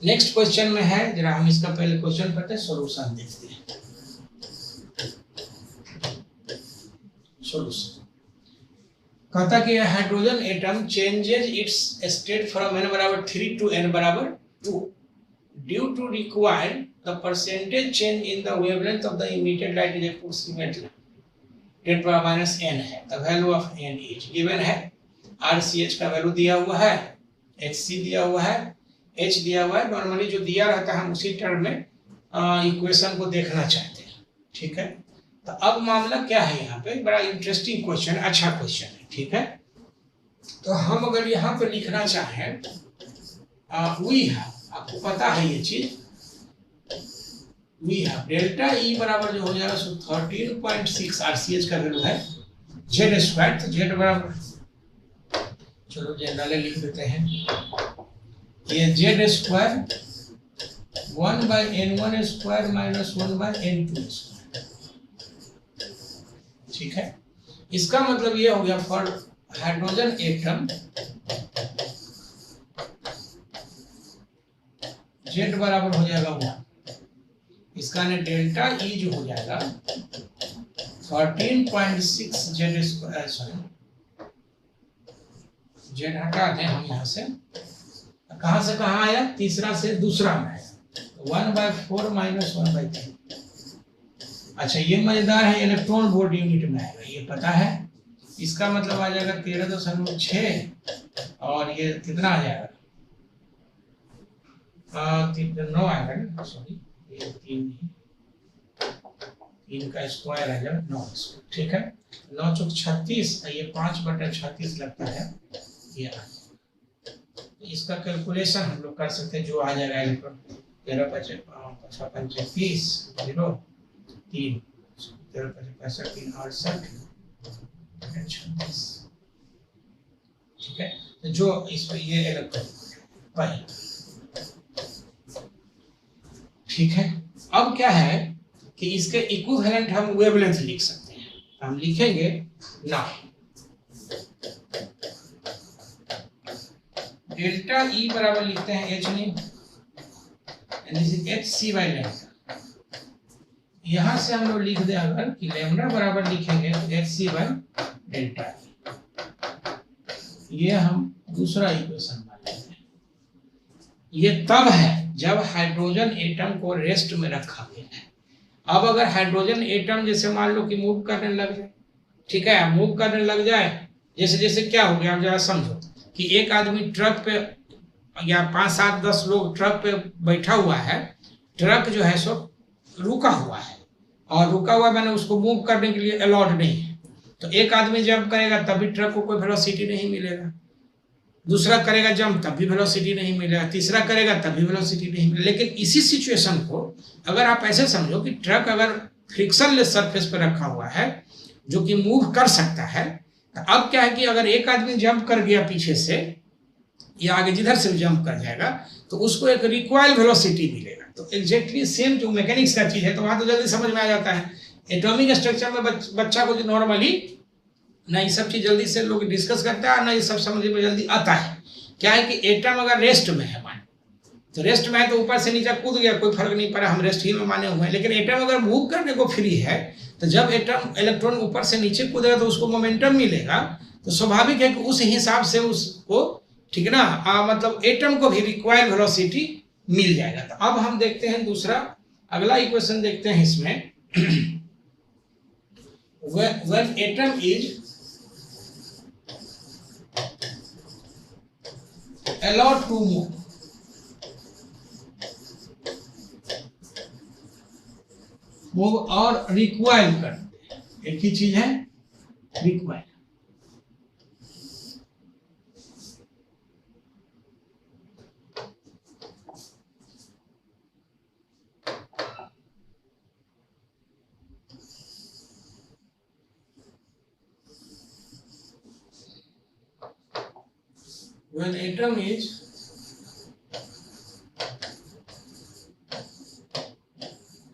Next question में है, जरा हम इसका पहले क्वेश्चन पढ़ते हैं, सॉल्यूशन देखते हैं। सॉल्यूशन कहता कि hydrogen atom changes its state from n बराबर 3 टू n बराबर 2 due to require the percentage change in the wavelength of the emitted light is approximately 10⁻⁻n है। The value of n is given है, RCH का value दिया हुआ है, HC दिया हुआ है, H दिया हुआ है। नॉर्मली जो दिया रहता है हम उसी टर्म में इक्वेशन को देखना चाहते हैं, ठीक है। तो अब मामला क्या है, यहाँ पे बड़ा इंटरेस्टिंग क्वेश्चन, अच्छा क्वेश्चन है, ठीक है। तो हम अगर यहाँ पे लिखना चाहें वी है, आपको पता है ये चीज, वी है डेल्टा E बराबर जो हो जाएगा सो 13.6 RCH का वैल्यू है, Z स्क्वायर, तो Z बराबर, चलो जनरल लिख देते हैं, ये Z square 1/n1 square minus 1/n2 square, ठीक है। इसका मतलब ये हो गया फॉर हाइड्रोजन एटम Z बराबर हो जाएगा 1, इसका ने डेल्टा E जो हो जाएगा 13.6 Z स्क्वायर, सॉरी Z हटा दें हम यहाँ से, कहाँ से कहाँ आया, तीसरा से दूसरा में आया, 1/4 माइनस 1/3। अच्छा ये मजेदार है, इलेक्ट्रॉन वोल्ट यूनिट में आएगा, ये पता है। इसका मतलब आ जाएगा 13.6 और ये कितना आ जाएगा, 9 आएगा ना, सॉरी ये 3 का स्क्वायर आ जाएगा 9 स्क्वायर, ठीक है। 9 चौक 36, ये 5/36 लगता है, ये आ जाएगा। इसका कैलकुलेशन हम लोग कर सकते हैं, जो आ जाएगा इलेक्ट्रॉन 13×5 30 0 3 13×5 3 68 36, ठीक है। तो जो इस पर ये इलेक्ट्रॉन पहले, ठीक है। अब क्या है कि इसके इक्विवेलेंट हम वेवलेंथ लिख सकते हैं, हम लिखेंगे ना डेल्टा E बराबर लिखते हैं H नहीं, HC/λ। यहां से हम लोग लिख दें अगर कि लैम्डा बराबर लिखेंगे तो HC/डेल्टा, ये हम दूसरा इक्वेशन मान लेते हैं। ये तब है जब हाइड्रोजन एटम को रेस्ट में रखा गया है। अब अगर हाइड्रोजन एटम जैसे मान लो कि मूव करने लग जाए, ठीक है, मूव करने लग जाए, जैसे जैसे क्या हो गया, आप जरा समझो कि एक आदमी ट्रक पे या 5 7 10 लोग ट्रक पे बैठा हुआ है, ट्रक जो है सो रुका हुआ है, और रुका हुआ मैंने उसको मूव करने के लिए अलाउड नहीं है। तो एक आदमी जंप करेगा तभी ट्रक को कोई वेलोसिटी नहीं मिलेगा, दूसरा करेगा जंप तब भी वेलोसिटी नहीं मिलेगा, तीसरा करेगा तब भी वेलोसिटी नहीं मिलेगा। लेकिन इसी सिचुएशन को अगर आप ऐसे समझो कि ट्रक अगर फ्रिक्शनलेस सरफेस पर रखा हुआ है जो कि मूव कर सकता है, तो अब क्या है कि अगर एक आदमी जंप कर गया पीछे से या आगे जिधर से जंप कर जाएगा तो उसको एक रिक्वायर्ड वेलोसिटी मिलेगा। तो एग्जैक्टली सेम जो मैकेनिक्स का चीज है, तो वहां तो जल्दी समझ में आ जाता है। एटॉमिक स्ट्रक्चर में बच्चा को नॉर्मली ना ये सब चीज जल्दी से लोग डिस्कस करता है, ना ये सब समझ में जल्दी आता है। क्या है कि एटम अगर रेस्ट में है, मान तो रेस्ट में है तो ऊपर से नीचे कूद गया, कोई फर्क नहीं पड़ा, हम रेस्ट ही में माने हुए हैं। लेकिन एटम अगर मूव करने को फ्री है, तो जब एटम इलेक्ट्रॉन ऊपर से नीचे कूदेगा तो उसको मोमेंटम मिलेगा, तो स्वाभाविक है कि उस हिसाब से उसको, ठीक है ना, मतलब एटम को भी रिक्वायर्ड वेलोसिटी मिल जाएगा। तो अब हम देखते हैं दूसरा, अगला इक्वेशन देखते हैं इसमें। when atom is allowed to move और रिक्वायर करते हैं, एक ही चीज है require. when atom is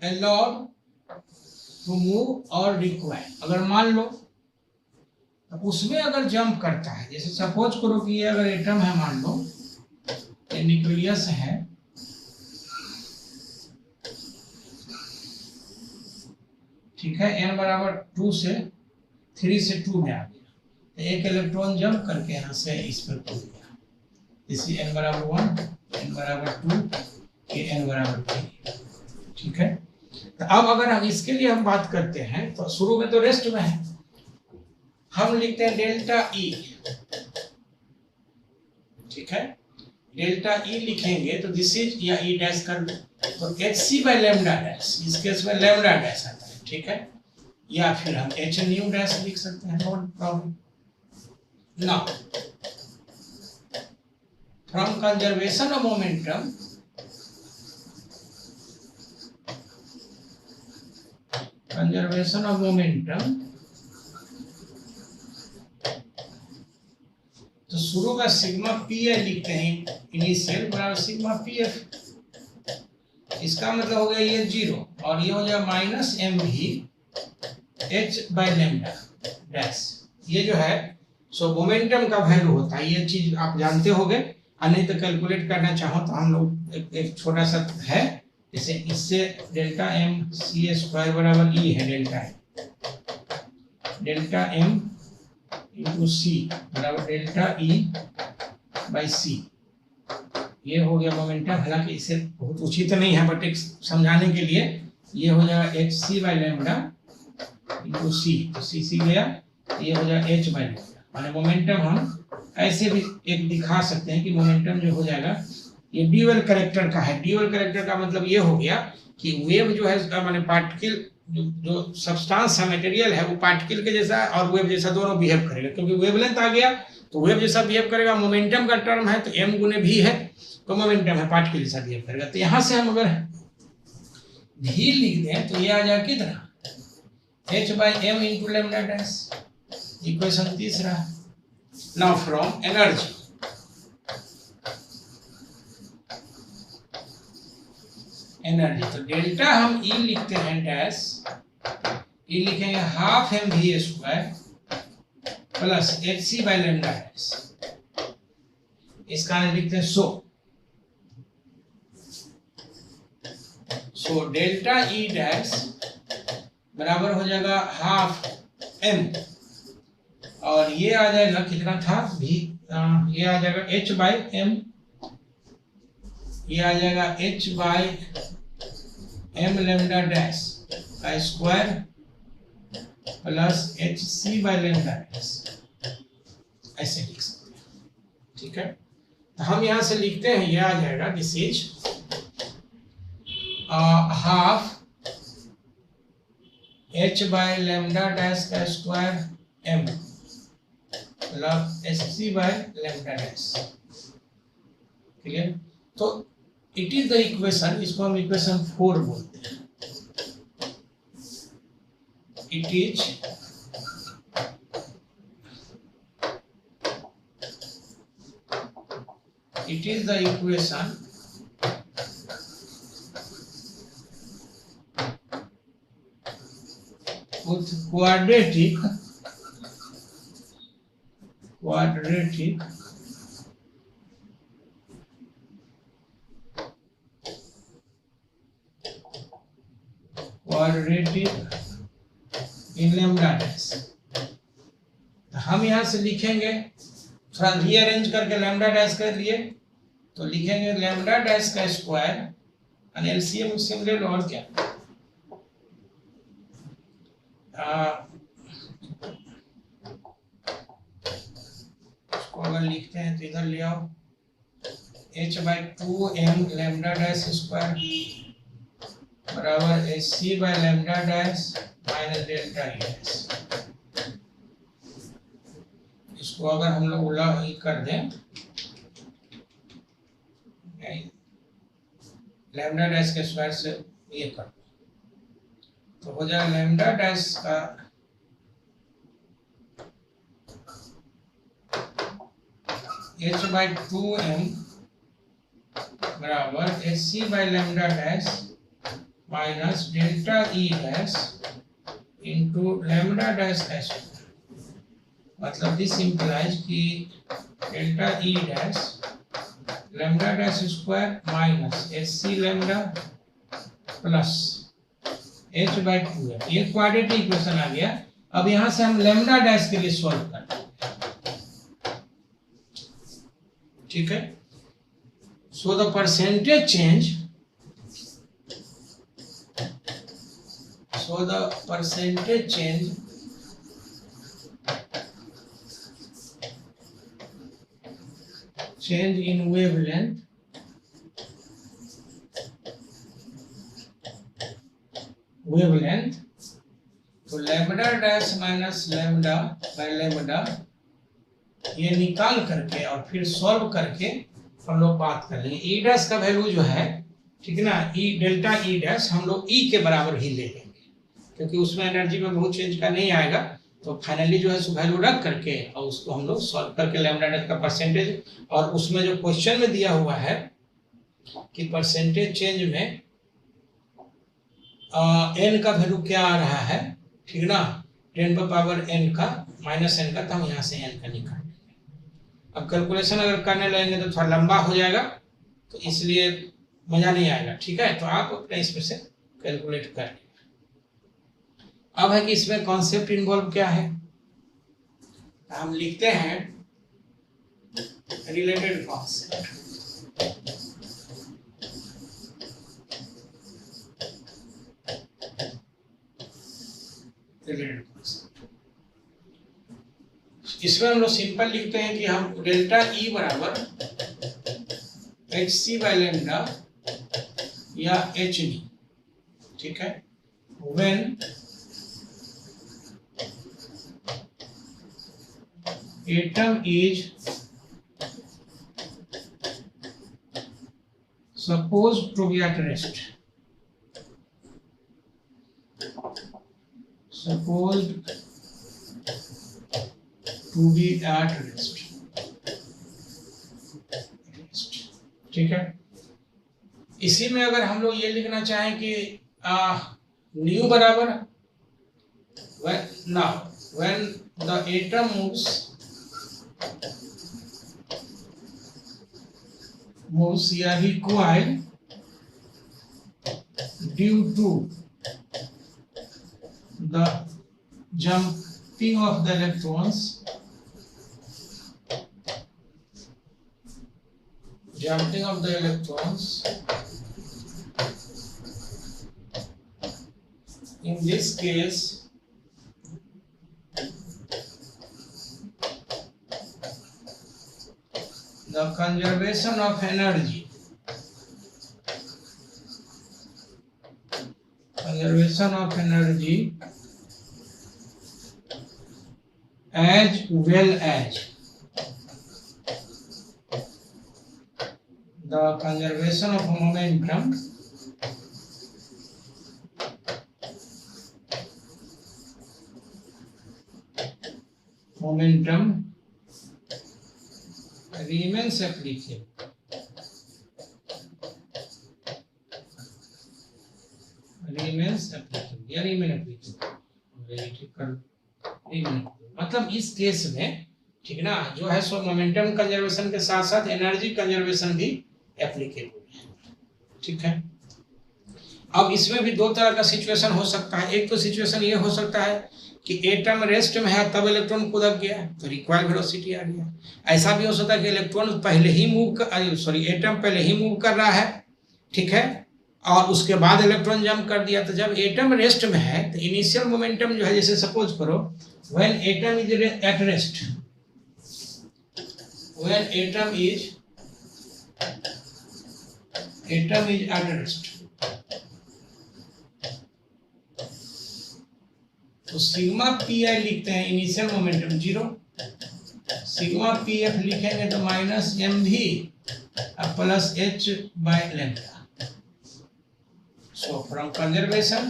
allowed to move और require, अगर मान लो तो उसमें अगर जंप करता है, जैसे सपोज करो कि ये अगर एटम है, मान लो ये न्यूक्लियस है ठीक है, n बराबर 2 से 3 से 2 में आ गया, तो एक इलेक्ट्रॉन जंप करके यहाँ से इस पर पहुंच गया, इसी n बराबर 1, n बराबर 2, ये n बराबर 3। ठीक है, तो अब अगर हम इसके लिए हम बात करते हैं तो शुरू में तो रेस्ट में है, हम लिखते हैं डेल्टा ई। ठीक है, डेल्टा ई लिखेंगे तो दिस इज, या ई डैश कर दो तो H C by lambda dash, इस केस में लैम्डा डैश आता है। ठीक है, या फिर हम एच न्यू डैश लिख सकते हैं, no problem. Now from conservation of momentum, conservation of momentum, तो शुरू का सिग्मा पी आई लिखते हैं इनिशियल बराबर सिग्मा पी एफ, इसका मतलब हो गया ये 0 और ये हो जाएगा माइनस एम भी एच बाई लैम्डा डैश, ये जो है सो मोमेंटम का वैल्यू होता है, ये चीज आप जानते होंगे, नहीं तो कैलकुलेट करना चाहो तो हम लोग एक छोटा सा है, जैसे इससे डेल्टा एम सी स्क्वायर बराबर ई है, डेल्टा एम इंटू सी बराबर डेल्टा ई बाई सी, ये हो गया मोमेंटम। हालांकि इसे बहुत उचित नहीं है बट एक समझाने के लिए ये हो जाएगा h C by lambda into c, तो सी सी गया, ये हो जाएगा एच बाई लैम्डा। माने मोमेंटम हम ऐसे भी एक दिखा सकते हैं कि मोमेंटम जो हो जाएगा ये ड्यूअल कैरेक्टर का है। ड्यूअल कैरेक्टर का मतलब ये हो गया कि वेव जो है माने पार्टिकल जो सब्सटेंस है, मटेरियल है, वो पार्टिकल के जैसा और वेव जैसा दोनों बिहेव करेगा, क्योंकि वेवलेंथ आ गया तो वेव जैसा बिहेव करेगा। मोमेंटम का टर्म है तो m गुने v है तो मोमेंटम है पार्टिकल जैसा बिहेव करेगा। तो यहाँ से हम अगर v लिख दें तो ये आ जाएगा कितना, h by m into lambda dash, equation तीसरा। नाउ फ्रॉम एनर्जी, एनर्जी तो डेल्टा हम ई लिखते हैं डैश, ई लिखेंगे half M V square plus H C by lambda dash, इसका लिखते हैं सो डेल्टा ई डैश बराबर हो जाएगा हाफ एम, और ये आ जाएगा कितना था भी, ये आ जाएगा h बाई एम, ये आ जाएगा h by m lambda dash का square plus H C by lambda dash, ऐसे लिख सकते हैं। ठीक है, तो हम यहां से लिखते हैं, ये आ जाएगा this is half h by lambda dash का square m plus H C by lambda dash. Clear, तो इट इज द इक्वेशन, इसको हम इक्वेशन 4 बोलते हैं। It is the equation with quadratic in lambda dash. तो हम यहां से लिखेंगे, थोड़ा रीअरेंज करके लैम्डा डैश कर लिए तो लिखेंगे लैम्डा डैश का स्क्वायर और एलसीएम उससे ले लो, और क्या इसको अगर लिखते हैं तो इधर ले आओ, h by 2m lambda dash square बराबर H C by lambda dash minus delta E dash. इसको अगर हम लोग उल्टा कर दें, लैम्डा डैश के स्क्वायर से ये कर दो तो हो जाएगा लैम्डा डैश का h बाई 2m बराबर H C by lambda dash minus delta E dash into lambda dash का स्क्वायर। मतलब दिस इंप्लाइज कि डेल्टा ई dash lambda dash square minus H C lambda plus h/2f, ये quadratic equation आ गया। अब यहां से हम लैम्डा डैश के लिए सॉल्व करते हैं, ठीक है। So the percentage change, so the percentage change in wavelength तो lambda dash minus lambda by lambda, ये निकाल करके और फिर सॉल्व करके हम लोग बात कर लेंगे। ई डैश का वैल्यू जो है, ठीक है ना, ई डेल्टा ई डैश हम लोग ई के बराबर ही ले लेंगे, क्योंकि उसमें एनर्जी में बहुत चेंज का नहीं आएगा। तो फाइनली जो है वैल्यू रख करके और उसको हम लोग सॉल्व करके लैम्डा डैश का परसेंटेज, और उसमें जो क्वेश्चन में दिया हुआ है कि परसेंटेज चेंज में एन का वैल्यू क्या आ रहा है, ठीक ना, 10 पर पावर n का माइनस n का, तो हम यहाँ से n का निकाल लेंगे। अब कैलकुलेशन अगर करने लगेंगे तो थोड़ा लंबा हो जाएगा, तो इसलिए मजा नहीं आएगा, ठीक है। तो आप अपने इसमें से कैलकुलेट कर लेंगे। अब है कि इसमें कॉन्सेप्ट इन्वॉल्व क्या है, हम लिखते हैं रिलेटेड कॉन्सेप्ट। इसमें हम लोग सिंपल लिखते हैं कि हम डेल्टा ई बराबर एच सी बाय लैम्डा या एच डी, ठीक है, when atom is supposed to be at rest, supposed to be at rest, ठीक है। इसी में अगर हम लोग ये लिखना चाहें कि न्यू बराबर when the atom moves या recoil due to the jumping of the electrons in this case the conservation of energy as well as the conservation of momentum remains applicable, मतलब इस केस में, ठीक ना, जो है सो मोमेंटम कंजर्वेशन के साथ साथ एनर्जी कंजर्वेशन भी एप्लीकेबल है, ठीक है। अब इसमें भी दो तरह का सिचुएशन हो सकता है। एक तो सिचुएशन ये हो सकता है कि एटम रेस्ट में है, तब इलेक्ट्रॉन कूद गया तो रिक्वायर्ड वेलोसिटी आ गया। ऐसा भी हो सकता है कि इलेक्ट्रॉन पहले ही एटम पहले ही मूव कर रहा है, ठीक है, और उसके बाद इलेक्ट्रॉन जंप कर दिया। तो जब एटम रेस्ट में है तो इनिशियल मोमेंटम जो है, जैसे सपोज करो when atom is at rest, when atom is at rest, तो सिग्मा पी आई लिखते हैं, initial momentum 0, sigma P F लिखेंगे तो माइनस एम भी plus H by lambda. So from conservation,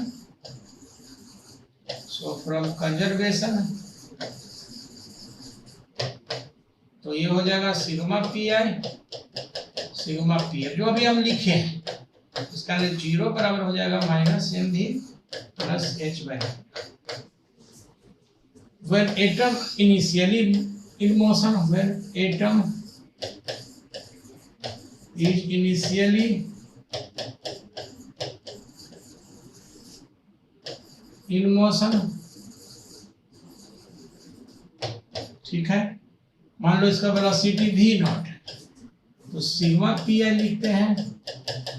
तो ये हो जाएगा sigma P I sigma P F, जो अभी हम लिखे हैं इसका 0 बराबर हो जाएगा माइनस एम भी plus H by lambda. When atom initially in motion, when atom is initially in motion, ठीक है। मान लो इसका वेलोसिटी v नॉट है, तो सिग्मा पी आई लिखते हैं,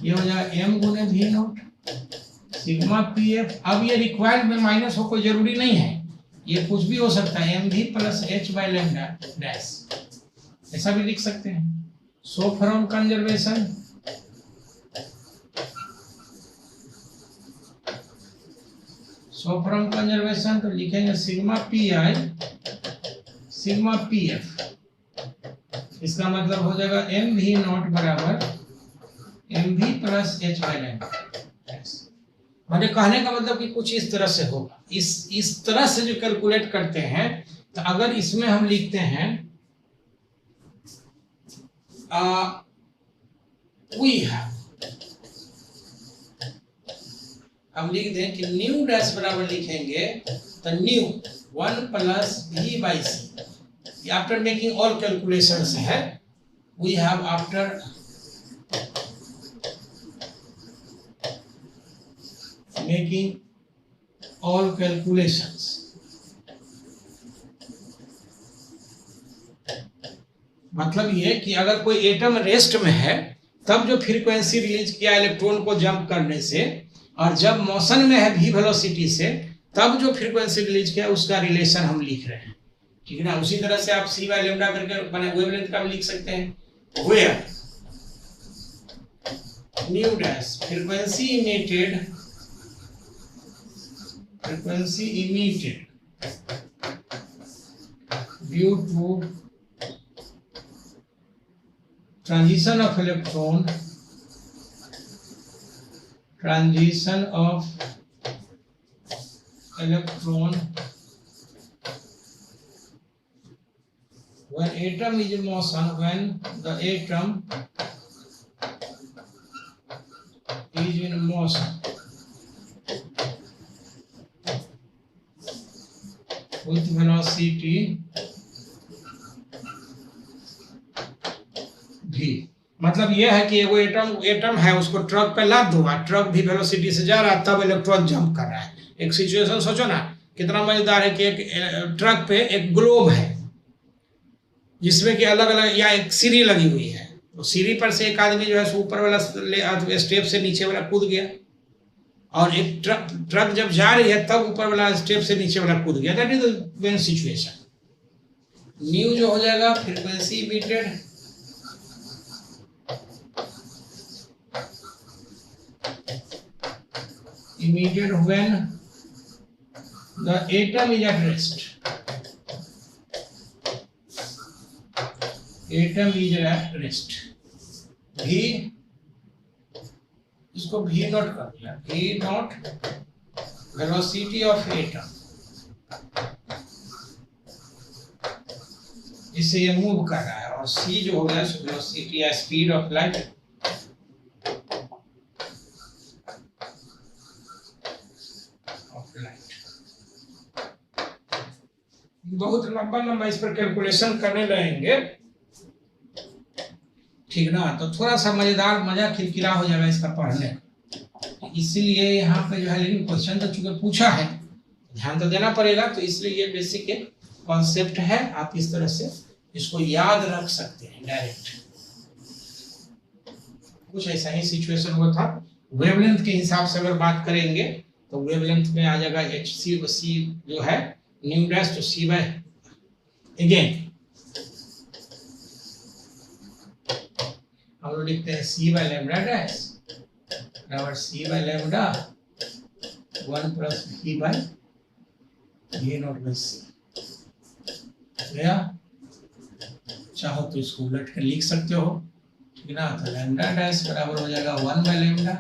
ये हो जाएगा m गुने v not sigma P F. अब ये रिक्वायर्ड में माइनस हो कोई जरूरी नहीं है, ये कुछ भी हो सकता है, एम भी plus H by lambda dash, ऐसा भी लिख सकते हैं। सो फ्रॉम कंजर्वेशन, तो लिखेंगे sigma P I sigma P F, इसका मतलब हो जाएगा एम भी नॉट बराबर एम भी प्लस एच बाई लैम्डा। मैंने कहने का मतलब कि कुछ इस तरह से होगा, इस तरह से जो कैलकुलेट करते हैं। तो अगर इसमें हम लिखते हैं हम लिख दें कि न्यू डैश बराबर लिखेंगे तो nu 1 plus v by c, after making all calculations है, we have after making all calculations, मतलब ये कि अगर कोई एटम रेस्ट में है तब जो फ्रीक्वेंसी रिलीज किया इलेक्ट्रॉन को जंप करने से, और जब मोशन में है v वेलोसिटी से तब जो फ्रीक्वेंसी रिलीज किया उसका रिलेशन हम लिख रहे हैं, ठीक है ना। उसी तरह से आप c बाय लैम्डा करके बने वेवलेंथ का भी लिख सकते हैं। Where nu dash frequency emitted due to transition of electron when atom is in motion, when the atom is in motion with velocity v, मतलब यह है कि वो एटम है, उसको ट्रक पे लाद दो, ट्रक भी वेलोसिटी से जा रहा है, तब इलेक्ट्रॉन जंप कर रहा है। एक सिचुएशन सोचो ना कितना मजेदार है कि एक ट्रक पे एक ग्लोब है जिसमें कि अलग अलग, या एक सीढ़ी लगी हुई है, तो सीढ़ी पर से एक आदमी जो है ऊपर वाला स्टेप से नीचे वाला कूद गया, और एक ट्रक जब जा रही है तब ऊपर वाला स्टेप से नीचे वाला कूद गया। That is the main situation. New जो हो जाएगा frequency emitted when the atom is at rest. Atom is at rest. V, इसको V नॉट कर दिया, V not velocity of atom, इससे ये मूव कर रहा है, और C जो हो गया वेलोसिटी या स्पीड ऑफ लाइट। बहुत लंबा इस पर कैलकुलेशन करने लगेंगे, ठीक ना, तो थोड़ा सा मजा खिलखिला हो जाएगा इसका पढ़ने का। इसीलिए यहाँ पे जो है, लेकिन क्वेश्चन तो चूंकि पूछा है ध्यान तो देना पड़ेगा, तो इसलिए ये बेसिक कॉन्सेप्ट है, आप इस तरह से इसको याद रख सकते हैं डायरेक्ट। कुछ ऐसा ही सिचुएशन हुआ था। वेवलेंथ के हिसाब से अगर बात करेंगे तो वेवलेंथ में आ जाएगा HC जो है न्यू डैश तो C बाय, अगेन हम लोग लिखते हैं C बाय लैम्डा डैश बराबर C बाय लैम्डा 1 प्लस V by V not by C गया। चाहो तो इसको उलट कर लिख सकते हो, ठीक ना, तो लैम्डा डैश बराबर हो जाएगा 1 बाय लैम्डा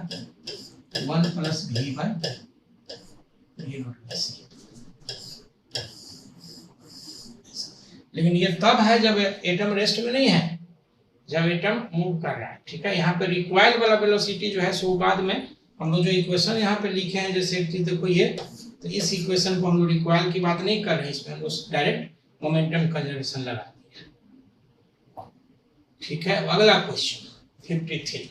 1 प्लस V by V not by C। लेकिन ये तब है जब एटम रेस्ट में नहीं है, जब एटम मूव कर रहा है, ठीक है। यहाँ पे रिक्वायर्ड वाला वेलोसिटी जो है सो बाद में हम लोग जो इक्वेशन यहाँ पे लिखे हैं, जैसे एक चीज देखो ये, तो इस इक्वेशन को हम लोग रिक्वायर्ड की बात नहीं कर रहे हैं, इसमें हम लोग डायरेक्ट मोमेंटम कंजर्वेशन लगा दिया, ठीक है। अगला क्वेश्चन 53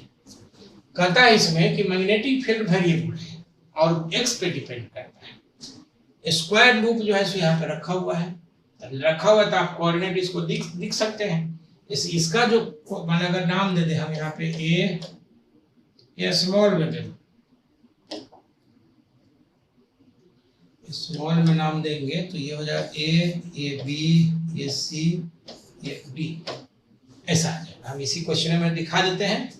कहता है इसमें कि मैग्नेटिक फील्ड वेरिएबल है और एक्स पे डिपेंड करता है। स्क्वायर लूप जो है सो यहाँ पे रखा हुआ है, रखा हुआ है तो आप कोऑर्डिनेट इसको दिख सकते हैं। इसका जो मान अगर नाम दे दे हम यहाँ पे ए स्मॉल में दे, स्मॉल में नाम देंगे तो ये हो जाएगा A B, A C, A D, ऐसा आ जाएगा। हम इसी क्वेश्चन में दिखा देते हैं।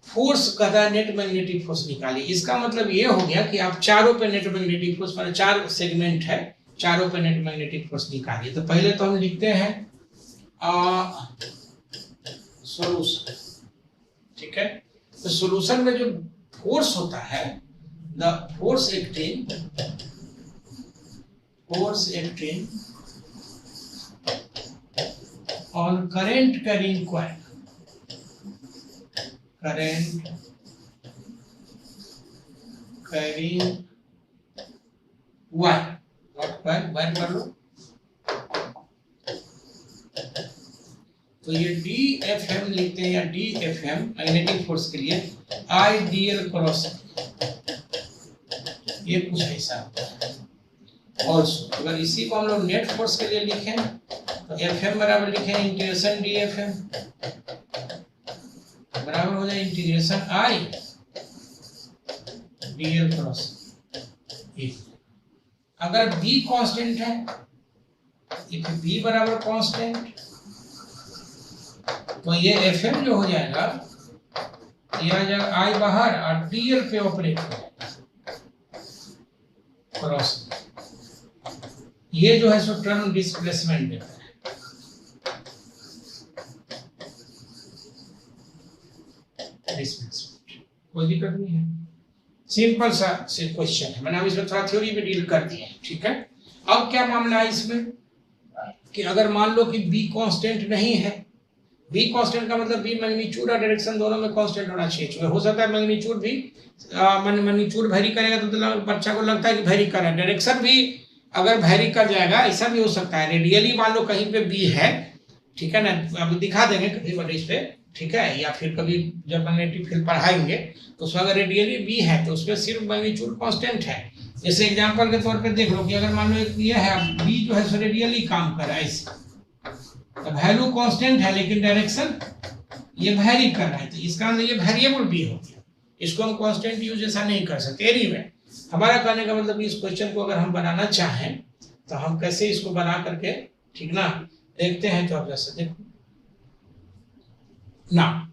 फोर्स का नेट मैग्नेटिक फोर्स निकालिए, इसका मतलब ये हो गया कि आप चारों पे नेट मैग्नेटिक फोर्स, मतलब 4 सेगमेंट है, चारों पे नेट मैग्नेटिक फोर्स निकालिए। तो पहले तो हम लिखते हैं सॉल्यूशन, ठीक है। तो सॉल्यूशन में जो फोर्स होता है, the force acting on current carrying coil, current carrying wire, not coil, wire कर लो। तो ये DFM लिखते हैं या DFM मैग्नेटिक फोर्स के लिए आइडियल क्रॉस, ये कुछ ऐसा होता है। ऑल्सो अगर इसी को हम लोग नेट फोर्स के लिए लिखें तो FM बराबर लिखें इंटीग्रेशन DFM बराबर हो जाए integration I DL cross E। अगर B कांस्टेंट है, इफ B बराबर कांस्टेंट तो ये FM जो हो जाएगा ये आ जाएगा I बाहर और DL पे ऑपरेट हो जाएगा क्रॉस। ये जो है सो टर्म डिस्प्लेसमेंट देता है। डिस्प्लेसमेंट कोई दिक्कत नहीं है, सिंपल सा क्वेश्चन है, मैंने अब इसमें थोड़ा थ्योरी पे डील कर दिया है, ठीक है। अब क्या मामला है इसमें कि अगर मान लो कि बी कांस्टेंट नहीं है, बी कांस्टेंट का मतलब बी मैग्नीट्यूड और डायरेक्शन दोनों में कांस्टेंट होना चाहिए। हो सकता है मैग्नीट्यूड भी मैग्नीट्यूड वेरी करेगा तो बच्चा को लगता है कि वेरी कर रहा है, डायरेक्शन भी अगर वेरी कर जाएगा, ऐसा भी हो सकता है। रेडियली मान लो कहीं पे बी है, ठीक है ना, अब दिखा देंगे कभी मरीज पे, ठीक है, या फिर कभी जब मैग्नेटिक फील्ड पढ़ाएंगे तो उसमें अगर रेडियली बी है तो उसमें सिर्फ मैग्नीट्यूड कांस्टेंट है। जैसे एग्जांपल के तौर पे देख लो कि अगर मान लो एक ये है बी जो है सो रेडियली काम कर रहा है, ऐसे तो वैल्यू कांस्टेंट है लेकिन डायरेक्शन ये वेरी कर रहा है, तो इसका मतलब ये वेरिएबल बी हो गया, इसको हम कांस्टेंट यूज ऐसा नहीं कर सकते। एनीवे हमारा कहने का मतलब इस क्वेश्चन को अगर हम बनाना चाहें तो हम कैसे इसको बना करके, ठीक ना, देखते हैं। तो आप जैसे देखो ना,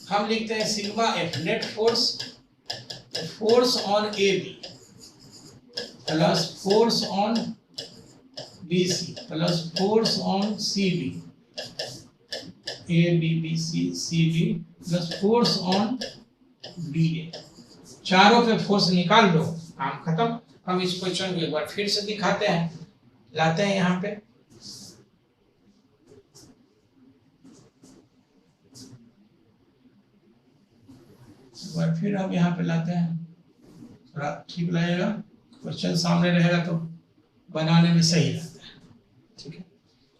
हम लिखते हैं sigma F net force on A B plus force on B C plus force on C D, A B B C D plus force on D A. चारों पे फोर्स निकाल लो, काम खत्म। हम इस क्वेश्चन को एक बार फिर से दिखाते हैं, लाते हैं यहाँ पे। एक बार फिर हम यहाँ पे लाते हैं, थोड़ा ठीक लगेगा, क्वेश्चन सामने रहेगा तो बनाने में सही रहता है, ठीक है।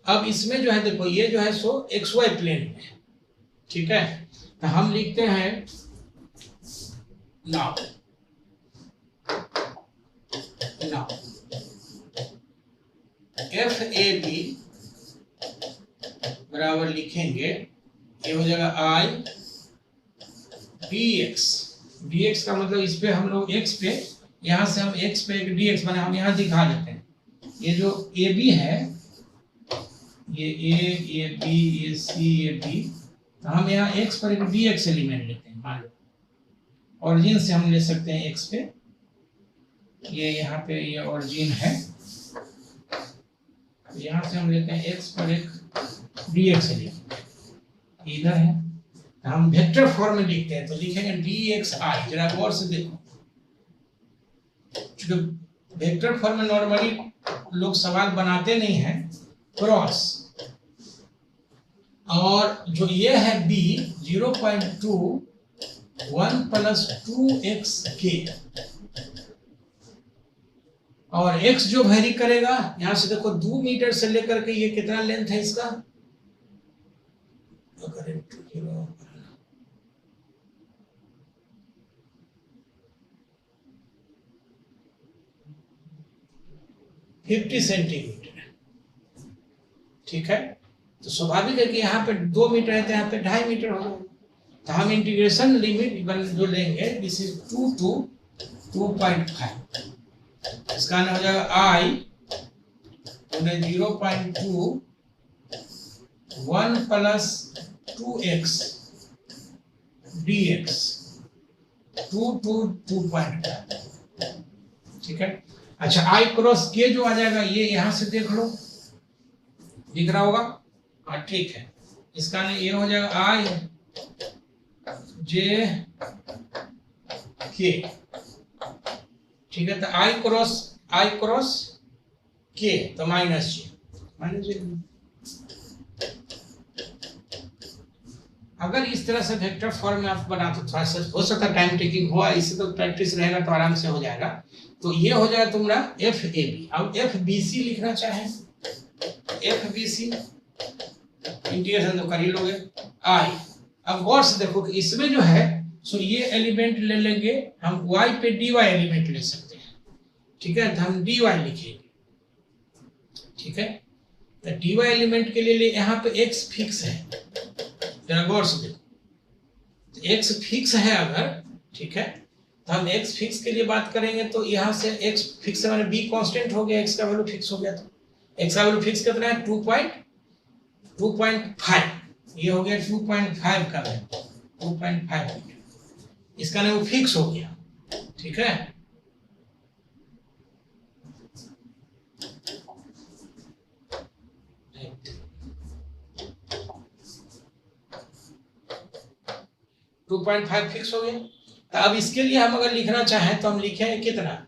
अब इसमें जो है देखो ये जो है सो XY प्लेन में है, ठीक है। तो हम लिखते हैं नाउ एफ ए बी बराबर लिखेंगे, ये हो जाएगा आई डी एक्स का मतलब इस पे हम लोग x पे, यहाँ से हम x पे एक dx बना, हम यहाँ दिखा देते हैं। ये जो ए बी है, ये A B A C A D, तो हम यहाँ x पर एक dx एलिमेंट लेते हैं। मान लो ऑरिजिन से हम ले सकते हैं x पे, ये यहाँ पे ये ऑरिजिन है, तो यहाँ से हम लेते हैं x पर एक dx एलिमेंट, इधर है। हम वेक्टर फॉर्म में लिखते हैं तो लिखेंगे dxi। जरा गौर से देखो, क्योंकि वेक्टर फॉर्म में नॉर्मली लोग सवाल बनाते नहीं हैं, क्रॉस और जो ये है b 0.2 1 प्लस 2xk, और x जो वेरी करेगा, यहां से देखो 2 मीटर से लेकर के ये कितना लेंथ है इसका, 50 सेंटीमीटर, ठीक है। तो स्वाभाविक है कि यहाँ पे 2 मीटर है तो यहाँ पे 2.5 मीटर होगा। तो हम इंटीग्रेशन लिमिट जो लेंगे, दिस इज 2 to 2.5, इसका हो जाएगा I उन्हें 0.2 1 प्लस 2x dx 2 to 2.5, ठीक है। अच्छा, I क्रॉस के जो आ जाएगा ये यहाँ से देख लो, दिख रहा होगा, हाँ ठीक है। इसका ना ये हो जाएगा I j k, ठीक है। तो I क्रॉस k तो माइनस जे। अगर इस तरह से वेक्टर फॉर्म में आप बना तो थोड़ा सा हो सकता है टाइम टेकिंग हुआ, इससे तो प्रैक्टिस रहेगा तो आराम से हो जाएगा। तो ये हो जाएगा तुम्हारा एफ ए बी। अब एफ बी सी लिखना चाहें, एफ बी सी इंटीग्रेशन तो कर ही लोगे आई। अब गौर से देखो कि इसमें जो है सो ये एलिमेंट ले लेंगे हम, y पे dy एलिमेंट ले सकते हैं, ठीक है। तो हम dy लिखेंगे, ठीक है। तो dy एलिमेंट के लिए यहाँ पे x फिक्स है, जरा गौर से देखो, तो x फिक्स है अगर, ठीक है। तो हम x फिक्स के लिए बात करेंगे तो यहाँ से x फिक्स है, माने b कांस्टेंट हो गया, x का वैल्यू फिक्स हो गया। तो x का वैल्यू फिक्स कितना है 2.5, ये हो गया 2.5 का वैल्यू, 2.5 मीटर, इसका ना वो फिक्स हो गया, ठीक है। टू 2.5 फिक्स हो गया। तो अब इसके लिए हम अगर लिखना चाहें तो हम लिखेंगे कितना,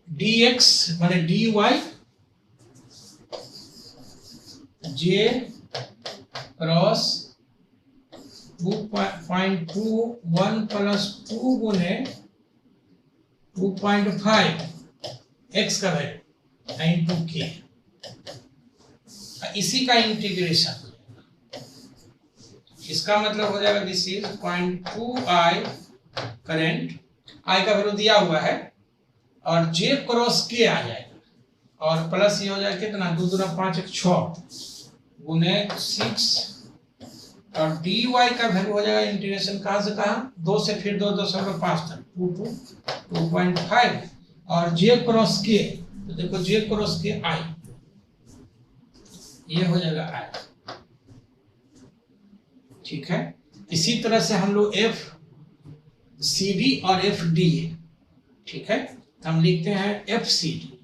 dx माने dy j क्रॉस 2.21 प्लस 2 गुने 2.5 x का वैल्यू इंटू k, इसी का इंटीग्रेशन। इसका मतलब हो जाएगा this is 0.2i current, i का वैल्यू दिया हुआ है, और j क्रॉस k आ जाएगा, और प्लस ये हो जाएगा कितना 2 दूना 5 1 6 गुने 6, और dy का वैल्यू हो जाएगा इंटीग्रेशन कहां से कहां, 2 से फिर 2.5 तक 2 to 2.5, और j क्रॉस k, तो देखो j क्रॉस k i, ये हो जाएगा i, ठीक है। इसी तरह से हम लोग एफ सी डी और एफ डी ए, ठीक है। तो हम लिखते हैं F C D,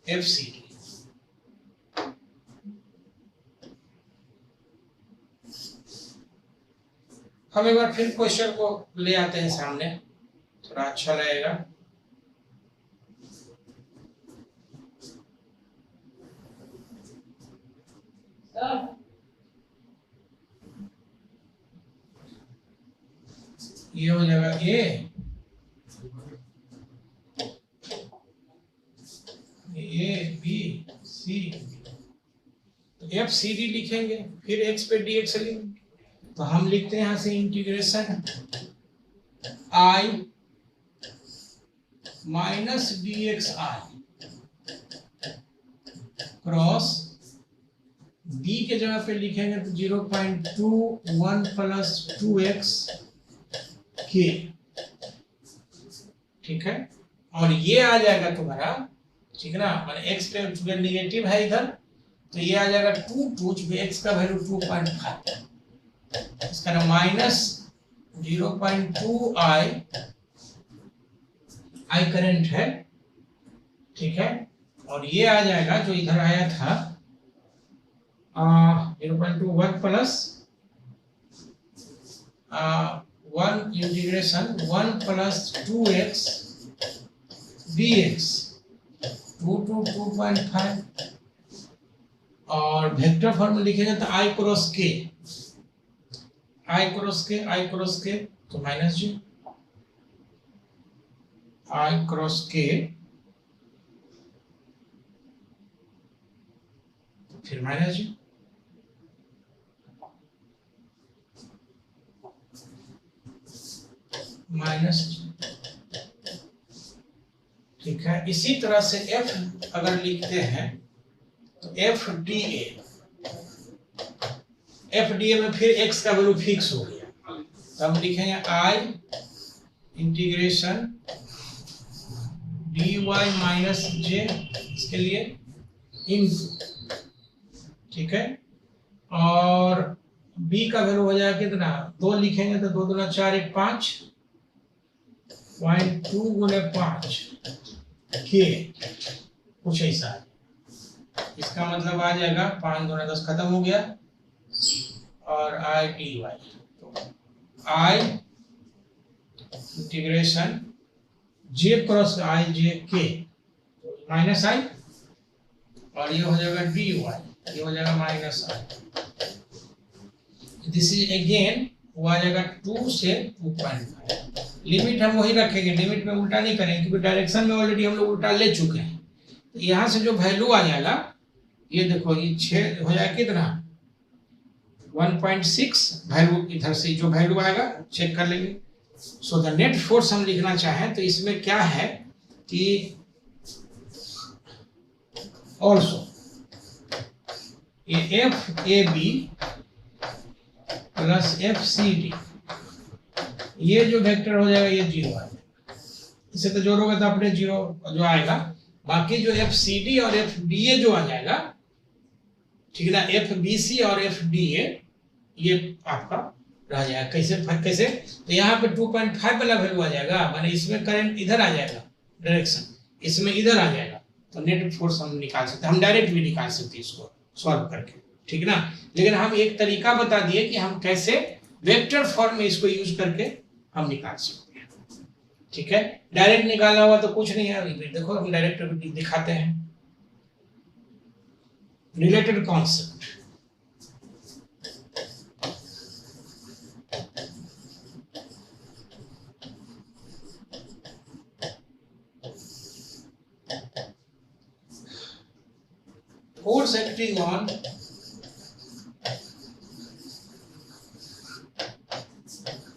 F C D. हम एक बार फिर क्वेश्चन को ले आते हैं सामने, थोड़ा अच्छा लगेगा। ये हो जाएगा ए बी सी, तो एफ सी डी लिखेंगे, फिर एक्स पे डी एक्स लिखेंगे। तो हम लिखते हैं यहां से इंटीग्रेशन आई माइनस डी एक्स आई क्रॉस b के जगह पे लिखेंगे तो 0.21 प्लस 2x k, ठीक है। और ये आ जाएगा तुम्हारा, ठीक है ना, माने x पे नेगेटिव है इधर, तो ये आ जाएगा 2 x का वैल्यू 2.5, इसका ना माइनस 0.2i करंट है, ठीक है। और ये आ जाएगा जो इधर आया था 0.21 plus 1 integration 1 plus 2x dx 2 to 2.5, और वेक्टर फॉर्म लिखेंगे तो i क्रॉस k तो minus G, i cross k फिर माइनस जी, माइनस, ठीक है। इसी तरह से एफ अगर लिखते हैं तो एफ डी ए में फिर एक्स का वैल्यू फिक्स हो गया, तो हम लिखेंगे आई इंटीग्रेशन dy माइनस जे, इसके लिए इनटू, ठीक है। और b का वैल्यू हो जाएगा कितना, 2 लिखेंगे तो 2 दूना 4 1 5 0.2 गुणे 5 के कुछ ऐसा है। इसका मतलब आ जाएगा 5 दूना 10 खत्म हो गया, और आई डी वाई, तो आई इंटीग्रेशन जे क्रॉस आई जे के माइनस आई, और ये हो जाएगा डी वाई, ये हो जाएगा minus I. This is again वो आ जाएगा 2 से 2.5। लिमिट हम वही रखेंगे, लिमिट में उल्टा नहीं करेंगे क्योंकि डायरेक्शन में ऑलरेडी हम लोग उल्टा ले चुके हैं। तो यहाँ से जो वैल्यू आ जाएगा, ये देखो ये 6 हो जाएगा कितना 1.6, वैल्यू इधर से जो वैल्यू आएगा चेक कर लेंगे। सो द नेट फोर्स हम लिखना चाहें तो इसमें क्या है कि ऑल्सो ये F A B plus F C D, ये जो वेक्टर हो जाएगा ये 0 आ जाएगा, इसे तो जोड़ोगे तो अपने 0 जो आएगा। बाकी जो एफ सी डी और एफ डी ए जो आ जाएगा, ठीक है ना, एफ बी सी और एफ डी ए ये आपका रह जाएगा। कैसे तो यहाँ पे 2.5 वाला वैल्यू आ जाएगा, माने इसमें करंट इधर आ जाएगा डायरेक्शन, इसमें इधर आ जाएगा, तो नेट फोर्स हम निकाल सकते हैं। हम डायरेक्ट भी निकाल सकते हैं इसको सॉल्व करके, ठीक ना। लेकिन हम एक तरीका बता दिए कि हम कैसे वेक्टर फॉर्म में इसको यूज करके हम निकाल सकते हैं, ठीक है। डायरेक्ट निकालना हुआ तो कुछ नहीं है, देखो हम डायरेक्ट दिखाते हैं। Related concept,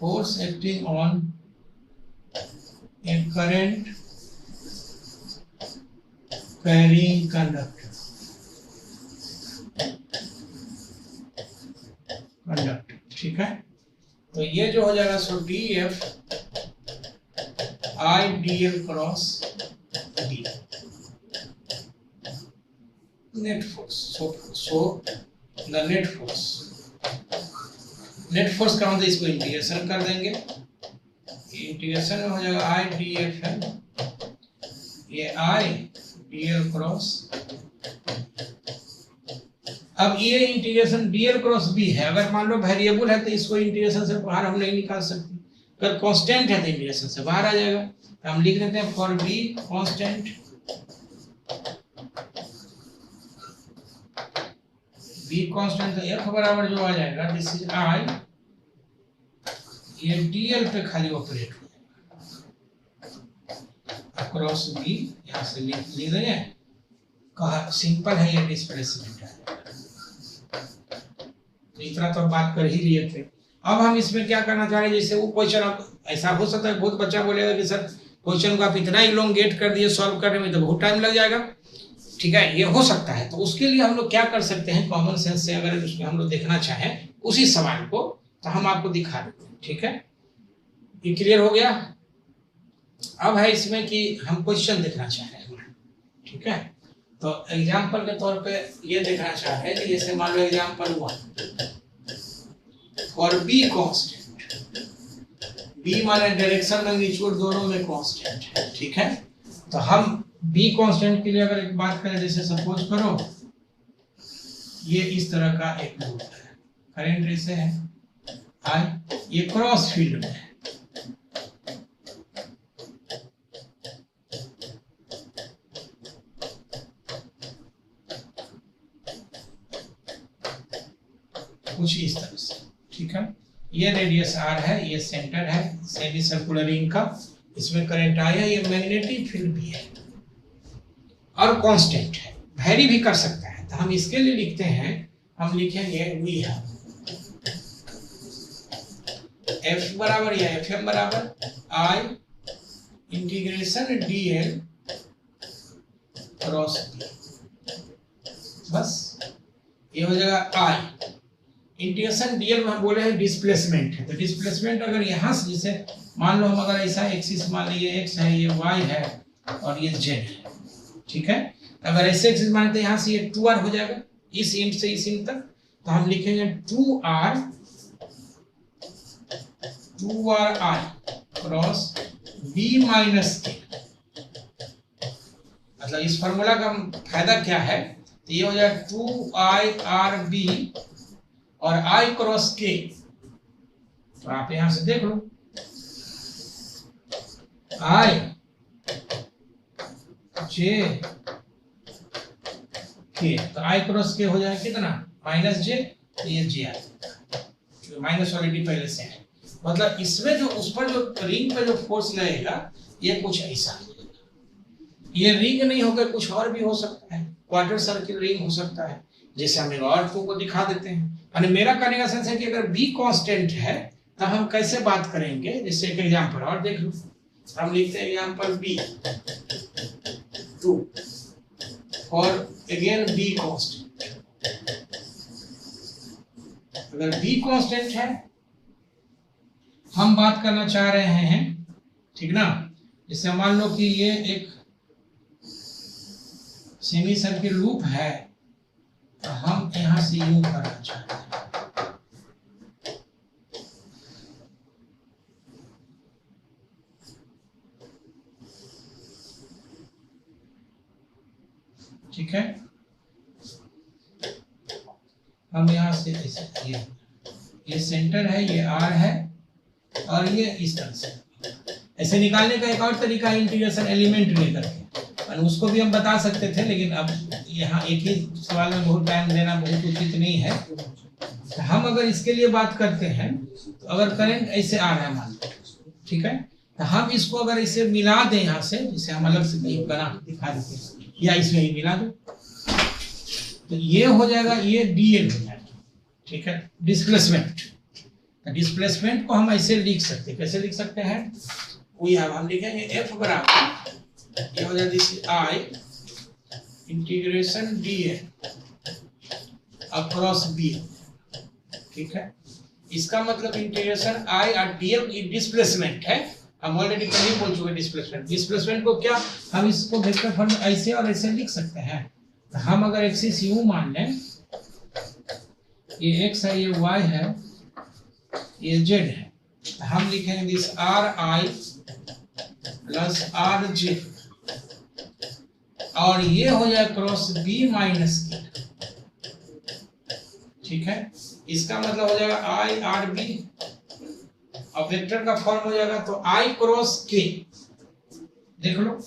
force acting on a current carrying conductor, ठीक है। तो ये जो हो जाएगा so d f i d L cross d net force. So the net force का मतलब इसको इंटीग्रेशन कर देंगे, इंटीग्रेशन में हो जाएगा आई डी एफ एल, ये आई डी एल क्रॉस, अब ये integration D L cross B है। अगर मान लो वेरिएबल है तो इसको इंटीग्रेशन से बाहर हम नहीं निकाल सकते, अगर कांस्टेंट है तो इंटीग्रेशन से बाहर आ जाएगा। तो हम लिख देते हैं for b constant, be constant तो एफ बराबर जो आ जाएगा दिस इज आई, ये डीएल पे खाली ऑपरेट हो जाएगा अक्रॉस बी, यहां से लिख देंगे, कहा सिंपल है ये डिस्प्लेसमेंट है। तो इतना तो बात कर ही लिए थे। अब हम इसमें क्या करना चाह रहे हैं, जैसे वो क्वेश्चन, अब ऐसा हो सकता है बहुत बच्चा बोलेगा कि सर क्वेश्चन को आप इतना इलोंगेट कर दिए, सॉल्व करने में तो बहुत टाइम लग जाएगा, ठीक है, ये हो सकता है। तो उसके लिए हम लोग क्या कर सकते हैं, कॉमन सेंस से अगर उसमें हम लोग देखना चाहें उसी सवाल को, तो हम आपको दिखा देते हैं, ठीक है। ये क्लियर हो गया। अब है इसमें कि हम क्वेश्चन देखना चाह रहे हैं, ठीक है। तो एग्जाम्पल के तौर पे ये देखना चाह रहे हैं कि जैसे मान लो example 1 for b constant, b माने डायरेक्शन मैग्नीट्यूड दोनों में कांस्टेंट है, ठीक है। तो हम बी कांस्टेंट के लिए अगर एक बात करें, जैसे सपोज करो ये इस तरह का एक लूप है, करंट ऐसे है आई, ये क्रॉस फील्ड में है, कुछ इस तरह से, ठीक है। ये रेडियस आर है, ये सेंटर है सेमी सर्कुलर रिंग का, इसमें करंट आई है, ये मैग्नेटिक फील्ड भी है और कांस्टेंट है, वेरी भी कर सकता है। तो हम इसके लिए लिखते हैं, हम लिखेंगे वी हैव एफ बराबर या एफ एम बराबर i integration D L cross b, बस ये हो जाएगा आई इंटीग्रेशन डीएल में हम बोले हैं डिस्प्लेसमेंट है, तो डिस्प्लेसमेंट अगर यहाँ से जैसे मान लो हम अगर ऐसा एक्सिस मान लीजिए एक्स है, ये वाई है और ये जेड है, ठीक है, अगर ऐसे एक्सिस मानते हैं यहाँ से ये 2r हो जाएगा इस इंट से इस इंट तक, तो हम लिखेंगे 2r आई क्रॉस b माइनस के। मतलब इस फॉर्मूला का फायदा क्या है, तो ये हो जाएगा 2ir b और i क्रॉस k, तो आप यहां से देख लो i j k, तो i क्रॉस k हो जाएगा कितना माइनस j, तो ये j आ जाएगा, माइनस ऑलरेडी पहले से है। मतलब इसमें जो उस पर जो रिंग पे जो फोर्स लगेगा ये कुछ ऐसा है, ये रिंग नहीं होकर कुछ और भी हो सकता है, क्वार्टर सर्किल रिंग हो सकता है, जैसे हम एक और को दिखा देते हैं। यानी मेरा कहने का सेंस है कि अगर b कांस्टेंट है तो हम कैसे बात करेंगे, जैसे एक एग्जांपल और देख लो, हम लिखते हैं एग्जांपल b 2 और अगेन b कांस्टेंट। अगर b कांस्टेंट है हम बात करना चाह रहे हैं, ठीक ना, जैसे मान लो कि ये एक सेमी सर्किल लूप है, तो हम यहां से यूं करना चाहते हैं, ठीक है, हम यहां से ऐसे ये सेंटर है, ये आर है और ये इस तरह से ऐसे निकालने का एक और तरीका है इंटीग्रेशन एलिमेंट लेकर के, और उसको भी हम बता सकते थे, लेकिन अब यहाँ एक ही सवाल में बहुत टाइम देना बहुत उचित नहीं है। तो हम अगर इसके लिए बात करते हैं, तो अगर करंट ऐसे आ रहा है मान लो, ठीक है, तो हम इसको अगर इसे मिला दें यहाँ से, जिसे हम अलग से बना दिखा देते हैं, या इसमें ही मिला दो, तो ये हो जाएगा, ये डीएल हो जाएगा, ठीक है, डिस्प्लेसमेंट। डिस्प्लेसमेंट को हम ऐसे लिख सकते हैं, कैसे लिख सकते हैं, वही हम लिखेंगे एफ बराबर ये हो जाएगा i integration D l across b, ठीक है, इसका मतलब इंटीग्रेशन आई और डी एल डिस्प्लेसमेंट है, हम ऑलरेडी पहले बोल चुके डिस्प्लेसमेंट। डिस्प्लेसमेंट को क्या हम इसको वेक्टर फॉर्म में ऐसे और ऐसे लिख सकते हैं, तो हम अगर एक्सिस यू मान लें, ये एक्स है, ये वाई है, ये जेड है, तो हम लिखेंगे this are I plus R J, और ये हो जाए क्रॉस बी माइनस के, ठीक है, इसका मतलब हो जाएगा आई आर बी, और वेक्टर का फॉर्म हो जाएगा तो आई क्रॉस के, देख लो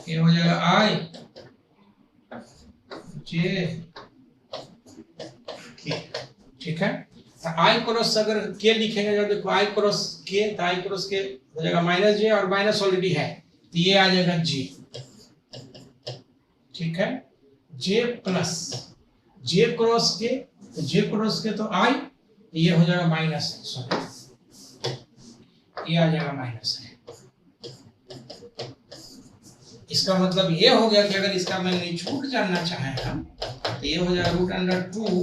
ये हो जाएगा आई जे के, ठीक है, आई क्रॉस अगर के लिखेंगे, जब देखो आई क्रॉस के, तो आई क्रॉस के हो जाएगा माइनस जे, और माइनस ऑलरेडी है तो ये आ जाएगा जे, ठीक है, जे प्लस जे क्रॉस के, तो जे क्रॉस के तो आई, ये हो जाएगा माइनस, सॉरी ये आ जाएगा माइनस है। इसका मतलब ये हो गया कि अगर इसका मैग्नीट्यूड जानना चाहें हम, तो ये हो जाएगा √2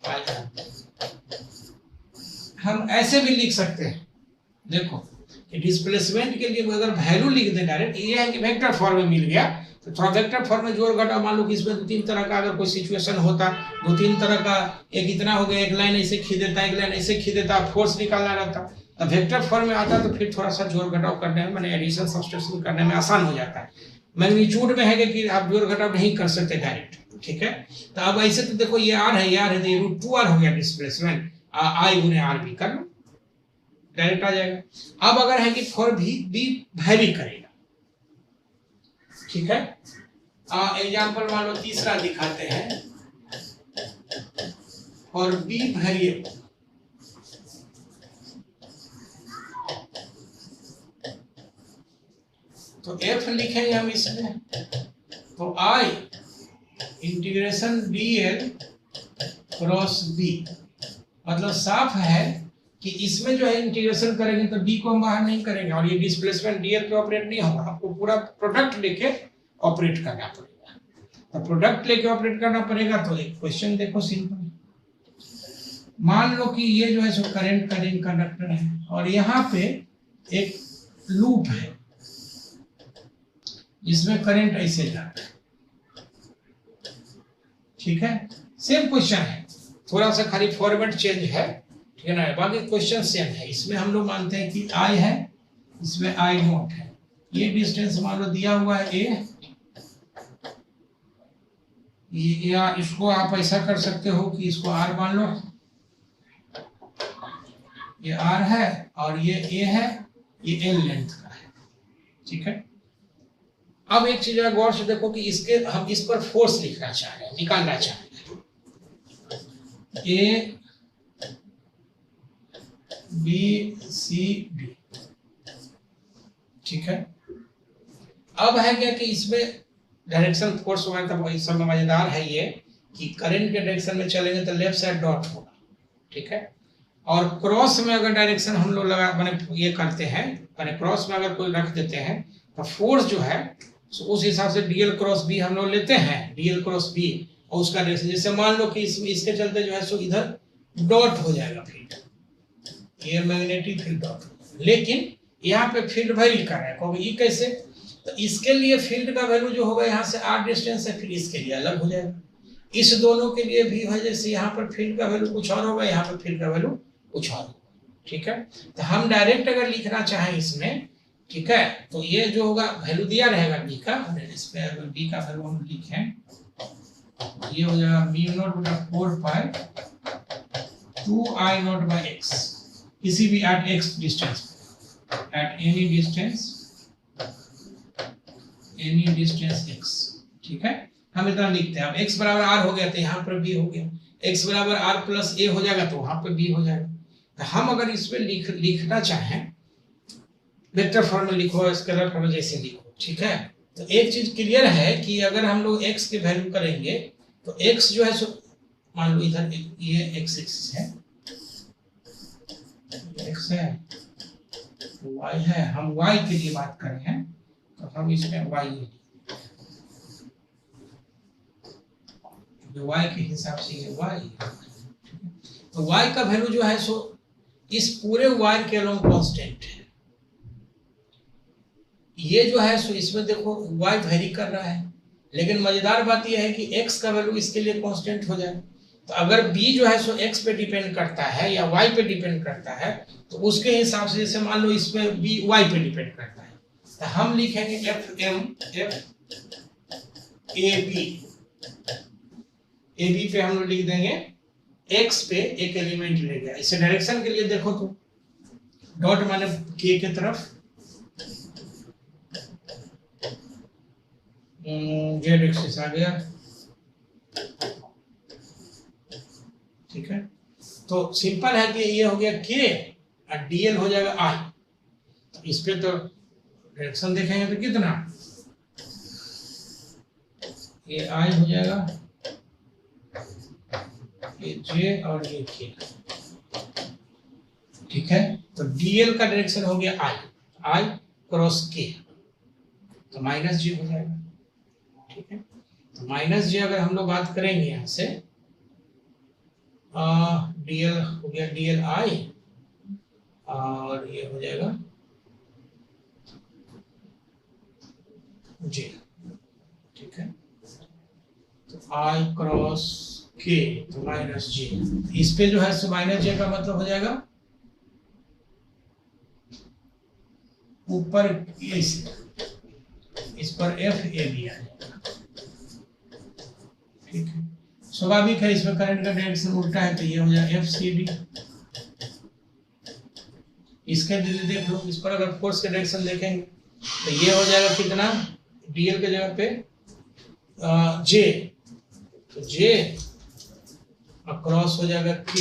पाई। हम ऐसे भी लिख सकते हैं, देखो कि डिस्प्लेसमेंट के लिए अगर वैल्यू लिख दें डायरेक्ट, ये है कि वेक्टर फॉर्म में मिल गया, तो थोड़ा वेक्टर फॉर्म में जोड़ घटाव, मान लो कि इसमें 2-3 तरह का अगर कोई सिचुएशन होता, 2-3 तरह का, एक इतना हो गया, एक लाइन ऐसे खींच देता, एक लाइन ऐसे खींच देता, फोर्स निकालना रहता, तो वेक्टर फॉर्म में आता तो फिर थोड़ा सा जोड़ घटाव करने में, माने एडिशन सब्सट्रैक्शन करने में आसान हो जाता है। मैग्नीट्यूड में है कि आप जोड़ घटाव नहीं कर सकते डायरेक्ट, ठीक है, तो अब ऐसे तो देखो ये आर है, यार है, तो ये √2r हो गया डिस्प्लेसमेंट, आई गुने आर भी कर लो, डायरेक्ट आ जाएगा। अब अगर है कि फॉर बी वैरी करेगा, ठीक है, एग्जांपल मान लो तीसरा दिखाते हैं, और बी वेरिएबल, तो एफ लिखेंगे हम इसमें, तो i integration D L cross b, मतलब साफ है कि इसमें जो है इंटीग्रेशन करेंगे तो डी को हम बाहर नहीं करेंगे और ये डिस्प्लेसमेंट डीएल पे ऑपरेट नहीं होगा, आपको पूरा प्रोडक्ट लेके ऑपरेट करना पड़ेगा। तो प्रोडक्ट लेके ऑपरेट करना पड़ेगा। तो एक क्वेश्चन देखो सिंपल, मान लो कि ये जो है सो करंट का रिंग कंडक्टर है और यहाँ पे एक लूप है जिसमें करंट ऐसे जाता है, ठीक है। सेम क्वेश्चन है, थोड़ा सा खाली फॉर्मेट चेंज है, ठीक है ना, बाकी क्वेश्चन सेम है। इसमें हम लोग मानते हैं कि आई है, इसमें आई नॉट है, ये डिस्टेंस मान लो दिया हुआ है ए, या इसको आप ऐसा कर सकते हो कि इसको आर मान लो, ये आर है और ये ए है, ये एल लेंथ का है, ठीक है। अब एक चीज गौर से देखो कि इसके हम इस पर फोर्स लिखना चाह रहे हैं, निकालना चाह रहे हैं, ए बी सी डी, ठीक है। अब है क्या कि इसमें डायरेक्शन फोर्स वगैरह इस समय मजेदार है ये कि करंट के डायरेक्शन में चलेंगे तो लेफ्ट साइड डॉट होगा, ठीक है। और क्रॉस में अगर डायरेक्शन हम लोग लगा मैंने ये करते हैं, मैंने क्रॉस में अगर कोई रख देते हैं तो फोर्स जो है तो उस हिसाब से डीएल क्रॉस बी हम लोग लेते हैं, डीएल क्रॉस बी, और उसका डायरेक्शन जैसे मान लो कि इसके चलते जो है सो इधर डॉट हो जाएगा फील्ड, ये मैग्नेटिक फील्ड डॉट, लेकिन यहाँ पे फील्ड वैरी कर रहा है, क्योंकि ये कैसे, तो इसके लिए फील्ड का वैल्यू जो होगा यहाँ से आर डिस्टेंस है, फिर इसके लिए अलग हो जाएगा, इस दोनों के लिए भी है, जैसे यहाँ पर फील्ड का वैल्यू कुछ और होगा, यहाँ पर फील्ड का वैल्यू कुछ और होगा, ठीक है। तो हम डायरेक्ट अगर लिखना चाहें इसमें, ठीक है, तो ये जो होगा वैल्यू दिया रहेगा बी का, इसमें अगर बी का वैल्यू हम लिखें ये हो जाएगा म्यू नॉट बटा 4 pi 2 I not by X, किसी भी at X distance, at any distance X, ठीक है। हम इतना लिखते हैं, अब x बराबर r हो गया तो यहाँ पर b हो गया, x बराबर r प्लस a हो जाएगा तो वहां पर b हो जाएगा। तो हम अगर इसमें लिखना चाहें वेक्टर फॉर्म में लिखो, स्केलर फॉर्म में जैसे लिखो, ठीक है। तो एक चीज क्लियर है कि अगर हम लोग x की वैल्यू करेंगे तो x जो है सो मान लो इधर ये x एक्सिस है, x है, y है, हम y के लिए बात कर रहे हैं तो हम इसमें y y के हिसाब से ये y, तो y का वैल्यू जो है सो इस पूरे वायर के अलोंग कांस्टेंट है। ये जो है सो इसमें देखो y वेरी कर रहा है, लेकिन मजेदार बात यह है कि x का वैल्यू इसके लिए कांस्टेंट हो जाए। तो अगर b जो है सो x पे डिपेंड करता है या y पे डिपेंड करता है तो उसके हिसाब से जैसे मान लो इसमें b y पे डिपेंड करता है, तो हम लिखेंगे f a b पे हम लोग लिख देंगे x पे एक एलिमेंट ले गया। इसे डायरेक्शन के लिए देखो तो डॉट माने k की तरफ, जेड एक्सिस आ गया, ठीक है। तो सिंपल है कि ये हो गया k और dl हो जाएगा i, तो इस पे तो डायरेक्शन देखेंगे तो कितना, ये i हो जाएगा, ये j और ये k, ठीक है। तो dl का डायरेक्शन हो गया i क्रॉस k, तो माइनस j हो जाएगा, ठीक है। तो माइनस j अगर हम लोग बात करेंगे यहाँ से dl हो गया dl i और ये हो जाएगा j, ठीक है। तो i क्रॉस k तो माइनस j, इस पे जो है सो माइनस j का मतलब हो जाएगा ऊपर इस पर f a दिया जाएगा, ठीक है। स्वाभाविक है इसमें करंट का डायरेक्शन उल्टा है तो ये हो जाएगा FCD। इसके लिए देख लो, इस पर अगर फोर्स का डायरेक्शन देखेंगे तो ये हो जाएगा कितना, DL के जगह पे J, तो J क्रॉस हो जाएगा K,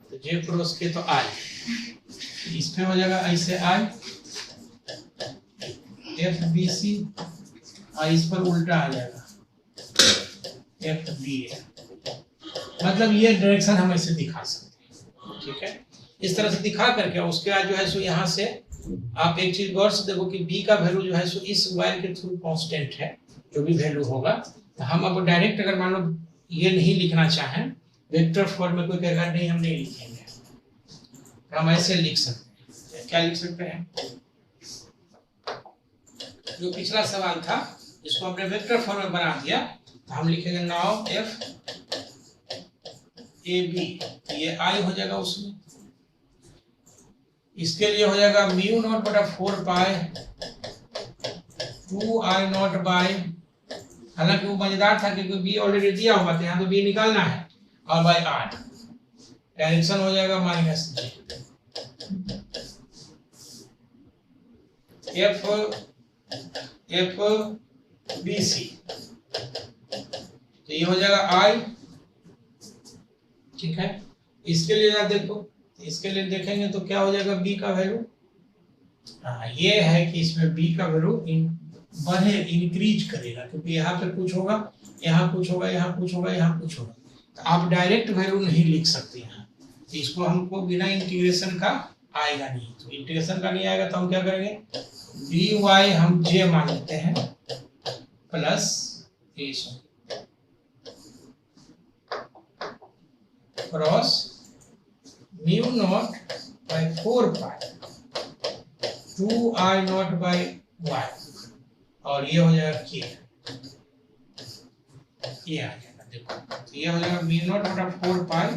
तो J क्रॉस K तो I, इस पे हो जाएगा ऐसे I FBC, इस पर उल्टा आ जाएगा FBA। मतलब ये डायरेक्शन हम ऐसे दिखा सकते हैं, ठीक है, इस तरह से दिखा करके उसके बाद जो है सो यहाँ से आप एक चीज गौर से देखो कि b का वैल्यू जो है सो इस वाइल के थ्रू कांस्टेंट है, जो भी वैल्यू होगा। तो हम अब डायरेक्ट अगर मान लो ये नहीं लिखना चाहें वेक्टर फॉर्म में, कोई कहेगा नहीं हम नहीं लिखेंगे, तो हम ऐसे लिख सकते हैं। क्या लिख सकते हैं? जो पिछला सवाल था इसको हमने वेक्टर फॉर्म में बना दिया, तो हम लिखेंगे नाउ एफ ए बी, ये आई हो जाएगा उसमें। इसके लिए हो जाएगा म्यू नॉट बटा 4 पाई 2 आई नॉट बाई, हालांकि वो मजेदार था क्योंकि बी ऑलरेडी दिया हुआ था, यहाँ तो बी निकालना है, और बाई आर डायरेक्शन हो जाएगा माइनस जे। एफ बी सी, तो ये हो जाएगा आई, ठीक है। इसके लिए आप देखो, इसके लिए देखेंगे तो क्या हो जाएगा बी का वैल्यू, हाँ ये है कि इसमें बी का वैल्यू बढ़े, इंक्रीज करेगा, क्योंकि यहाँ पे कुछ होगा, यहाँ कुछ होगा, यहाँ कुछ होगा, यहाँ कुछ होगा। तो आप डायरेक्ट वैल्यू नहीं लिख सकते यहाँ, तो इसको हमको बिना इंटीग्रेशन का आएगा नहीं। तो इंटीग्रेशन का नहीं आएगा तो हम क्या करेंगे, डी वाई हम जे मान लेते हैं plus cross mu not by 4 pi 2 I not by Y, और ये हो जाएगा के, ये आ जाएगा। देखो तो ये हो जाएगा म्यू नॉट बटा 4 pi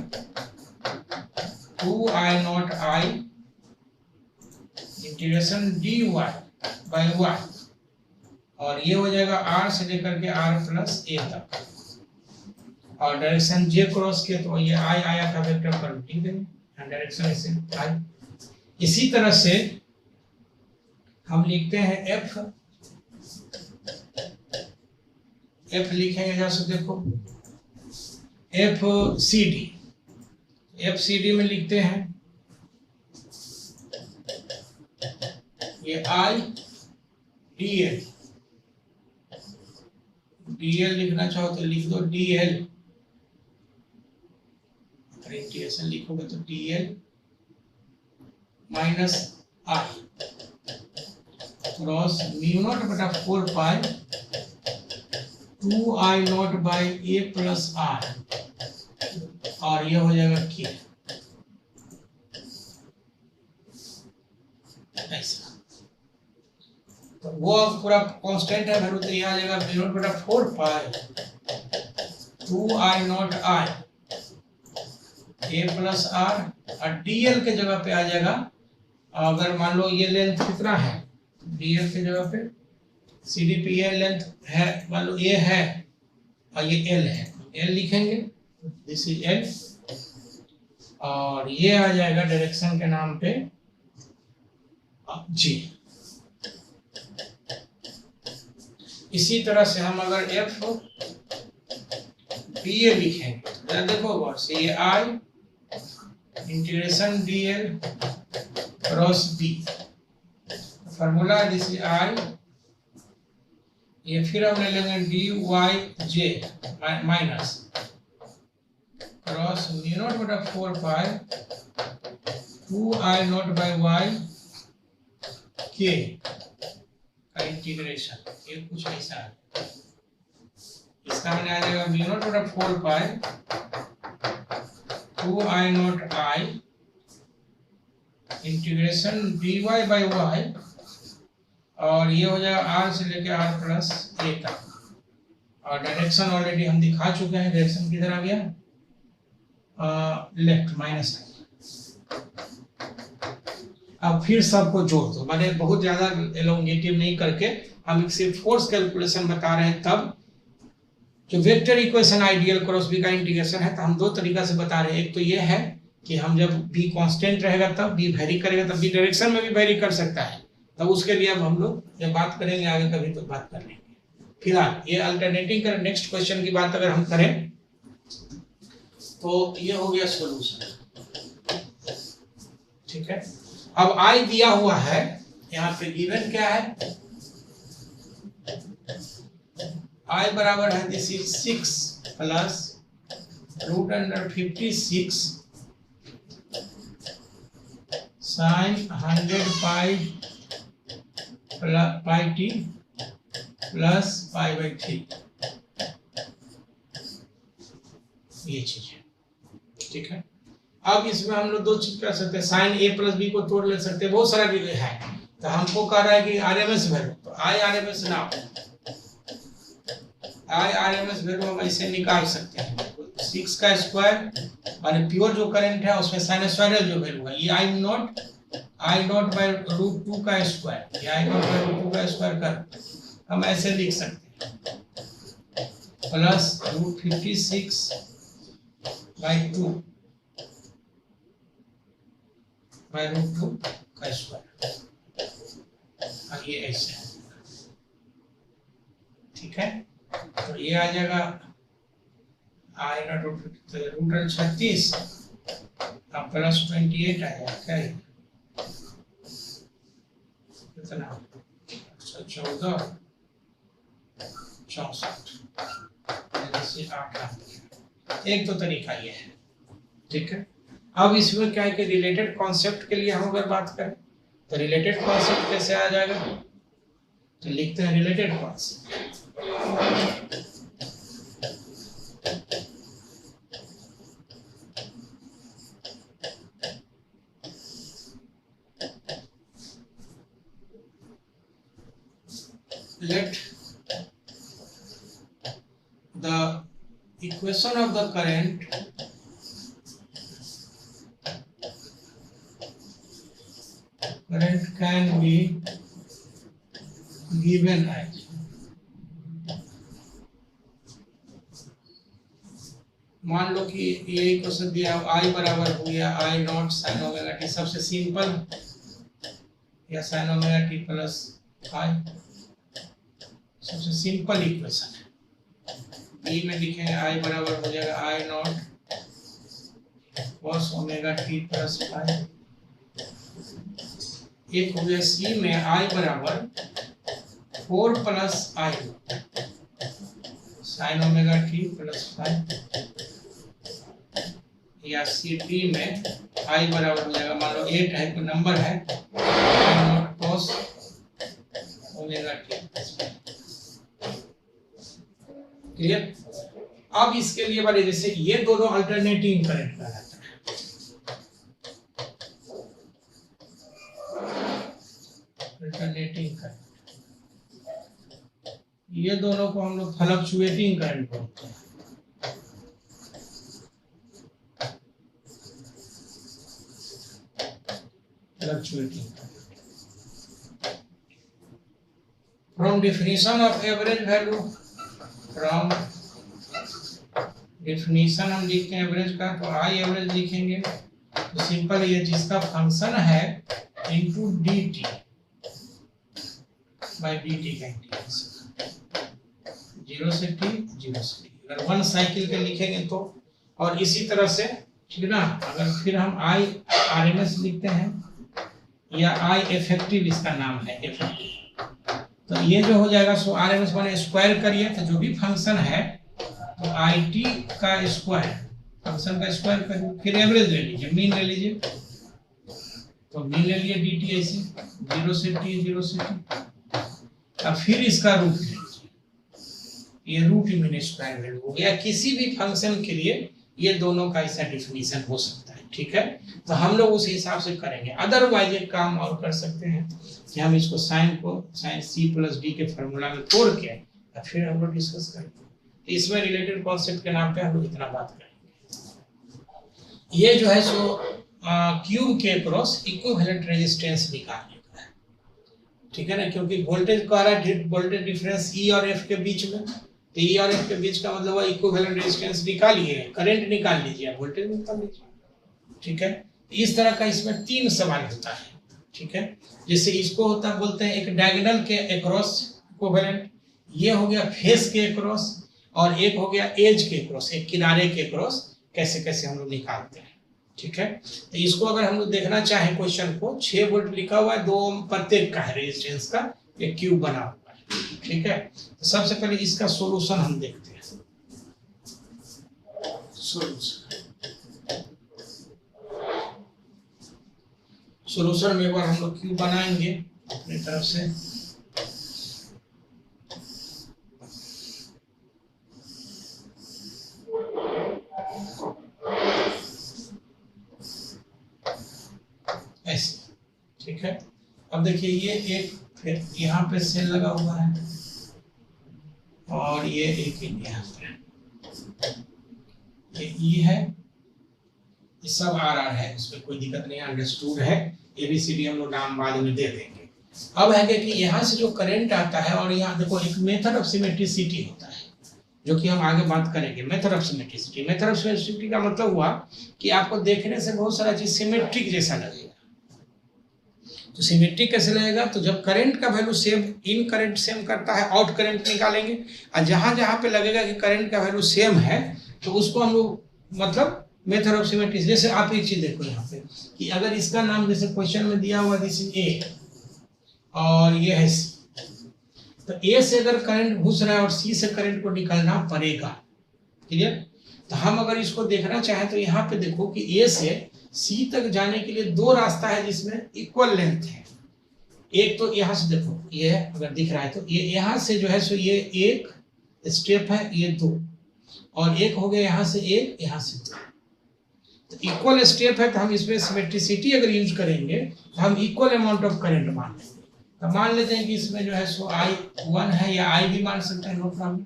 2 I nought i integration d y by Y, और ये हो जाएगा आर से लेकर के आर प्लस ए तक, और डायरेक्शन जे क्रॉस के तो ये आई आया था वेक्टर पर, ठीक है, डायरेक्शन इसे आई। इसी तरह से हम लिखते हैं एफ लिखेंगे जैसे देखो एफ सी डी में लिखते हैं ये आई डी एल लिखना चाहो तो लिख दो डी एल, इंटीग्रेशन लिखोगे तो d l minus i cross mu not बटा 4 pi 2 I not by a plus r, और ये हो जाएगा के, ऐसा। तो वो पूरा कांस्टेंट है वैल्यू, तो ये आ जाएगा म्यू नॉट बटा 4 pi 2 I nought i a plus r, और डीएल के जगह पे आ जाएगा, अगर मान लो ये लेंथ कितना है, डीएल के जगह पे सी डी पे ये लेंथ है, मान लो ये है और ये एल है, एल लिखेंगे, दिस इज एल, और ये आ जाएगा डायरेक्शन के नाम पे जी। इसी तरह से हम अगर एफ बी ए लिखेंगे, देखो बॉस ये i integration D L cross b, formula this is i, ये फिर हम ले लेंगे d y j minus cross mu not बटा 4 pi 2 I not by y के का इंटीग्रेशन, ये कुछ ऐसा है। इसका मैंने आ जाएगा म्यू नॉट बटा 4 pi 2 I nought i integration d y by Y, और ये हो जाएगा आर से लेके आर प्लस ए तक, और डायरेक्शन ऑलरेडी हम दिखा चुके हैं, डायरेक्शन किधर आ गया, लेफ्ट माइनस। अब फिर सबको जोड़ दो, मैंने बहुत ज्यादा एलोंगेटिव नहीं करके हम सिर्फ फोर्स कैलकुलेशन बता रहे हैं। तब जो vector equation ideal cross B का इंटीग्रेशन है, तो हम दो तरीका से बता रहे हैं। एक तो ये है कि हम जब बी कांस्टेंट रहेगा तब बी वेरी करेगा, तब बी डायरेक्शन में भी वेरी कर सकता है, तब उसके लिए अब हम लोग जब बात करेंगे आगे कभी तो बात कर लेंगे। फिलहाल ये अल्टरनेटिंग कर नेक्स्ट क्वेश्चन की बात अगर हम करें तो ये हो गया सॉल्यूशन, ठीक है। अब आई दिया हुआ है, यहाँ पे गिवन क्या है, आई बराबर है this is 6 plus root under 56 sine 100 pi t plus π/3, ये चीज है। ठीक है, अब इसमें हम लोग दो चीज कर सकते हैं, साइन ए प्लस बी को तोड़ ले सकते हैं, बहुत सारा डिग्री है। तो हमको कह रहा है कि आरएमएस वैल्यू, तो आई आरएमएस नाउ, आई आरएमएस वैल्यू हम ऐसे निकाल सकते हैं। 6 का स्क्वायर माने प्योर जो करंट है उसमें साइनसॉइडल जो वैल्यू है, ये आई नॉट बाय √2 का स्क्वायर, ये आई नॉट बाय √2 का स्क्वायर कर हम ऐसे लिख सकते हैं, प्लस √56 बाय 2 बाय √2 का स्क्वायर, और ये ऐसे है। ठीक है, तो ये आ जाएगा आई नॉट √36 अब प्लस 28 आएगा, क्या है कितना 14 64 8 एक तो तरीका ये है। ठीक है, अब इसमें क्या है कि रिलेटेड कॉन्सेप्ट के लिए हम अगर बात करें तो रिलेटेड कॉन्सेप्ट कैसे आ जाएगा, तो लिखते हैं related concept. Let the equation of the current can be given as मान लो कि ये इक्वेशन दिया आई बराबर हो गया आई नॉट साइन ओमेगा टी, सबसे सिंपल, या साइन ओमेगा टी प्लस आई, सबसे सिंपल इक्वेशन है। बी में लिखेंगे आई बराबर हो जाएगा i not cos omega t plus i. एक हो गया सी में आई बराबर 4 plus i sine omega t plus 5, या सी डी में आई बराबर हो जाएगा, मान लो 8 है, कोई नंबर है, i not cos omega t. Clear? अब इसके लिए वाले जैसे ये दोनों अल्टरनेटिंग करंट कहलाता है, अल्टरनेटिंग करंट, ये दोनों को हम लोग फ्लक्चुएटिंग करंट बोलते हैं। Fluctuating from definition of average value, from definition हम लिखते हैं एवरेज का, तो आई एवरेज लिखेंगे तो सिंपल ये जिसका फंक्शन है इनटू dt बाय dt का इंटीग्रेशन 0 से t 0 से t, अगर 1 साइकिल के लिखेंगे तो, और इसी तरह से ठीक ना, अगर फिर हम आई आरएमएस लिखते हैं या आई इफेक्टिव इसका नाम है इफेक्टिव, तो ये जो हो जाएगा सो आरएमएस माने स्क्वायर करिए, तो जो भी फंक्शन है तो आई टी का स्क्वायर, फंक्शन का स्क्वायर करिए, फिर एवरेज ले लीजिए, मीन ले लीजिए, तो मीन ले लिए dt ऐसे 0 से t 0 से t, अब फिर इसका रूट ले लीजिए, ये रूट मीन स्क्वायर वैल्यू हो गया। किसी भी फंक्शन के लिए ये दोनों का ऐसा डिफिनीशन हो सकता है। ठीक है, तो हम लोग उस हिसाब से करेंगे, अदरवाइज एक काम और कर सकते हैं कि हम इसको साइन को साइन c प्लस डी के फॉर्मूला में तोड़ के फिर हम लोग डिस्कस करेंगे। इसमें रिलेटेड कॉन्सेप्ट के नाम पे हम लोग इतना बात करेंगे। ये जो है सो क्यूब के क्रॉस इक्विवेलेंट रेजिस्टेंस निकालने का है। ठीक है ना, क्योंकि वोल्टेज का रहा है वोल्टेज डिफरेंस ई और एफ के बीच में, तो ई और एफ के बीच का मतलब है इक्विवेलेंट रेजिस्टेंस निकालिए, करंट निकाल लीजिए, वोल्टेज निकाल लीजिए। ठीक है, इस तरह का इसमें 3 सवाल होता है। ठीक है, जैसे इसको होता है बोलते हैं एक डायगोनल के अक्रॉस इक्विवेलेंट, ये हो गया फेस के अक्रॉस, और एक हो गया एज के क्रॉस, एक किनारे के क्रॉस, कैसे कैसे हम लोग निकालते हैं। ठीक है, तो इसको अगर हम लोग देखना चाहें क्वेश्चन को, 6 वोल्ट लिखा हुआ है, 2 ओम प्रत्येक का है रेजिस्टेंस का, एक क्यूब बना हुआ है। ठीक है, तो सबसे पहले इसका सॉल्यूशन हम देखते हैं। सोल्यूशन में एक बार हम लोग क्यूब बनाएंगे अपनी तरफ से। ऐसे, ठीक है। अब देखिए ये एक फिर यहाँ पे सेल लगा हुआ है और ये एक यहाँ पे ये ई है, ये सब आर आर है, इसमें कोई दिक्कत नहीं, अंडरस्टूड है। एबीसीडी हम लोग नाम बाद में दे देंगे। अब है कि यहाँ से जो करंट आता है और यहाँ देखो एक मेथड ऑफ सिमेट्रिसिटी होता है जो कि हम आगे बात करेंगे। Method of symmetricity, method of symmetricity का मतलब हुआ कि आपको देखने से बहुत सारा चीज सिमेट्रिक जैसा लगेगा। तो सिमेट्रिक कैसे लगेगा? तो जब करंट का वैल्यू सेम, इन करंट सेम करता है, आउट करंट निकालेंगे और जहां जहां पे लगेगा कि करंट का वैल्यू सेम है तो उसको हम लोग मतलब मेथड ऑफ सिमेट्रिसिटी। जैसे आप एक चीज देखो यहाँ पे कि अगर इसका नाम जैसे क्वेश्चन में दिया हुआ दिस इज ए और ये है सी, तो ए से अगर करंट घुस रहा है और सी से करंट को निकालना पड़ेगा, क्लियर? तो हम अगर इसको देखना चाहें तो यहाँ पे देखो कि ए से सी तक जाने के लिए दो रास्ता है जिसमें इक्वल लेंथ है। एक तो यहाँ से देखो, ये अगर दिख रहा है तो ये यहाँ से जो है सो ये एक स्टेप है, ये दो, और एक हो गया यहाँ से एक, यहाँ से दो। तो इक्वल स्टेप है तो हम इसमें सिमेट्रिसिटी अगर यूज करेंगे तो हम इक्वल अमाउंट ऑफ करंट मान लेंगे। तो मान लेते हैं कि इसमें जो है सो I1 है या I भी मान सकते हैं, नो प्रॉब्लम,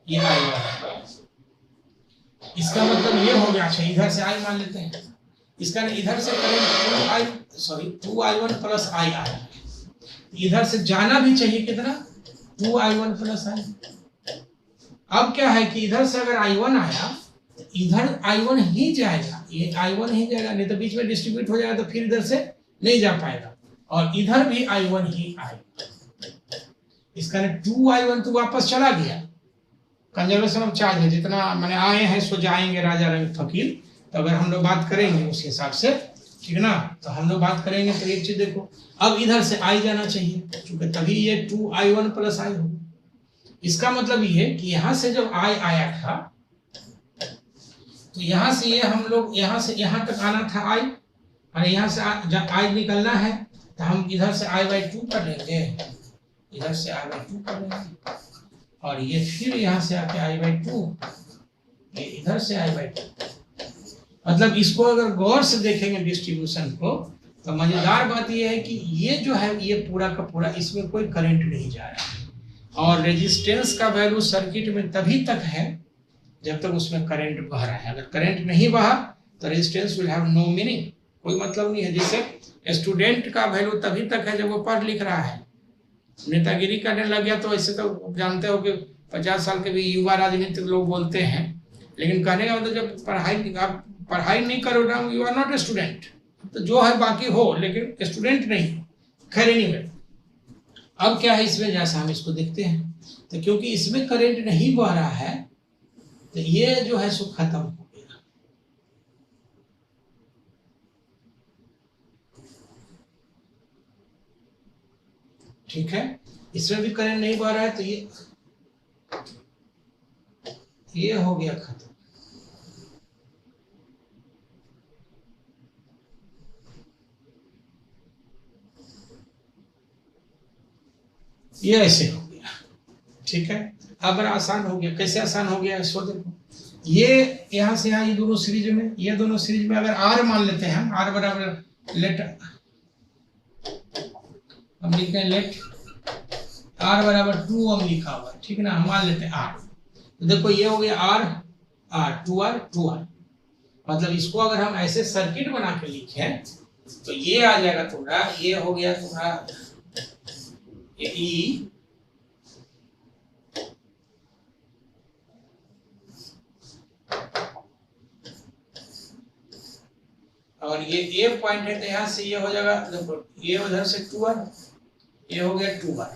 ये I1 है। इसका मतलब ये हो गया, अच्छा इधर से I मान लेते हैं, इसका इधर से करंट 2I1 प्लस I आया, इधर से जाना भी चाहिए कितना, 2I1 प्लस I। अब क्या है कि इधर से अगर I1 आया तो इधर I1 ही जाएगा, ये I1 ही जाएगा, नहीं तो बीच में डिस्ट्रीब्यूट हो जाएगा तो फिर इधर से नहीं जा पाएगा, और इधर भी I1 ही आएगा। इसका 2I1 तो वापस चला गया, कंजर्वेशन ऑफ चार्ज है, जितना मैंने आए हैं सो जाएंगे राजा रंग फकीर। तो अगर हम लोग बात करेंगे उस हिसाब से, ठीक ना, तो हम लोग बात करेंगे तो एक चीज देखो, अब इधर से I जाना चाहिए क्योंकि तभी ये 2I1 प्लस I होगा। इसका मतलब ये कि यहाँ से जब I आया था तो यहाँ से ये हम लोग यहाँ से यहाँ तक आना था I, और यहाँ से जब I निकलना है तो हम इधर से I/2 कर लेंगे, इधर से I/2 कर लेंगे, और ये फिर यहाँ से आके I/2, ये इधर से I/2। मतलब इसको अगर गौर से देखेंगे डिस्ट्रीब्यूशन को तो मजेदार बात यह है कि ये जो है ये पूरा का पूरा इसमें कोई करंट नहीं जा रहा है, और रेजिस्टेंस का वैल्यू सर्किट में तभी तक है जब तक उसमें करंट बह रहा है। अगर करंट नहीं बहा तो resistance will have no meaning, कोई मतलब नहीं है। जैसे स्टूडेंट का वैल्यू तभी तक है जब वो पढ़ लिख रहा है, नेतागिरी करने लग गया तो ऐसे तो जानते हो कि 50 साल के भी युवा राजनीतिक लोग बोलते हैं, लेकिन कहने का मतलब जब आप पढ़ाई नहीं करो ना, you are not a student. तो जो है बाकी हो लेकिन स्टूडेंट नहीं। खैर एनीवे, अब क्या है इसमें, जैसा हम इसको देखते हैं तो क्योंकि इसमें करंट नहीं बह रहा है तो ये जो है सो खत्म हो गया। ठीक है, इसमें भी करंट नहीं बह रहा है तो ये हो गया खत्म। ये ऐसे हो गया, ठीक है। अब बड़ा आसान हो गया। कैसे आसान हो गया सो देखो, ये यहाँ से यहाँ ये दोनों सीरीज में, ये दोनों सीरीज में अगर R मान लेते हैं हम, R बराबर लेट हम लिखते हैं लेट R बराबर 2 ओम लिखा हुआ, ठीक है ना, हम मान लेते हैं R। तो देखो ये हो गया R 2R। मतलब इसको अगर हम ऐसे सर्किट बना के लिखे तो ये आ जाएगा तुम्हारा, ये हो गया तुम्हारा ये E, और ये A पॉइंट है तो यहाँ से ये हो जाएगा, देखो ये उधर से 2R, ये हो गया 2R,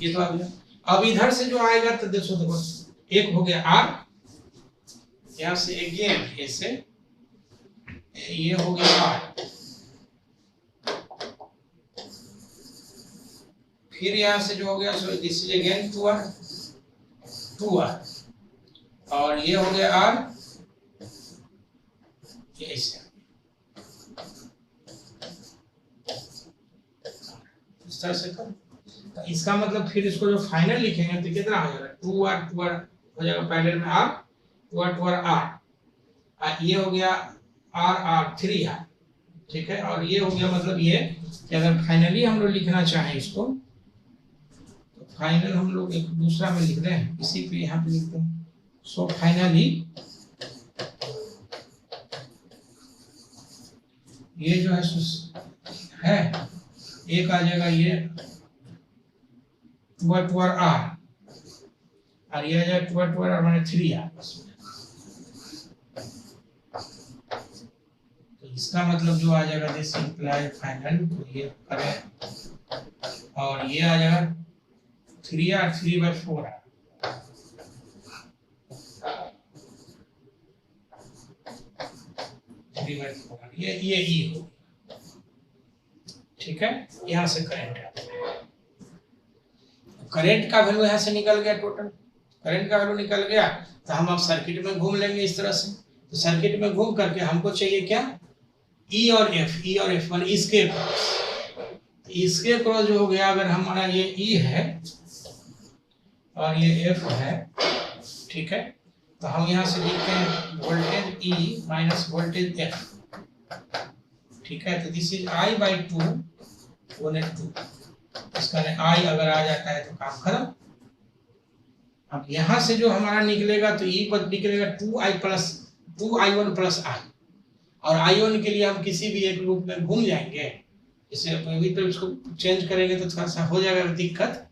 ये तो आ गया। अब इधर से जो आएगा तो देखो एक हो गया R, यहाँ से अगेन ऐसे ये हो गया R, फिर यहाँ से जो हो गया so this is again 2R, और ये हो गया R, ये ऐसे इस तरह से कर। तो इसका मतलब फिर इसको जो फाइनल लिखेंगे तो कितना हो जाएगा, 2r हो जाएगा पैरेलल में r, 2r r, ये हो गया r 3r, ठीक है। और ये हो गया मतलब ये कि अगर फाइनली हम लोग लिखना चाहें इसको तो फाइनल हम लोग एक दूसरा में लिख दें, इसी पे यहाँ पे लिखते हैं। सो फाइनली ये जो है एक आ जाएगा ये 2r और ये आ जाएगा 2r माने 3r। तो इसका मतलब जो आ जाएगा दिस इंप्लाई फाइनल, तो ये करें और ये आ जाएगा 3r 3/4r। ये ई हो, ठीक है। यहाँ से करंट है, करंट का वैल्यू यहाँ से निकल गया, टोटल करंट का वैल्यू निकल गया। तो हम अब सर्किट में घूम लेंगे इस तरह से। तो सर्किट में घूम करके हमको चाहिए क्या, ई और एफ मान इसके क्रॉस। इसके क्रॉस जो हो गया, अगर हमारा ये ई है और ये एफ है, ठीक है, तो हम यहाँ से लिखते हैं voltage E minus voltage F, ठीक है। तो दिस इज I/2 2। इसका I अगर आ जाता है तो काम खत्म। अब यहाँ से जो हमारा निकलेगा तो E पर निकलेगा 2I1 प्लस I, और I1 के लिए हम किसी भी एक लूप में घूम जाएंगे। जैसे अभी तो इसको चेंज करेंगे तो थोड़ा सा हो जाएगा दिक्कत,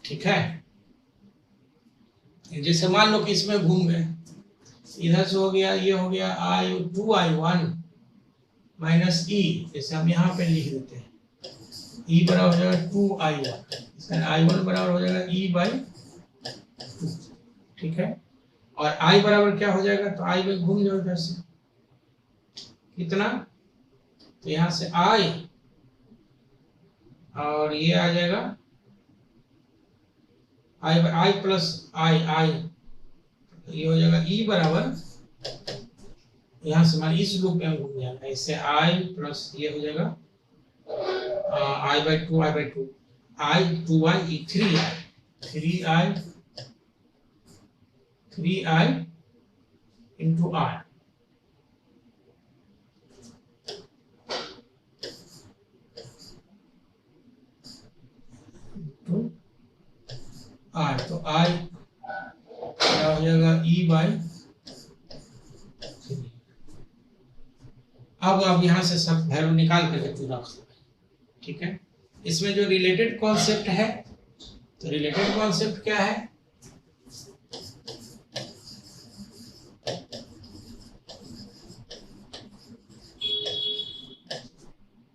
ठीक है। जैसे मान लो कि इसमें घूम गए, इधर से हो गया, ये हो गया 2I1 माइनस ई, जैसे हम यहाँ पे लिख देते हैं ई बराबर हो जाएगा 2I1, इसका I1 बराबर हो जाएगा E/2, ठीक है। और I बराबर क्या हो जाएगा, तो I में घूम जाओ इधर से, कितना, तो यहाँ से I और ये आ जाएगा I प्लस I, ये हो जाएगा E बराबर, यहाँ से मान इस लूप में घूम जाएगा, इससे I प्लस ये हो जाएगा I/2 I 2I E 3I into R, तो I क्या हो जाएगा E/3। अब यहाँ से सब वैल्यू निकाल करके तू रख, ठीक है। इसमें जो रिलेटेड कॉन्सेप्ट है, तो रिलेटेड कॉन्सेप्ट क्या है,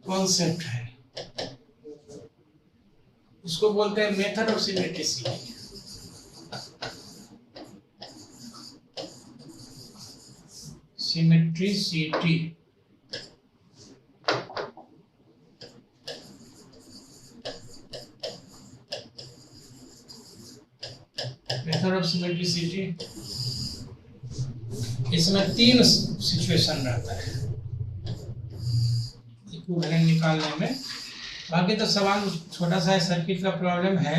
कॉन्सेप्ट है, उसको बोलते हैं method of symmetricity. Symmetricity method of symmetricity, इसमें 3 सिचुएशन रहता है इक्विवेलेंट निकालने में। बाकी तो सवाल छोटा सा है, सर्किट का प्रॉब्लम है।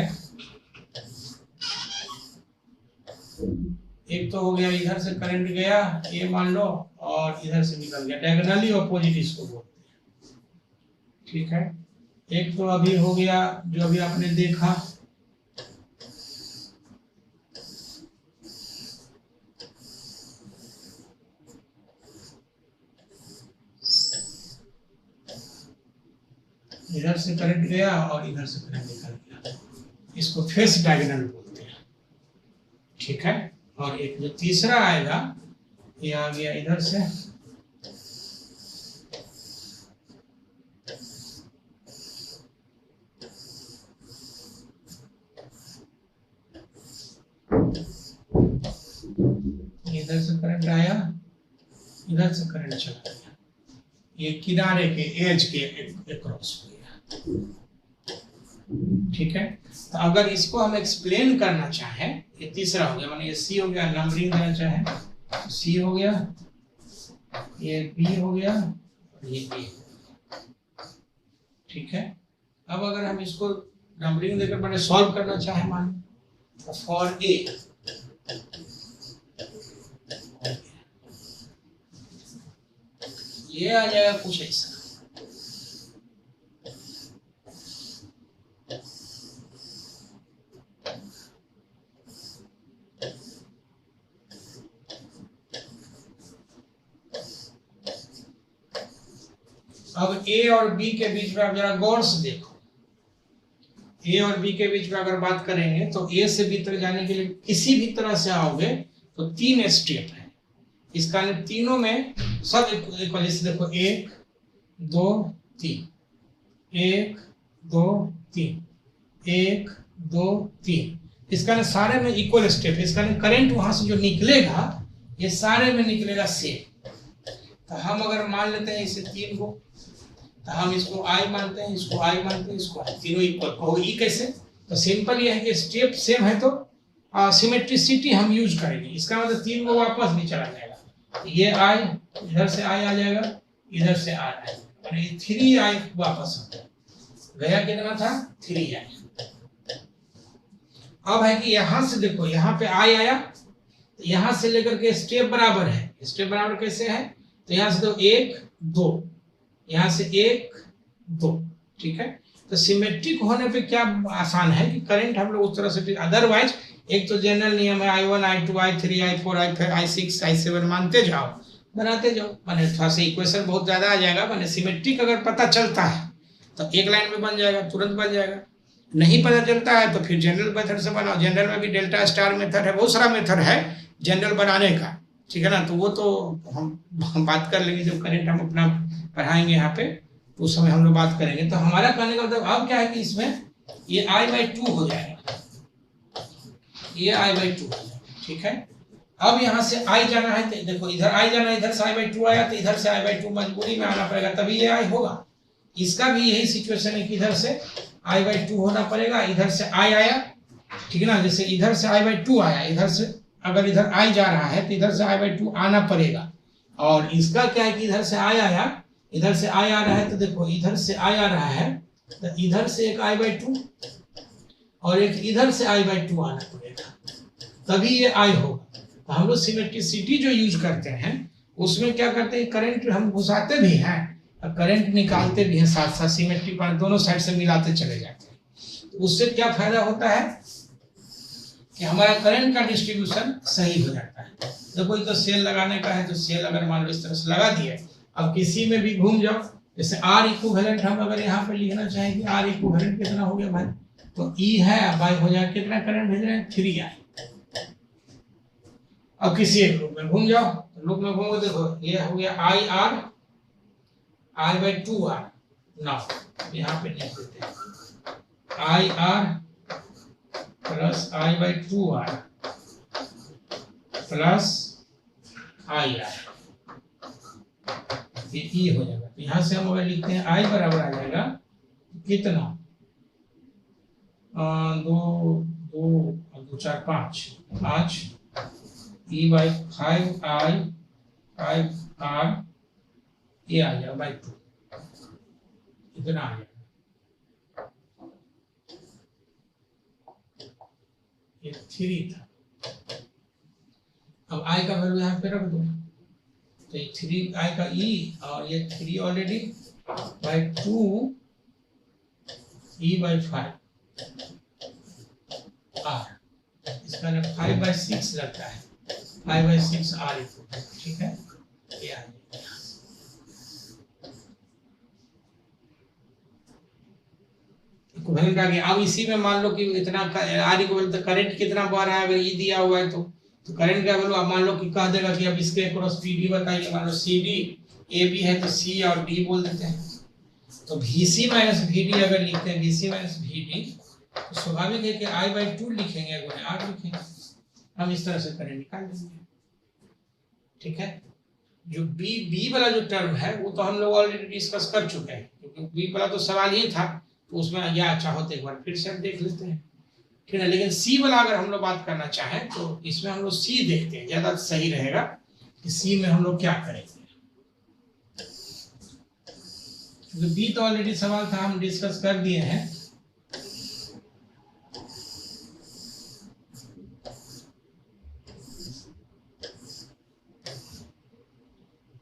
एक तो हो गया इधर से करंट गया, ये मान लो, और इधर से निकल गया, डायगोनली ऑपोजिट इसको बोलते हैं, ठीक है। एक तो अभी हो गया जो अभी आपने देखा, इधर से करंट गया और इधर से करंट निकल गया, इसको फेस डायगोनल बोलते हैं, ठीक है। और एक जो तीसरा आएगा, ये आ गया इधर से, इधर से करंट आया, इधर से करंट चला गया, ये किनारे के एज के अक्रॉस हो गया, ठीक है। तो अगर इसको हम एक्सप्लेन करना चाहें, ये तीसरा हो गया, माने ये सी हो गया, नंबरिंग देना चाहें सी हो गया, ये बी हो गया और ये ए, ठीक है। अब अगर हम इसको नंबरिंग देकर मैंने सॉल्व करना चाहे मान तो फॉर ए, ये आ जाएगा कुछ ऐसा। अब ए और बी के बीच में आप जरा गौर से देखो, ए और बी के बीच में अगर बात करेंगे तो ए से बी तक जाने के लिए किसी भी तरह से आओगे तो 3 स्टेप है। इसका तीनों में सब इक्वल, जैसे देखो 1 2 3, 1 2 3, 1 2 3, इसका सारे में इक्वल स्टेप है। इसका करंट वहां से जो निकलेगा ये सारे में निकलेगा सेम। तो हम अगर मान लेते हैं इसे 3 को, तो हम इसको आई मानते हैं, इसको आई मानते हैं, इसको आई, तीनों इक्वल होगा। ई कैसे? तो सिंपल ये है कि स्टेप सेम है तो सिमेट्रिसिटी हम यूज करेंगे। इसका मतलब 3 को वापस भी चला जाएगा, ये आई इधर से आई आ जाएगा, इधर से आई आएगा, और ये 3 आई वापस आ जाएगा। गया कितना था? 3 आई। अब है कि यहां से देखो, यहाँ पे आई आया, तो यहां से लेकर के स्टेप बराबर है। स्टेप बराबर कैसे है? तो यहां से तो 1 2, यहां से 1 2, ठीक है। तो सिमेट्रिक होने पे क्या आसान है कि करंट हम लोग उस तरह से, अदरवाइज एक तो जनरल नियम है I1 I2 I3 I4 I5 I6 I7 मानते जाओ, बनाते जाओ, माने थोड़ा सा इक्वेशन बहुत ज्यादा आ जाएगा। माने सिमेट्रिक अगर पता चलता है तो एक लाइन में बन जाएगा, तुरंत बन जाएगा। नहीं पता चलता है तो फिर जनरल मेथड से बनाओ। जनरल में भी डेल्टा स्टार मेथड है, बहुत सारा मेथड है जनरल बनाने का, ठीक है ना। तो वो तो हम बात कर लेंगे जब करंट हम अपना पढ़ाएंगे यहाँ पे, तो उस समय हम लोग बात करेंगे। तो हमारा कहने का मतलब अब क्या है कि इसमें ये I/2 हो जाएगा, ये I/2 हो जाएगा, ठीक है। अब यहाँ से I जाना है तो देखो इधर I जाना है, इधर से I/2 आया तो इधर से I/2 मजबूरी में आना पड़ेगा, तभी ये I होगा। इसका भी यही सिचुएशन है कि इधर से I/2 होना पड़ेगा, इधर से I आया, ठीक है ना। जैसे इधर से I/2 आया, इधर से अगर इधर I जा रहा है तो इधर से I/2 आना पड़ेगा। और इसका क्या है कि इधर से I आया, इधर से I आ रहा है, तो देखो इधर से I आ रहा है तो इधर से एक I/2 और एक इधर से I/2 आना पड़ेगा, तभी ये I होगा। तो हम लोग सिमेट्रिसिटी जो यूज करते हैं उसमें क्या करते हैं, करंट हम घुसाते भी हैं और करंट निकालते भी हैं साथ साथ, सिमेट्री पर दोनों साइड से मिलाते चले जाते हैं। तो उससे क्या फायदा होता है कि हमारा करंट का डिस्ट्रीब्यूशन सही हो जाता है। देखो ये तो सेल लगाने का है, तो सेल अगर मान लो इस तरह से लगा दिए, अब किसी में भी घूम जाओ, जैसे R इक्विवेलेंट हम अगर यहाँ पे लिखना चाहेंगे, R इक्विवेलेंट कितना हो गया भाई, तो E है बाई हो जाए कितना करंट भेज रहे हैं 3I। अब किसी एक लूप में घूम जाओ, लूप में घूमो, देखो ये हो गया IR I/2R। नाउ यहाँ पे लिख देते हैं IR plus I/2R plus IR, ये E हो जाएगा। तो यहाँ से हम अगर लिखते हैं I बराबर आ जाएगा कितना, 2 2 2 4 5 E/5I 5R, ये आ जाएगा बाई 2, इतना आ जाएगा। ये 3 था, अब I का वैल्यू यहाँ पे रख दो, तो ये 3I का E और ये 3 ऑलरेडी बाई 2 E/5 R, इसका 5/6 लगता है, 5/6 R, ठीक है। ये आ जाएगा। इक्विवेलेंट आ गया। अब इसी में मान लो कि इतना R इक्विवेलेंट, तो करंट कितना बह रहा है, अगर E दिया हुआ है तो करंट का वैल्यू अब मान लो कि कह देगा कि अब इसके अक्रॉस PD बताइए। मान लो CD AB है तो C और D बोल देते हैं, तो VC माइनस VD अगर लिखते हैं, VC माइनस VD, तो स्वाभाविक है कि I/2 लिखेंगे गुणे R लिखेंगे। हम इस तरह से करंट निकाल लेंगे, ठीक है। जो B वाला जो टर्म है वो तो हम लोग ऑलरेडी डिस्कस कर चुके हैं, क्योंकि B वाला तो सवाल ही था, तो उसमें या चाहो तो एक बार फिर से देख लेते हैं, ठीक है। लेकिन C वाला अगर हम लोग बात करना चाहें तो इसमें हम लोग C देखते हैं, ज्यादा सही रहेगा कि C में हम लोग क्या करेंगे। क्योंकि बी तो ऑलरेडी सवाल था, हम डिस्कस कर दिए हैं।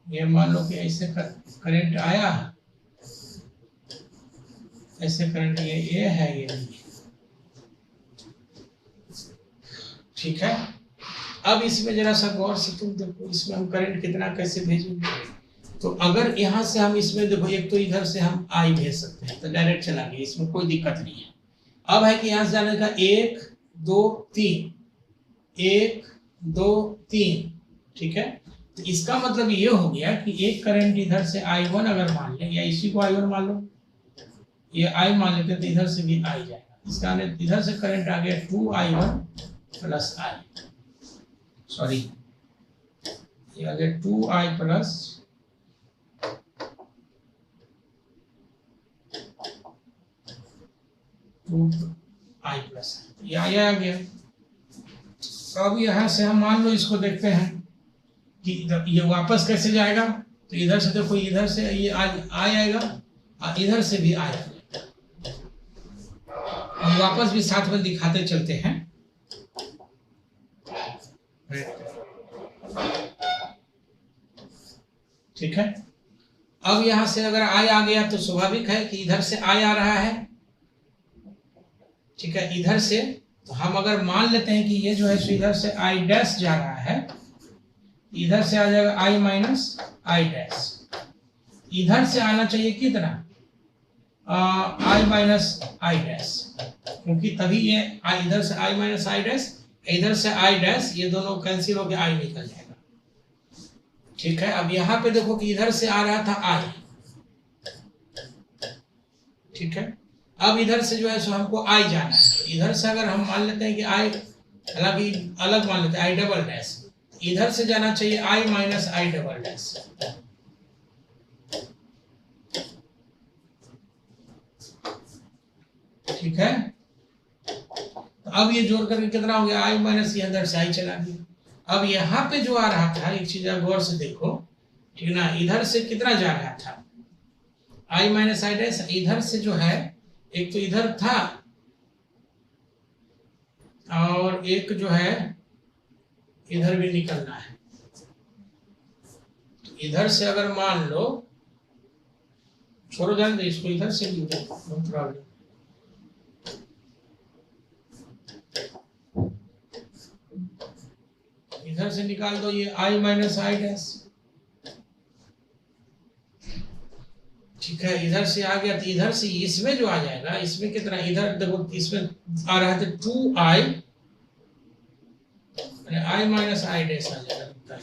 ये मान लो कि ऐसे करंट आया, ऐसे करंट ये ए है, ये बी, ठीक है। अब इसमें जरा सा गौर से तुम देखो, इसमें हम करंट कितना कैसे भेजेंगे। तो अगर यहाँ से हम इसमें देखो, एक तो इधर से हम आई भेज सकते हैं तो डायरेक्ट चला गया, इसमें कोई दिक्कत नहीं है। अब है कि यहाँ से जाने का 1 2 3, 1 2 3, ठीक है। तो इसका मतलब ये हो गया कि एक करंट इधर से I1 अगर मान लें, या इसी को I1 मान लो, ये I मान लेते तो इधर से भी I जाएगा। इसका इधर से करंट आ गया 2I1 प्लस I, सॉरी ये आ गया 2I प्लस 2I प्लस ये आ गया। अब यहाँ से हम मान लो इसको देखते हैं कि ये वापस कैसे जाएगा। तो इधर से देखो, इधर से ये आ आएगा और इधर से भी आएगा। हम वापस भी साथ में दिखाते चलते हैं। ठीक है। अब यहां से अगर आई आ गया तो स्वाभाविक है कि इधर से आई आ रहा है, ठीक है। इधर से तो हम अगर मान लेते हैं कि ये जो है सो इधर से आई डैश जा रहा है, इधर से आ जाएगा आई माइनस आई डैश। इधर से आना चाहिए कितना, आई माइनस आई डैश, क्योंकि तभी ये इधर से आई माइनस आई डैश, इधर से आई डैश, ये दोनों कैंसिल होकर आई निकल जाएगा, ठीक है। अब यहाँ पे देखो कि इधर से आ रहा था आई, ठीक है। अब इधर से जो है सो हमको आई जाना है। इधर से अगर हम मान लेते हैं कि आई अलग मान लेते हैं, आई डबल डैश, इधर से जाना चाहिए आई माइनस आई डबल डैश, ठीक है। तो अब ये जोड़ करके कितना हो गया, आई माइनस, ये अंदर से आई चला गया। अब यहाँ पे जो आ रहा था, एक चीज गौर से देखो, ठीक ना, इधर से कितना जा रहा था, आई माइनस आई डैश। इधर से जो है एक तो इधर था और एक जो है इधर भी निकलना है। तो इधर से अगर मान लो, छोड़ो जाने दो इसको, इधर से भी नो प्रॉब्लम। इधर से निकाल दो ये आई माइनस आई डैश, ठीक है। इधर से आ गया तो इधर से इसमें जो आ जाएगा, इसमें कितना, इधर देखो इसमें आ रहा था 2I, I minus I dash आ जाएगा,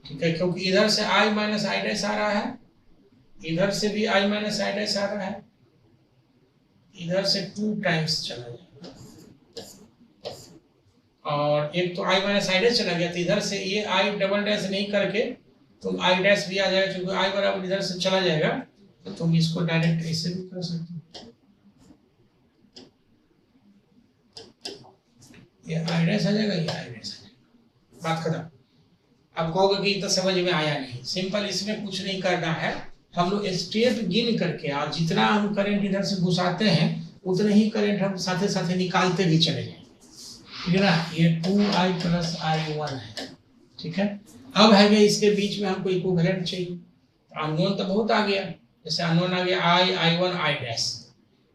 ठीक है। क्योंकि इधर से आई माइनस आई डैश आ रहा है, इधर से भी आई माइनस आई डैश आ रहा है, इधर से 2 टाइम्स चला जाएगा, और एक तो आई माइनस आई डैश चला गया। तो इधर से ये आई डबल डैश नहीं करके तुम आई डैश भी आ जाएगा, क्योंकि आई बराबर इधर से चला जाएगा। तो तुम इसको डायरेक्ट ऐसे भी कर सकते हो, ये आई डैश आ जाएगा, ये आई डैश आ जाएगा, बात खत्म। अब कहोगे कि तो समझ में आया नहीं, सिंपल, इसमें कुछ नहीं करना है। हम लोग स्टेप गिन करके, और जितना हम करंट इधर से घुसाते हैं उतने ही करंट हम साथे साथे निकालते भी चले जाएंगे, ठीक है ना। ये 2I प्लस I1 है, ठीक है। अब है कि इसके बीच में हमको इक्विवेलेंट चाहिए। अननोन तो बहुत आ गया, जैसे अननोन आ गया I I1 I डैश,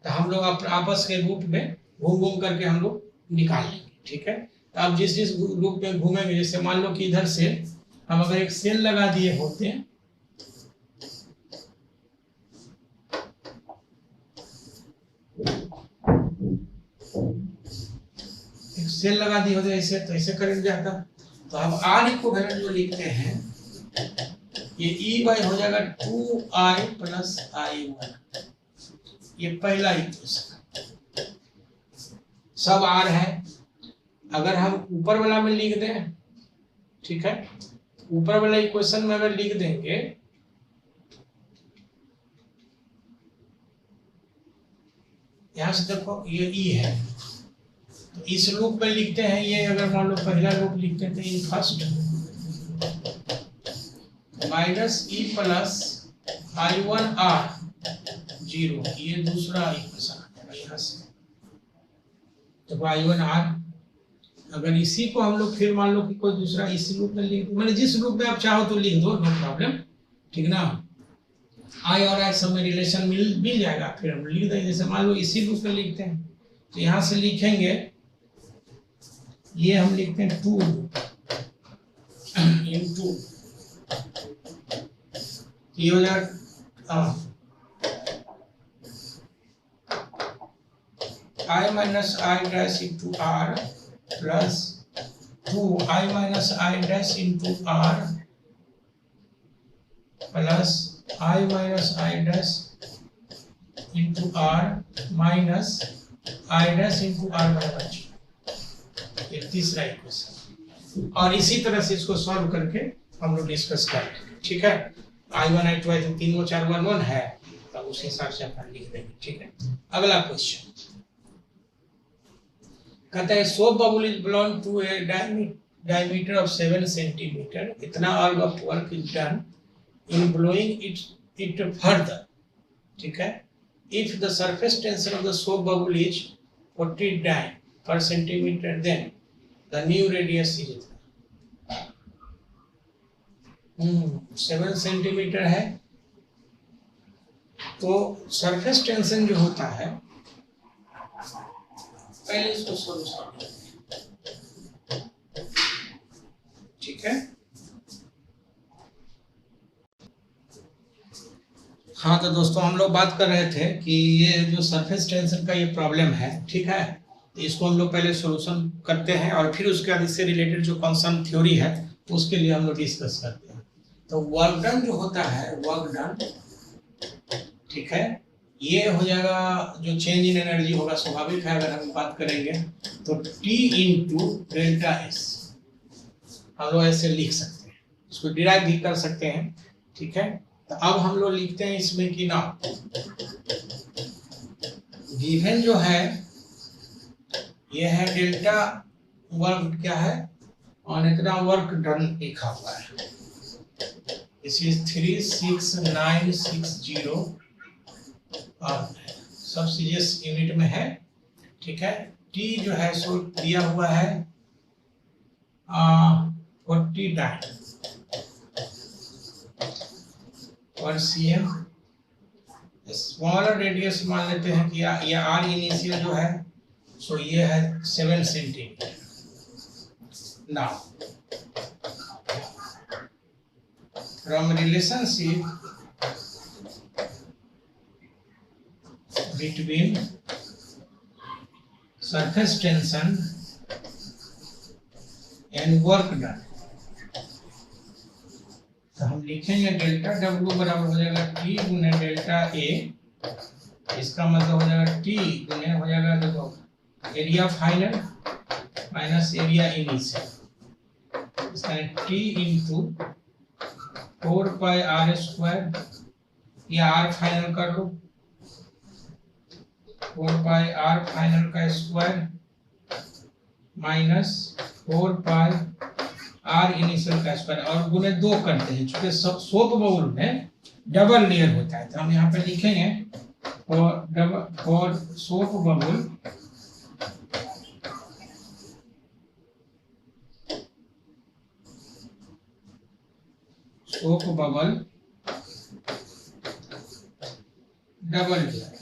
तो हम लोग आपस के रूप में घूम घूम करके हम लोग निकाल लेंगे, ठीक है। तो अब जिस जिस रूप में घूमेंगे, जैसे मान लो कि इधर से हम अगर एक सेल लगा दिए होते हैं, एक सेल लगा दिए होते ऐसे, तो ऐसे करंट जाता। तो हम आर इक्विवेलेंट जो लिखते हैं, ये ई बाई हो जाएगा 2I प्लस I1, ये पहला इक्वेशन, सब आर है। अगर हम ऊपर वाला में लिख दें, ठीक है, ऊपर वाला इक्वेशन में अगर लिख देंगे, यहां से देखो ये ई है, तो इस लूप में लिखते हैं, ये अगर मान लो पहला लूप लिखते हैं तो ये first minus E plus I1 R 0, ये दूसरा इक्वेशन आ जाएगा यहाँ से। तो I1 R, अगर इसी को हम लोग फिर मान लो कि कोई दूसरा इसी रूप में लिख दो, मैंने जिस रूप में आप चाहो तो लिख दो, नो प्रॉब्लम, ठीक ना। आई और आई सब में रिलेशन मिल जाएगा, फिर हम लिख देंगे। जैसे मान लो इसी रूप में लिखते हैं तो यहाँ से लिखेंगे, ये हम लिखते हैं 2 into, ये हो जाएगा I minus I dash into R plus 2I minus I dash into R plus I minus I dash into R minus I dash into R बराबर 0। ये तीसरा इक्वेशन, और इसी तरह से इसको सॉल्व करके हम लोग डिस्कस करेंगे, ठीक है। I1 I2 I3 तीनों 4 1 1 है, तो उस हिसाब से अपन लिख देंगे, ठीक है। अगला क्वेश्चन कहता है soap bubble is blown to a diameter of 7 centimeter. इतना all of work is done in blowing it further, ठीक है। If the surface tension of the soap bubble is 40 dyne per centimeter, then the new radius is 7 centimetre है। तो surface tension जो होता है, पहले इसको सोल्यूशन, ठीक है। हाँ तो दोस्तों हम लोग बात कर रहे थे कि ये जो सरफेस टेंशन का ये प्रॉब्लम है, ठीक है, तो इसको हम लोग पहले सॉल्यूशन करते हैं और फिर उसके बाद इससे रिलेटेड जो कॉन्सेप्ट थ्योरी है उसके लिए हम लोग डिस्कस करते हैं। तो वर्क डन जो होता है, वर्क डन, ठीक है, ये हो जाएगा जो चेंज इन एनर्जी होगा, स्वाभाविक है अगर हम बात करेंगे तो T इंटू डेल्टा एस, हम लोग ऐसे लिख सकते हैं, इसको डिराइव भी कर सकते हैं, ठीक है। तो अब हम लोग लिखते हैं इसमें कि ना गिवन जो है ये है डेल्टा वर्क क्या है और इतना वर्क डन लिखा हुआ है, इस 36960 और सब सीरियस यूनिट में है, ठीक है। टी जो है सो दिया हुआ है 40 डाइन पर cm। स्मॉलर रेडियस मान लेते हैं कि ये आर इनिशियल जो है सो ये है 7 centimetre. Now from relationship between surface tension and work done, तो हम लिखेंगे डेल्टा W बराबर हो जाएगा T गुने डेल्टा A, इसका मतलब हो जाएगा T गुने हो जाएगा देखो area final minus area initial, इसका T into 4 pi R square, या R फाइनल कर लो 4 पाई R फाइनल का square minus 4 pi R initial का स्क्वायर, और गुने 2 करते हैं, चूंकि सोप बाउल में डबल लेयर होता है तो हम यहाँ पे लिखेंगे for soap bowl double layer.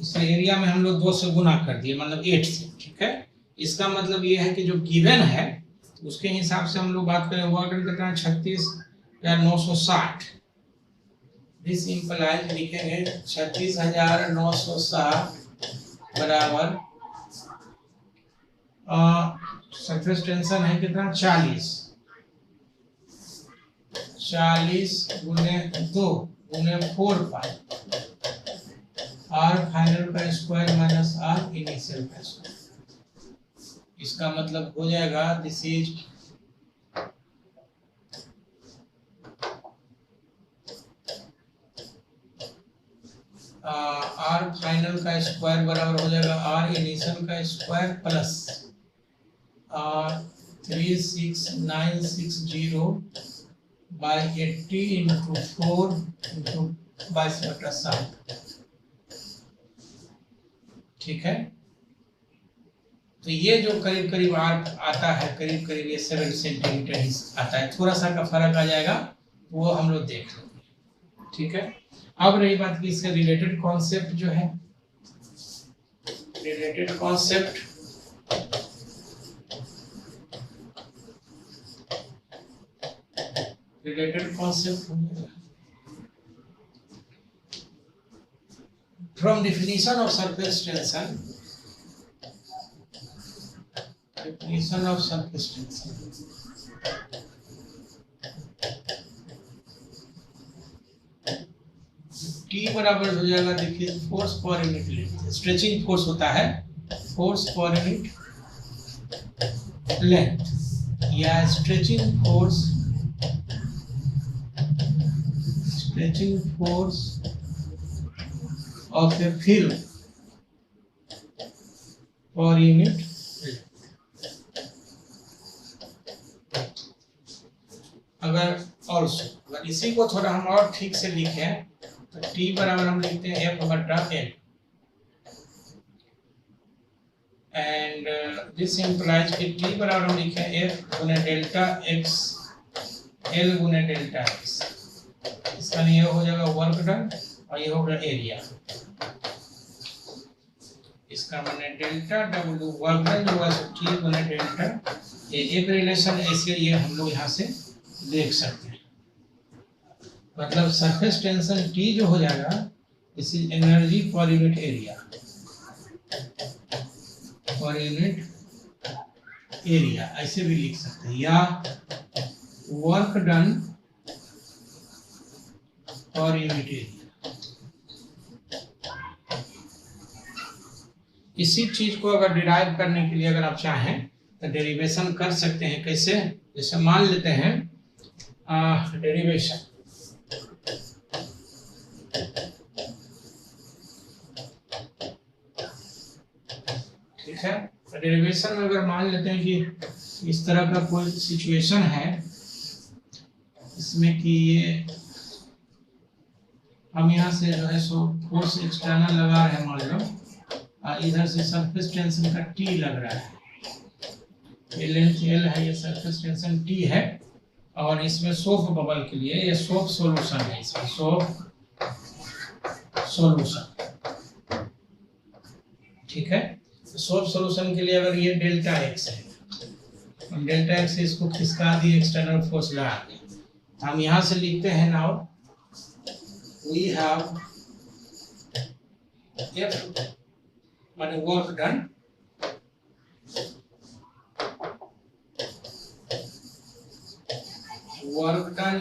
इस एरिया में हम लोग 2 से गुना कर दिए, मतलब 8 से, ठीक है। इसका मतलब ये है कि जो गिवन है उसके हिसाब से हम लोग बात करें वर्क डन कितना 36,960, दिस इंप्लाइज लिखेंगे 36,960 बराबर सरफेस टेंशन है कितना 40 गुने 2 गुने 4 पाई R फाइनल का स्क्वायर माइनस R इनिशियल का स्क्वायर, इसका मतलब हो जाएगा दिस इज R फाइनल का स्क्वायर बराबर हो जाएगा R इनिशियल का square plus 36960 by 80 into 4 into 22/7। ठीक है, तो ये जो करीब करीब आता है, करीब करीब ये 7 सेंटीमीटर ही आता है। थोड़ा सा का फर्क आ जाएगा, वो हम लोग देख लेंगे। ठीक है, अब रही बात कि इसका रिलेटेड कॉन्सेप्ट जो है, related concept from definition of surface tension, definition of surface tension, T बराबर हो जाएगा, देखिए force per unit length, stretching force होता है फोर्स पर यूनिट लेंथ, या stretching force of a film per unit length। अगर इसी को थोड़ा हम और ठीक से लिखें तो T बराबर हम लिखते हैं F/L, एंड दिस इम्प्लाइज कि T बराबर हम लिखें F गुने डेल्टा x L गुने डेल्टा x। इसका ये हो जाएगा वर्क डन और ये होगा एरिया। इसका माने डेल्टा W वर्क डन जो है T गुने डेल्टा, ये एक रिलेशन ऐसे ये हम लोग यहाँ से देख सकते हैं। मतलब सरफेस टेंशन T जो हो जाएगा, this is energy per unit area, per unit area ऐसे भी लिख सकते हैं, या work done per unit area. इसी चीज को अगर डिराइव करने के लिए अगर आप चाहें तो डेरिवेशन कर सकते हैं। कैसे? जैसे मान लेते हैं डेरिवेशन, ठीक है, डेरिवेशन में अगर मान लेते हैं कि इस तरह का कोई सिचुएशन है, इसमें कि ये हम यहाँ से जो है सो फोर्स एक्सटर्नल लगा रहे हैं, मान लो इधर से सरफेस टेंशन का T लग रहा है, ये लेंथ L है, ये सरफेस टेंशन T है, और इसमें सोप बबल के लिए ये सोप सॉल्यूशन है, इसमें सोप सॉल्यूशन, ठीक है। सोप सॉल्यूशन के लिए अगर ये डेल्टा x है, हम डेल्टा x से इसको खिसका दिए, एक्सटर्नल फोर्स लगा दिए, हम यहाँ से लिखते हैं नाउ वी हैव F माने work done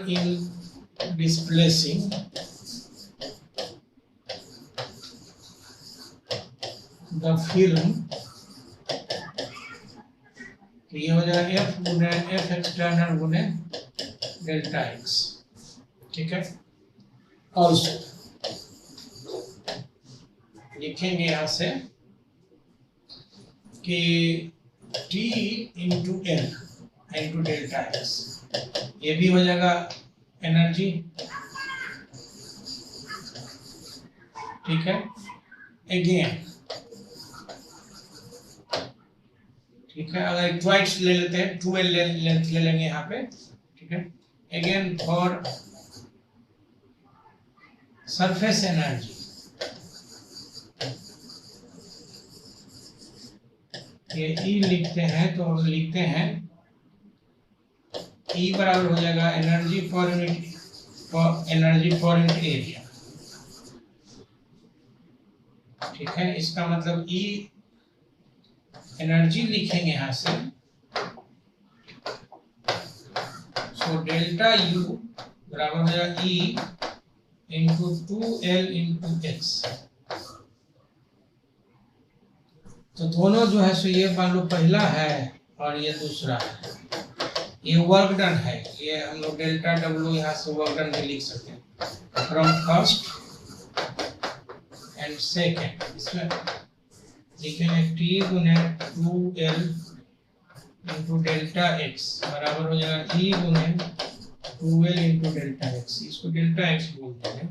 in displacing the film, तो ये हो जाएगा F गुने F एक्सटर्नल गुने डेल्टा x, ठीक है। ऑल्सो लिखेंगे यहाँ से कि T into L into delta x, ये भी हो जाएगा एनर्जी, ठीक है। अगेन ठीक है, अगर ट्वाइस ले लेते हैं 2L लेंथ ले लेंगे यहाँ पे, ठीक है। अगेन फॉर सरफेस एनर्जी, ये E लिखते हैं तो हम लिखते हैं E बराबर हो जाएगा एनर्जी पर यूनिट एरिया, ठीक है। इसका मतलब E एनर्जी लिखेंगे यहाँ से, सो डेल्टा U बराबर हो जाएगा E into 2L into x। तो दोनों जो है सो ये मान लो पहला है और ये दूसरा है, ये वर्क डन है, ये हम लोग डेल्टा W यहाँ से वर्क डन भी लिख सकते हैं फ्रॉम फर्स्ट एंड सेकेंड। इसमें लिखेंगे T गुने 2L इंटू डेल्टा x बराबर हो जाएगा E गुने 12 इंटू डेल्टा एक्स, इसको डेल्टा एक्स बोलते हैं।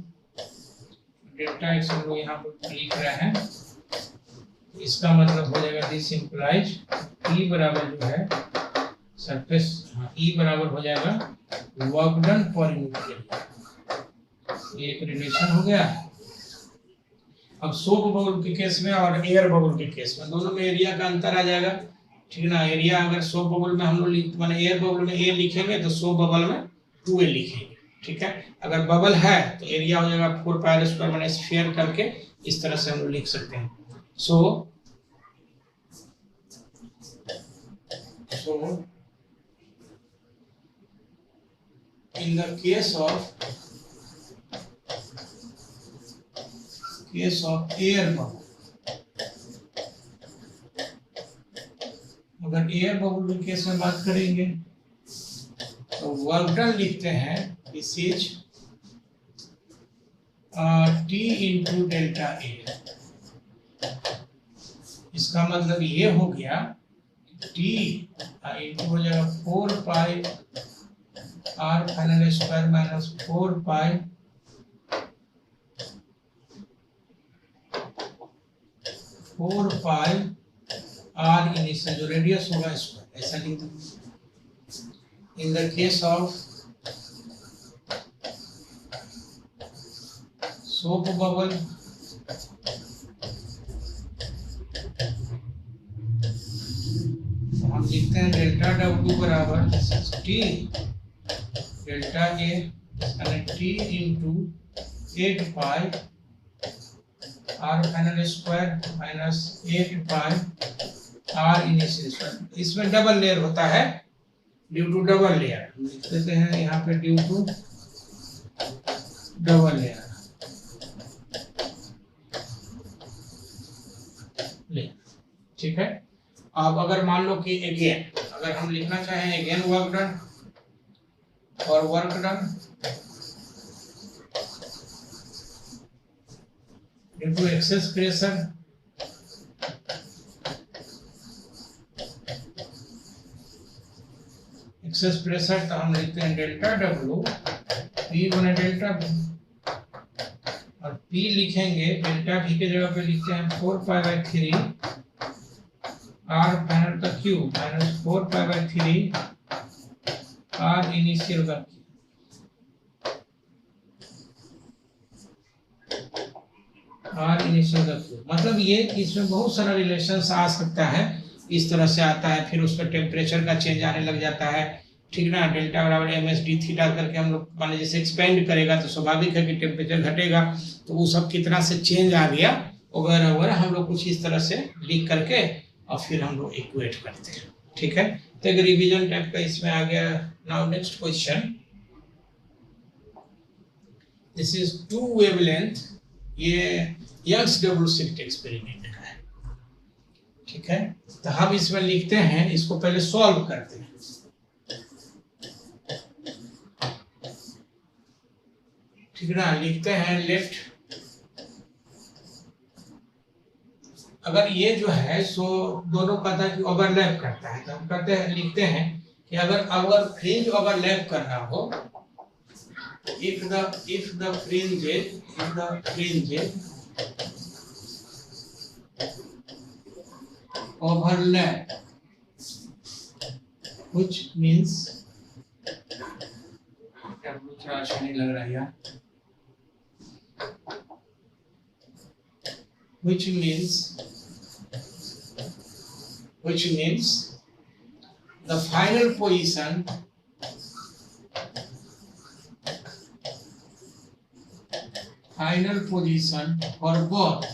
डेल्टा एक्स हम लोग यहाँ पर लिख रहे हैं, इसका मतलब हो जाएगा दिस इंप्लाइज ई बराबर जो है सरफेस, ई बराबर हो जाएगा work done per unit area. ये एक रिलेशन हो गया। अब सोप बबल के केस में और एयर बबल के केस में दोनों में एरिया का अंतर आ जाएगा, ठीक ना। एरिया अगर सोप बबल में हम लोग माने एयर बबल में ए लिखेंगे तो सोप बबल में 2a लिखेंगे, ठीक है। अगर बबल है तो एरिया हो जाएगा 4 पाई आर स्क्वायर माने स्फीयर करके इस तरह से हम लोग लिख सकते हैं। So in the case of air bubble, अगर एयर बबल के केस में बात करेंगे तो वर्क डन लिखते हैं this is t into delta a. इसका मतलब ये हो गया टी इंटू हो जाएगा 4 pi r final square minus 4 pi r initial जो रेडियस होगा स्क्वायर, ऐसा लिख दो। In the case of soap bubble हम लिखते हैं डेल्टा डब्ल्यू बराबर t delta a t into 8 pi r final square minus 8 pi r initial square. इसमें डबल लेयर होता है ड्यू टू डबल लेयर, हम लिख देते हैं यहाँ पे ड्यू टू डबल लेयर। ठीक है। अब अगर मान लो कि अगेन अगर हम लिखना चाहें अगेन वर्क डन और work done due to excess pressure, excess pressure तो हम लिखते हैं डेल्टा डब्ल्यू पी बने डेल्टा बी, और पी लिखेंगे डेल्टा भी के जगह पे लिखते हैं 4 पाई बाई 3 आर फाइनल का cube minus 4 pi by 3 R initial का क्यूब। आर इनिशियल का क्यूब मतलब ये इसमें बहुत सारा रिलेशंस आ सकता है, इस तरह से आता है। फिर उस पर टेम्परेचर का चेंज आने लग जाता है, ठीक ना। डेल्टा बराबर एम एस डी थीटा करके हम लोग मान जैसे एक्सपेंड करेगा तो स्वाभाविक है कि टेम्परेचर घटेगा, तो वो सब कितना से चेंज आ गया वगैरह वगैरह हम लोग कुछ इस तरह से लिख करके और फिर हम लोग इक्वेट करते हैं, ठीक है। तो एक रिवीजन टाइप का इसमें आ गया। Now next question, this is 2 wavelength, ये यंग्स डबल स्लिट एक्सपेरिमेंट का है, ठीक है। तो हम इसमें लिखते हैं, इसको पहले सॉल्व करते हैं। ठीक है ना, लिखते हैं लेफ्ट, अगर ये जो है सो दोनों का था कि ओवरलैप करता है, तो हम कहते हैं लिखते हैं कि अगर फ्रिंज ओवरलैप कर रहा हो, if the fringe overlap, which means थोड़ा अच्छा नहीं लग रहा है यार, which means the final position for both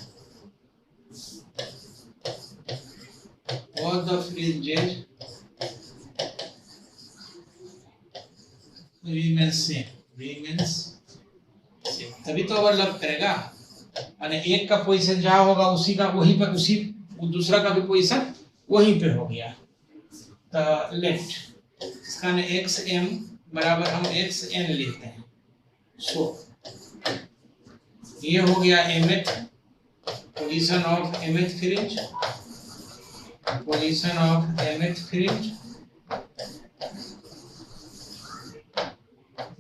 the fringes remains same, तभी तो ओवरलैप करेगा। और एक का पोजीशन जहाँ होगा उसी का वहीं पर उसी दूसरा का भी पोजीशन वहीं पे हो गया। तो लेफ्ट इसका ने एक्स एम बराबर हम एक्स एन लेते हैं। सो ये हो गया mth position of mth fringe, position of mth fringe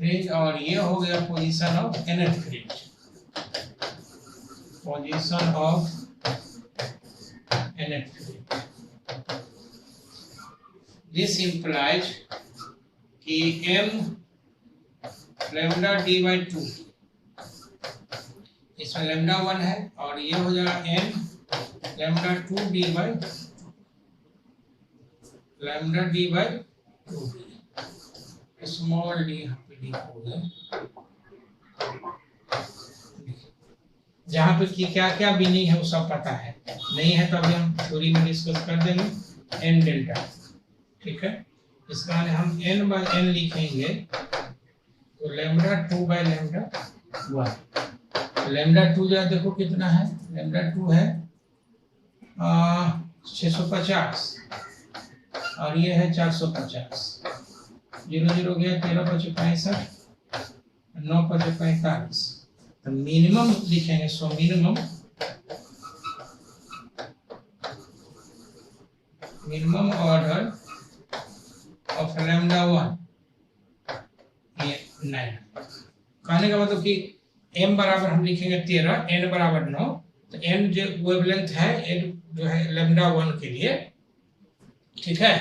fringe, और ये हो गया position of nth fringe, position of nth fringe. This implies कि m लैम्डा d by 2, इसमें लैम्डा 1 है, और ये हो जाएगा n lambda 2 d by lambda d by 2, small d यहाँ पे d हो गया, जहाँ पे कि क्या क्या मीनिंग है वो सब पता है, नहीं है तो अभी हम थ्योरी में डिस्कस कर देंगे। n डेल्टा, ठीक है, इसका हम n by n लिखेंगे तो लैम्डा 2 by लैम्डा 1, लैम्डा 2 जो देखो कितना है, लैम्डा 2 है 650 और ये है 450, 0 0 गया, 13 5 65, 9 5 45, तो मिनिमम लिखेंगे, so minimum order of lambda 1 ये 9। कहने का मतलब कि m बराबर हम लिखेंगे 13, n बराबर 9, तो n जो वेवलेंथ है n जो है लैम्डा 1 के लिए, ठीक है,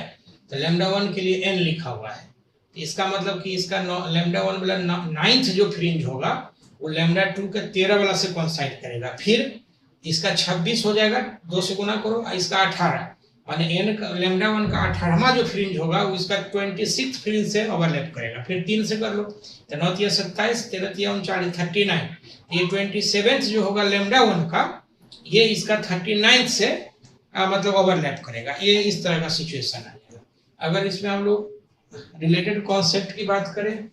तो लैम्डा 1 के लिए n लिखा हुआ है, तो इसका मतलब कि इसका लैम्डा 1 वाला 9th जो फ्रिंज होगा वो लैम्डा 2 के 13 वाला से कोइंसाइड करेगा, फिर इसका 26 हो जाएगा, 2 से गुना करो, इसका 18, माने n का लैम्डा 1 का 18वां जो फ्रिंज होगा वो इसका 26th फ्रिंज से ओवरलैप करेगा, फिर 3 से कर लो, तो 9 3 27, 13 3 39, 39, ये 27th जो होगा लैम्डा 1 का, ये इसका 39th से मतलब ओवरलैप करेगा, ये इस तरह का सिचुएशन आ जाएगा। अगर इसमें हम लोग रिलेटेड कॉन्सेप्ट की बात करें,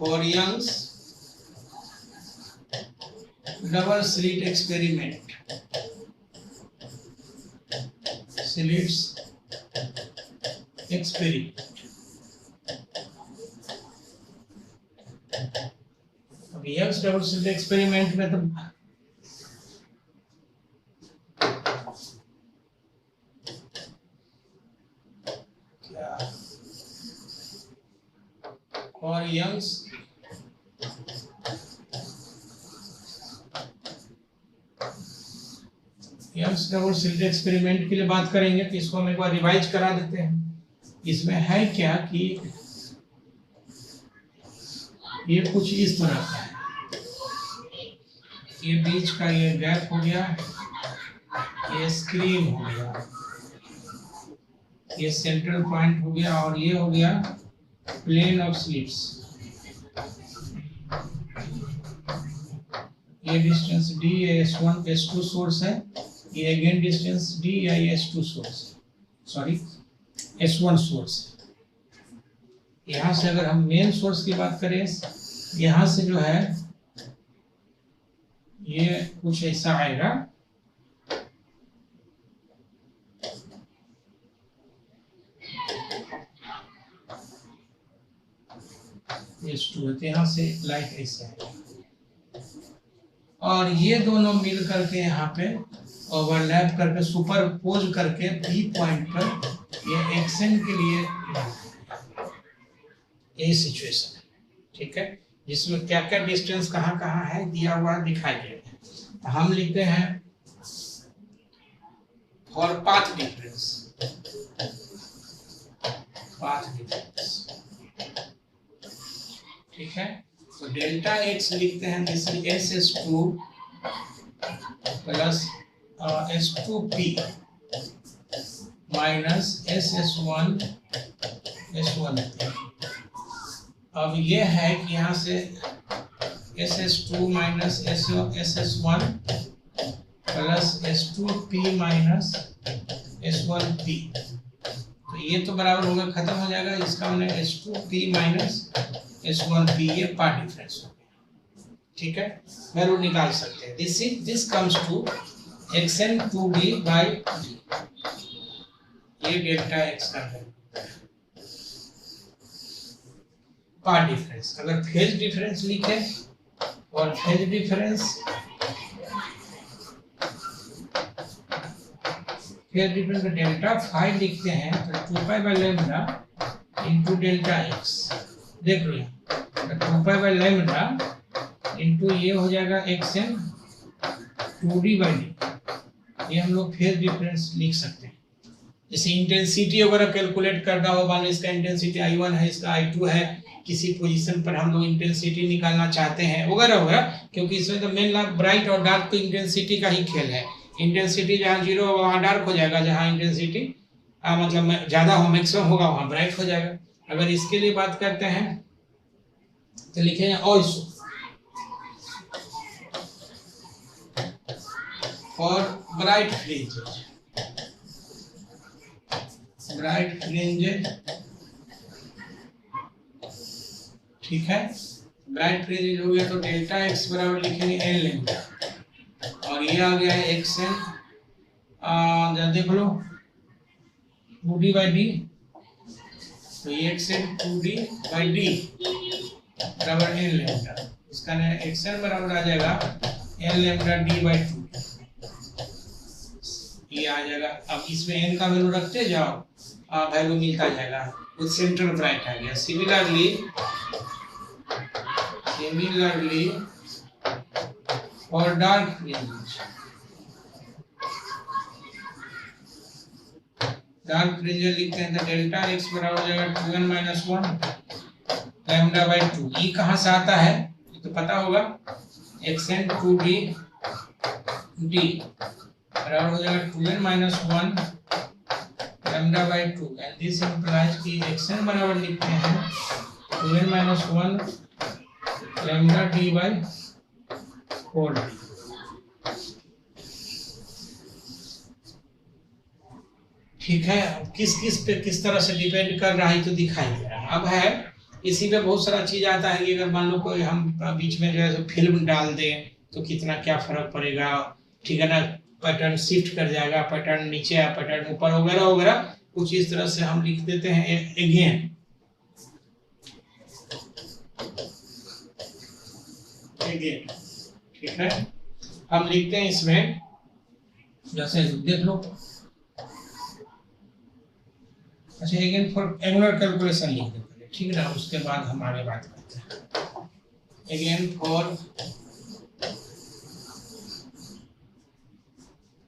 for Young's double slit experiment, अब Young's double slit experiment में तो for Young's double slit experiment के लिए बात करेंगे, तो इसको हम एक बार रिवाइज करा देते हैं। इसमें है क्या कि ये कुछ इस तरह का है, ये बीच का ये गैप हो गया, ये स्क्रीन हो गया, ये सेंट्रल पॉइंट हो गया, और ये हो गया प्लेन ऑफ स्लिट्स, ये डिस्टेंस d, ये S1 S2 सोर्स है, ये अगेन डिस्टेंस d या ये S2 सोर्स है, सॉरी S1 सोर्स है। यहाँ से अगर हम मेन सोर्स की बात करें, यहाँ से जो है ये कुछ ऐसा आएगा, S2 है, यहाँ से लाइट ऐसे है, और ये दोनों मिल करके यहाँ पे ओवरलैप करके सुपरपोज करके बी पॉइंट पर ये एक्शन के लिए ये सिचुएशन है, ठीक है, जिसमें क्या क्या डिस्टेंस कहाँ कहाँ है दिया हुआ दिखाई दे रहा है। तो हम लिखते हैं फॉर पाथ डिफरेंस, ठीक है, तो डेल्टा एक्स लिखते हैं, this is SS2 plus S2P minus SS1 S1P। अब ये है कि यहाँ से SS2 minus SS1 plus S2P minus S1P, तो ये तो बराबर होगा, खत्म हो जाएगा, इसका हमने S2P माइनस S1P ये पार्ट डिफरेंस हो गया, ठीक है, वैल्यू निकाल सकते हैं। This comes to xn 2d by d, ये डेल्टा x का है पार्ट डिफरेंस। अगर फेज डिफरेंस लिखे और फेज डिफरेंस डेल्टा फाई लिखते हैं तो 2 pi by lambda into delta x. देख लो 2 पाई बाय लैम्डा इंटू ये हो जाएगा x N 2d by D. ये हम लोग फेज डिफरेंस लिख सकते हैं। जैसे इंटेंसिटी वगैरह कैलकुलेट करना हो, मान लो इसका इंटेंसिटी I1 है, इसका I2 है, किसी पोजीशन पर हम लोग इंटेंसिटी निकालना चाहते हैं वगैरह वगैरह, क्योंकि इसमें तो मेन लाभ ब्राइट और डार्क तो इंटेंसिटी का ही खेल है। इंटेंसिटी जहाँ 0 होगा वहाँ डार्क हो जाएगा, जहाँ इंटेंसिटी मतलब ज़्यादा हो, मैक्सिमम होगा, वहाँ ब्राइट हो जाएगा। अगर इसके लिए बात करते हैं तो लिखेंगे also for bright fringes, bright fringes, ठीक है। ब्राइट फ्रिंजेस हो गया तो डेल्टा एक्स बराबर लिखेंगे एन लैम्डा, और ये आ गया है एक्स एन, देख लो 2d बाई डी, तो ये X N 2d by D बराबर एन लैम्डा। इसका एक्स एन बराबर आ जाएगा एन लैम्डा डी बाई 2, ये आ जाएगा। अब इसमें एन का वैल्यू रखते जाओ, वैल्यू मिलता जाएगा, कुछ सेंटर ब्राइट आ गया। सिमिलरली और डार्क फ्रिंजेस, डार्क फ्रिंजेस लिखते हैं तो डेल्टा एक्स बराबर हो जाएगा 2n माइनस 1 लैम्डा बाई 2। ई कहाँ से आता है ये तो पता होगा, एक्स एन 2d डी बराबर हो जाएगा 2n minus 1 lambda by 2, and this implies कि एक्स एन बराबर लिखते हैं 2n minus 1 lambda D by 4d। ठीक है, अब किस पे किस तरह से डिपेंड कर रहा है तो दिखाई दे रहा है। अब है इसी पे बहुत सारा चीज आता है कि अगर मान लो कोई हम बीच में जो है फिल्म डाल दें तो कितना क्या फर्क पड़ेगा, ठीक है ना, पैटर्न शिफ्ट कर जाएगा, पैटर्न नीचे या पैटर्न ऊपर वगैरह वगैरह, कुछ इस तरह से हम लिख देते हैं अगेन, ठीक है। हम लिखते हैं इसमें जैसे देख लो, अच्छा अगेन फॉर एंगुलर कैलकुलेशन लिख देते हैं, ठीक है ना, उसके बाद हम आगे बात करते हैं। Again for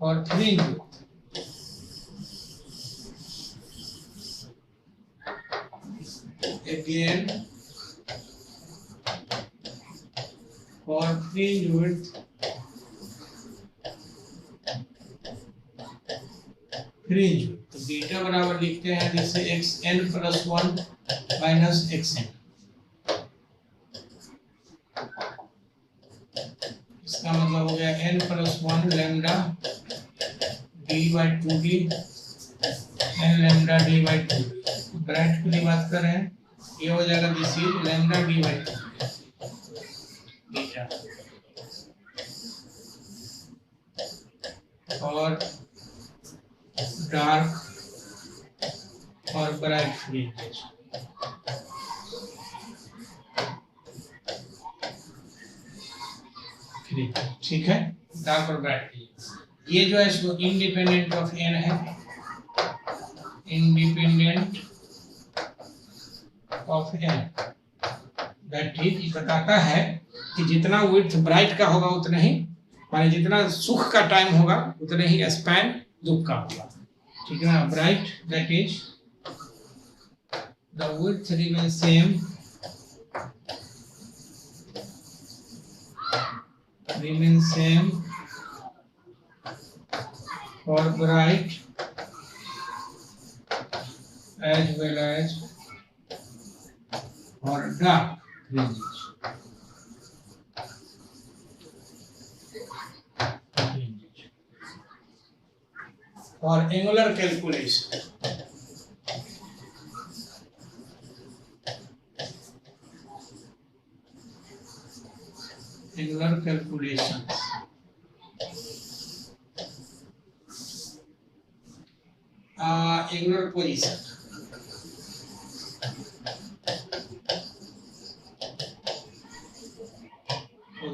fringe again for fringe width fringe, तो बीटा बराबर लिखते हैं जैसे X N plus 1 minus X N. इसका मतलब हो गया N plus 1 lambda D by 2d N lambda D by 2। Bright के लिए बात कर रहे हैं, ये हो जाएगा this is lambda D by 2 beta. और डार्क और ब्राइट फ्रिंजेस, ठीक है, डार्क और ब्राइट फ्रिंजेस। ये जो है इसको इंडिपेंडेंट ऑफ एन है, independent of N, that is बताता है कि जितना विड्थ ब्राइट का होगा उतना ही, माने जितना सुख का टाइम होगा उतने ही स्पैन दुख का होगा, ठीक है ना। Bright that is the width remain same, remain same for bright as well as for dark fringes. For angular calculation, angular calculations, angular position,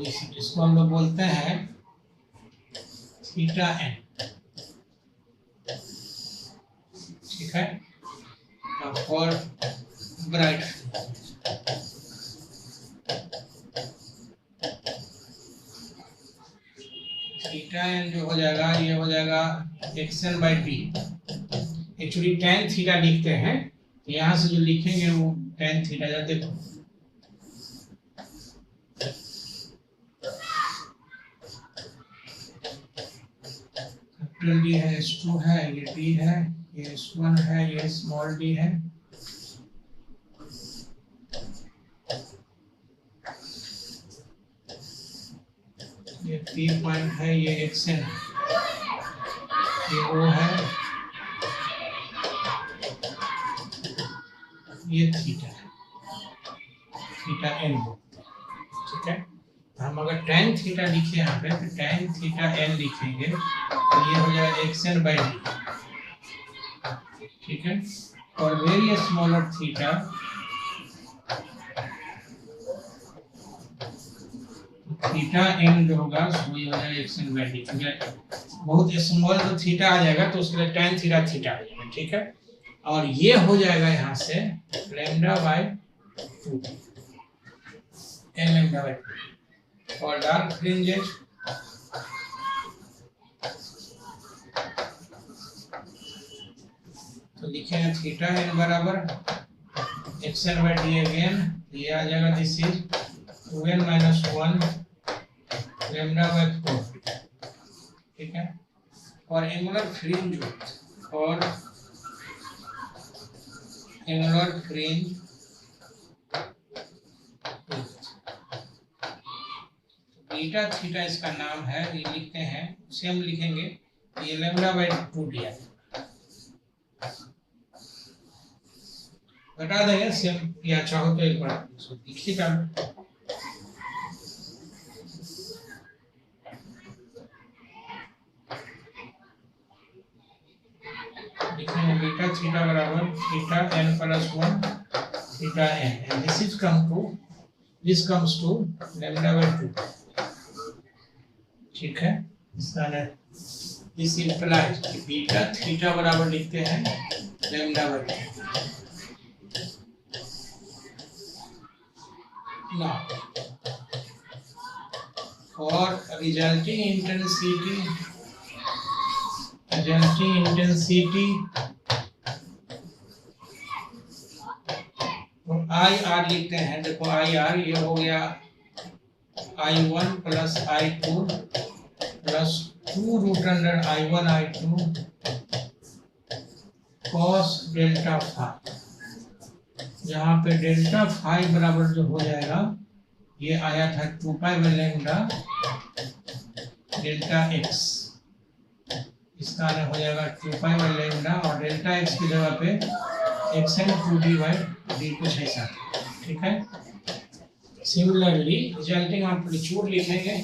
इसको हम लोग बोलते हैं थीटा एन, ठीक है। और ब्राइट थीटा एन जो हो जाएगा ये हो जाएगा action by D. Actually tan theta लिखते हैं, यहाँ से जो लिखेंगे वो टेन थीटा। जब देखो कैपिटल डी है, S2 है, ये D है, ये S1 है, ये स्मॉल d है। ये P पॉइंट है, ये एक्सन है, ये O है, ये थीटा है, थीटा एन, ठीक है। हम अगर tan थीटा लिखे यहाँ पे तो tan थीटा n लिखेंगे तो ये हो जाएगा एक्सन बाई डी, ठीक है। और very smaller theta theta n जो होगा वो ये हो जाएगा एक्सन बाई डी, बहुत स्मॉल तो थीटा आ जाएगा तो उसके लिए tan थीटा थीटा आ जाएगा, ठीक है। और ये हो जाएगा यहाँ से lambda by 2, n lambda by 2। और डार्क फ्रिंजेस तो लिखेंगे थीटा एन बराबर एक्सन बाई डी अगेन, ये आ जाएगा this is 2n minus 1 lambda by 4, ठीक है। और एंगुलर फ्रिंज और एंगुलर फ्रिंज बीटा थीटा इसका नाम है, ये लिखते हैं, उसे हम लिखेंगे ये लैम्डा बाई 2 दिया, बता देंगे सेम, या चाहो तो एक बार लिखिएगा। लिखेंगे बीटा थीटा बराबर theta n plus 1 theta n, and this comes to lambda by 2, ठीक है। इसका दिस इंप्लाइज कि बीटा थीटा बराबर लिखते हैं लैम्डा बाई 2। ना और रिजल्टिंग इंटेंसिटी तो IR लिखते हैं। देखो IR ये हो गया I1 plus I2 plus 2 root under I1 I2 cos delta phi. यहाँ पे डेल्टा फाई बराबर जो हो जाएगा ये आया था 2 pi by lambda delta x, इसका हो जाएगा 2 पाई बाई लैम्डा और डेल्टा x की जगह पे xn 2d बाई d कुछ ऐसा, ठीक है। सिमिलरली रिजल्टिंग एम्पलीट्यूड लिखेंगे,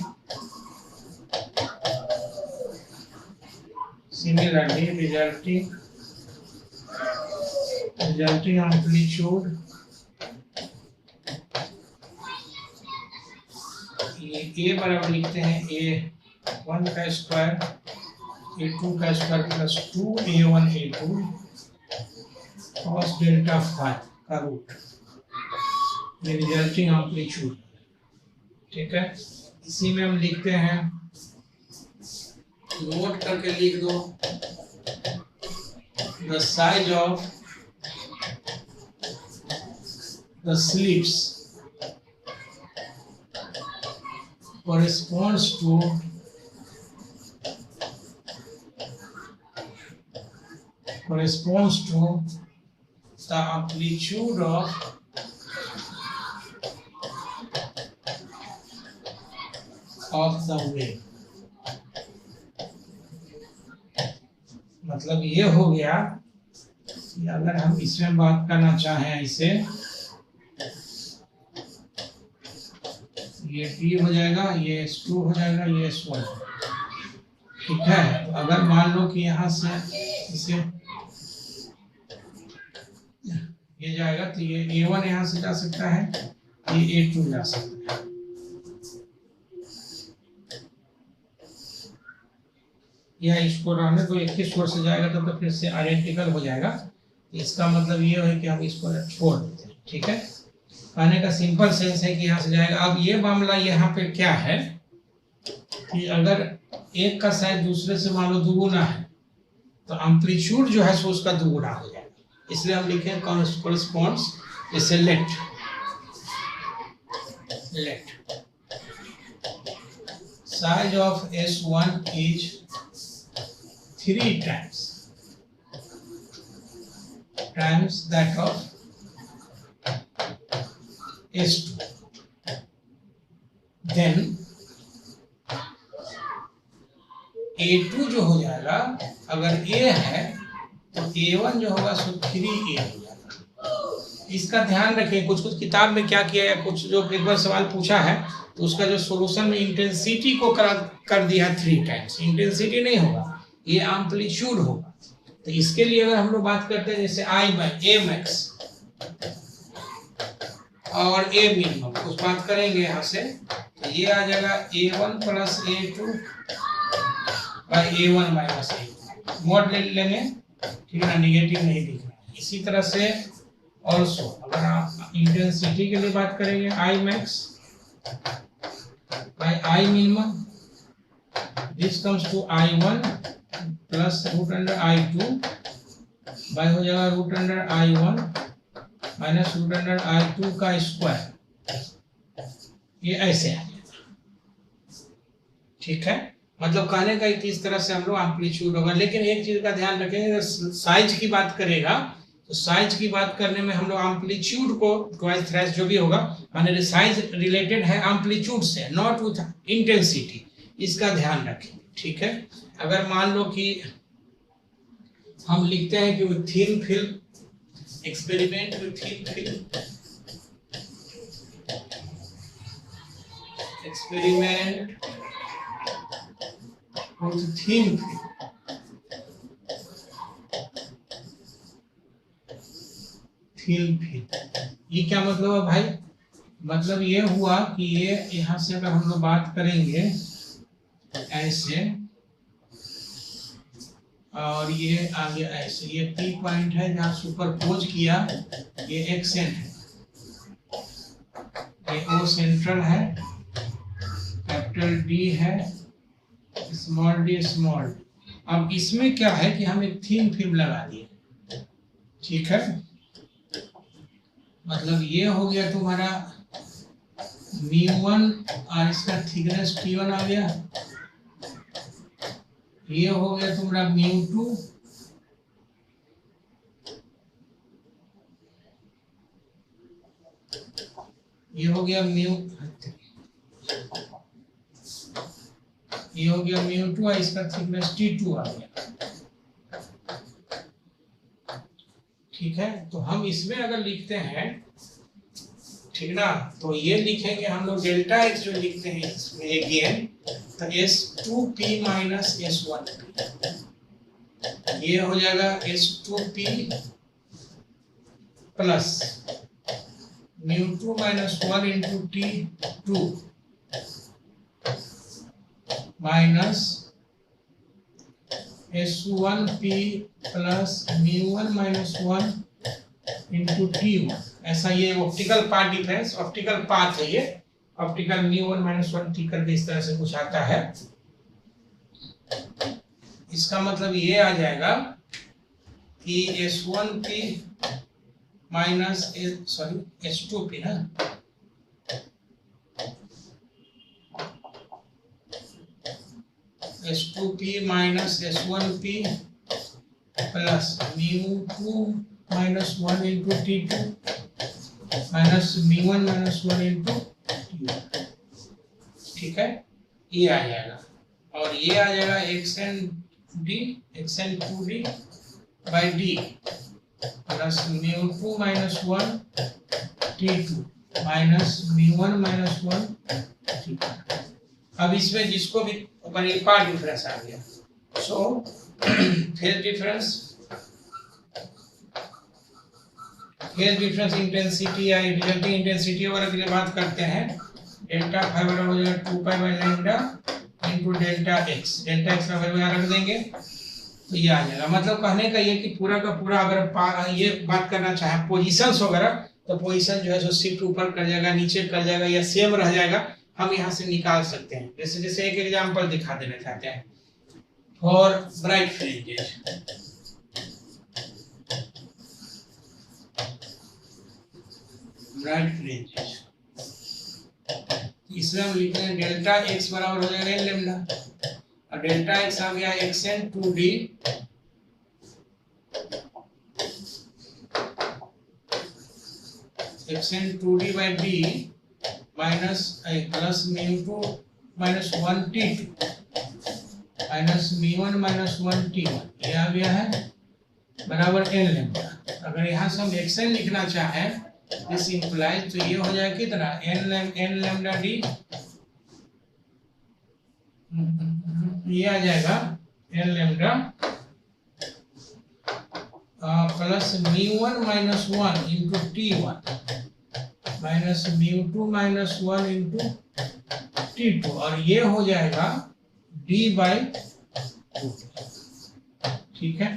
सिमिलरली रिजल्टिंग एम्पलीट्यूड ये a बराबर लिखते हैं a1 का स्क्वायर a2 का square plus 2a1 a2 cos delta phi का रूट, ये रिजल्टिंग एम्पलीट्यूड, ठीक है। इसी में हम लिखते हैं, नोट करके लिख दो, the size of the slits corresponds to the amplitude of the wave। मतलब ये हो गया कि अगर हम इसमें बात करना चाहें ऐसे, ये P हो जाएगा, ये S2 हो जाएगा, ये S1, ठीक है। तो अगर मान लो कि यहाँ से इसे ये जाएगा तो ये A1 यहाँ से जा सकता है, ये A2 जा सकता है, या इसको रहने तो एक ही सोर्स से जाएगा तब तो फिर से आइडेंटिकल हो जाएगा। इसका मतलब ये है कि हम इसको छोड़ देते हैं। ठीक है, कहने का सिंपल सेंस है कि यहाँ से जाएगा। अब ये मामला यहाँ पे क्या है कि अगर एक का साइज दूसरे से मान लो दुगुना है तो एम्पलीट्यूड जो है सो उसका दुगुना हो जाएगा। इसलिए हम लिखें कॉरेस्पॉन्ड्स, जैसे late size of S1 is 3 times that of S2, then A2 जो हो जाएगा, अगर A है तो A1 जो होगा सो 3A हो जाएगा। इसका ध्यान रखें, कुछ कुछ किताब में क्या किया है, कुछ जो एक बार सवाल पूछा है तो उसका जो सॉल्यूशन में इंटेंसिटी को कर दिया 3 टाइम्स। इंटेंसिटी नहीं होगा, ये एम्पलीट्यूड होगा। तो इसके लिए अगर हम लोग बात करते हैं जैसे A मैक्स और A मिनिमम, कुछ बात करेंगे यहाँ से तो ये आ जाएगा A1 plus A2 by A1 minus A2। Mode ले लेंगे, ठीक है ना, निगेटिव नहीं दिख रहा है। इसी तरह से ऑल्सो अगर आप इंटेंसिटी के लिए बात करेंगे I max by I minimum, this comes to I1 plus root under I2 by हो जाएगा root under I1 minus root under I2 का स्क्वायर। ये ऐसे आ जाएगा। ठीक है, मतलब कहने का इस तरह से हम लोग एम्पलीट्यूड होगा। लेकिन एक चीज का ध्यान रखेंगे, अगर साइज की बात करेगा तो साइज की बात करने में हम लोग एम्पलीट्यूड को ट्वाइस थ्राइस जो भी होगा, माने साइज रिलेटेड है एम्पलीट्यूड से, नॉट विथ इंटेंसिटी। इसका ध्यान रखें। ठीक है, अगर मान लो कि हम लिखते हैं कि thin film experiment with thin film, experiment with thin film, ये क्या मतलब है भाई? मतलब ये हुआ कि ये यहाँ से अगर हम लोग बात करेंगे ऐसे और ये आगे ऐसे, ये पी पॉइंट है जहाँ सुपरपोज किया, ये एक्सेंट है, ये ओ सेंट्रल है, कैपिटल डी है, स्मॉल डी स्मॉल। अब इसमें क्या है कि हम एक थिन फिल्म लगा दिए। ठीक है, मतलब ये हो गया तुम्हारा μ1 और इसका थिकनेस T1 आ गया। ये हो गया तुम्हारा μ2, ये हो गया μ2 और इसका थिकनेस T2 आ गया। ठीक है, तो हम इसमें अगर लिखते हैं, ठीक ना, तो ये लिखेंगे हम लोग डेल्टा एक्स जो लिखते हैं इसमें अगेन, तो S2P माइनस S1P, ये हो जाएगा S2P plus μ2 minus 1 into T2 minus S1P plus μ1 minus 1 into T1। ऐसा ये optical path difference, optical path है ये, ऑप्टिकल μ1 माइनस 1 T करके इस तरह से कुछ आता है। इसका मतलब ये आ जाएगा कि S1P माइनस S2P ना, S2P minus S1P plus μ2 minus 1 into T2 minus μ1 minus 1 into T1। ठीक है, ये आ जाएगा और ये आ जाएगा xn2d by d plus μ2 minus 1 T2 minus μ1 minus 1 T1। अब इसमें जिसको भी ऊपर एक पार्ट डिफरेंस आ गया, सो फेज डिफरेंस इंटेंसिटी या रिजल्टिंग इंटेंसिटी वगैरह के लिए बात करते हैं। डेल्टा फाइव हो जाएगा 2 pi by lambda into delta x का वैल्यू यहाँ रख देंगे तो ये आ जाएगा। मतलब कहने का ये कि पूरा का पूरा अगर ये बात करना चाहे पोजीशंस वगैरह तो पोजीशन जो है सो शिफ्ट ऊपर कर जाएगा, नीचे कर जाएगा या सेम रह जाएगा, हम यहाँ से निकाल सकते हैं। जैसे जैसे एक एग्जांपल दिखा देना चाहते हैं for bright fringes. Bright fringes इसमें हम लिखते हैं डेल्टा एक्स बराबर हो जाएगा एन लेम्डा और डेल्टा एक्स आ गया xn 2d xn 2d by d minus plus μ2 minus 1t2 minus μ1 minus 1t1 ये आ गया है बराबर n लेम्डा। अगर यहाँ से हम xn लिखना चाहें दिस इंप्लाइज तो ये हो जाएगा कितना n लेम्डा d, ये आ जाएगा n lambda plus μ1 minus 1 into t1 minus μ2 minus 1 into t2 और ये हो जाएगा d बाई 2। ठीक है।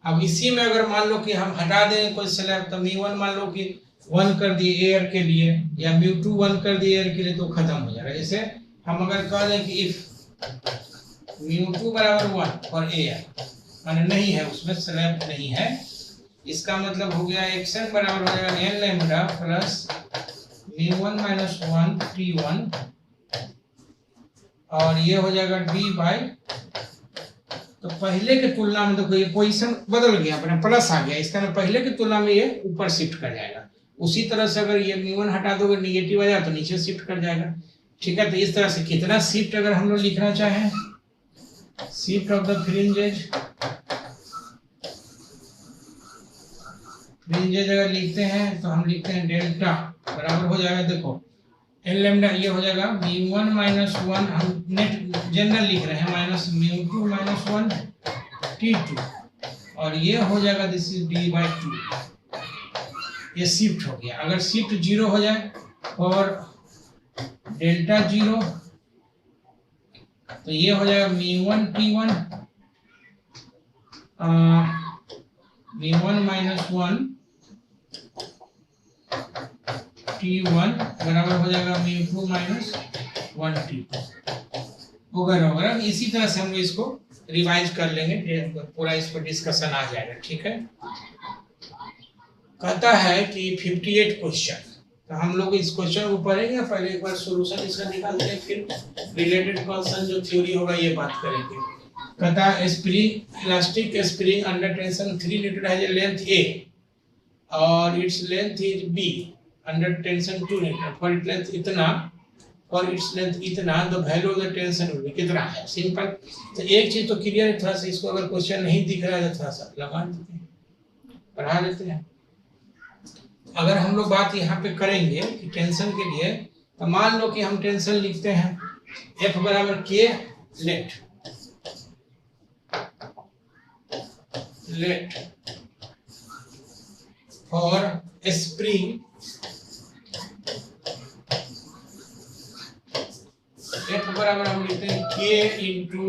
अब इसी में अगर मान लो कि हम हटा दें कोई स्लैब तो μ1 मान लो कि 1 कर दिए एयर के लिए या μ2 1 कर दिए एयर के लिए तो खत्म हो जाएगा। जैसे हम अगर कह दें कि इफ μ2 बराबर 1 फॉर एयर माने नहीं है उसमें स्लैब नहीं है, इसका मतलब हो गया xn बराबर हो जाएगा n lambda plus μ1 minus 1 t1 और ये हो जाएगा d बाई। तो पहले की तुलना में देखो ये पोजीशन बदल गया, अपना प्लस आ गया, इसका पहले की तुलना में ये ऊपर शिफ्ट कर जाएगा। उसी तरह से अगर ये μ1 हटा दोगे निगेटिव आ जाए तो नीचे शिफ्ट कर जाएगा। ठीक है। तो इस तरह से कितना शिफ्ट अगर हम लोग लिखना चाहें शिफ्ट ऑफ द फ्रिंजेज अगर लिखते हैं तो हम लिखते हैं डेल्टा बराबर हो जाएगा देखो एन लेम्डा ये हो जाएगा μ1 माइनस 1 हम नेट जनरल लिख रहे हैं माइनस μ2 माइनस 1 t2 और ये हो जाएगा दिस इज d बाई 2। ये शिफ्ट हो गया। अगर शिफ्ट 0 हो जाए और डेल्टा 0 तो ये हो जाएगा μ1 t1 μ1 माइनस 1 t1 बराबर हो जाएगा μ2 माइनस 1 t2 वगैरह वगैरह। इसी तरह से हम इसको रिवाइज कर लेंगे, पूरा इस पर डिस्कशन आ जाएगा। ठीक है। कहता है कि 58 क्वेश्चन, तो हम लोग इस क्वेश्चन को पढ़ेंगे, पहले एक बार सॉल्यूशन इसका निकालते हैं, फिर रिलेटेड क्वेश्चन जो थ्योरी होगा ये बात करेंगे। कहता है spring elastic spring under tension 3 Newton has a length a और its length is b under tension 2 Newton for it length इतना और इट्स लेंथ इतना, the value of the tension will be कितना है। सिंपल। तो एक चीज तो क्लियर है, थोड़ा सा इसको अगर क्वेश्चन नहीं दिख रहा है तो थोड़ा सा लगा देते हैं, पढ़ा देते हैं। अगर हम लोग बात यहाँ पे करेंगे कि टेंशन के लिए, तो मान लो कि हम टेंशन लिखते हैं F बराबर K let for spring F बराबर हम लिखते हैं K into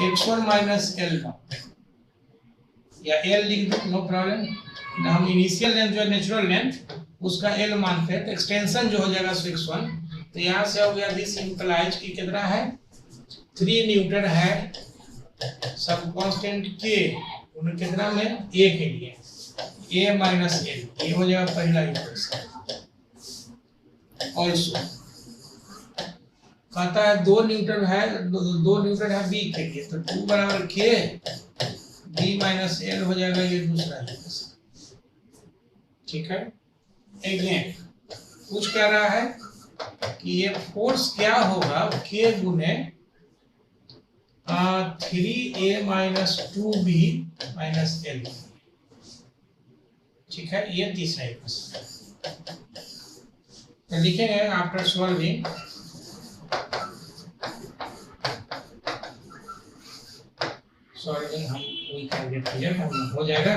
x1 minus L या L लिख दो नो प्रॉब्लम। हम इनिशियल लेंथ जो है नेचुरल लेंथ उसका L मानते हैं तो एक्सटेंशन जो हो जाएगा x1। तो यहाँ से हो गया दिस इंप्लाइज कि कितना है 3 न्यूटन है सब कांस्टेंट K उन्हें कितना में A के लिए A माइनस L, ये हो जाएगा पहला इक्वेशन। ऑल्सो कहता है 2 न्यूटन है 2 न्यूटन है B के लिए, तो 2 बराबर K B माइनस L हो जाएगा, ये दूसरा इक्वेशन। ठीक है। अगेन पूछ क्या रहा है कि ये फोर्स क्या होगा K गुने 3A minus 2B minus L। ठीक है। ये तीसरा इक्वेशन तो लिखेंगे आफ्टर सॉल्विंग हम वी कैन गेट क्लियर हो जाएगा।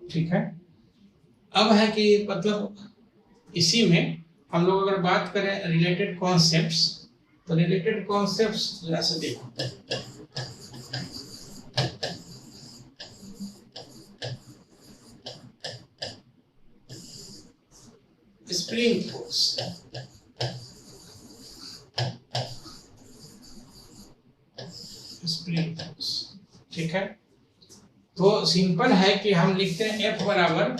ठीक है। अब है कि मतलब इसी में हम लोग अगर बात करें रिलेटेड कॉन्सेप्ट्स, तो रिलेटेड कॉन्सेप्ट्स जरा से देखो। स्प्रिंग फोर्स, स्प्रिंग फोर्स, ठीक है। तो सिंपल है कि हम लिखते हैं F बराबर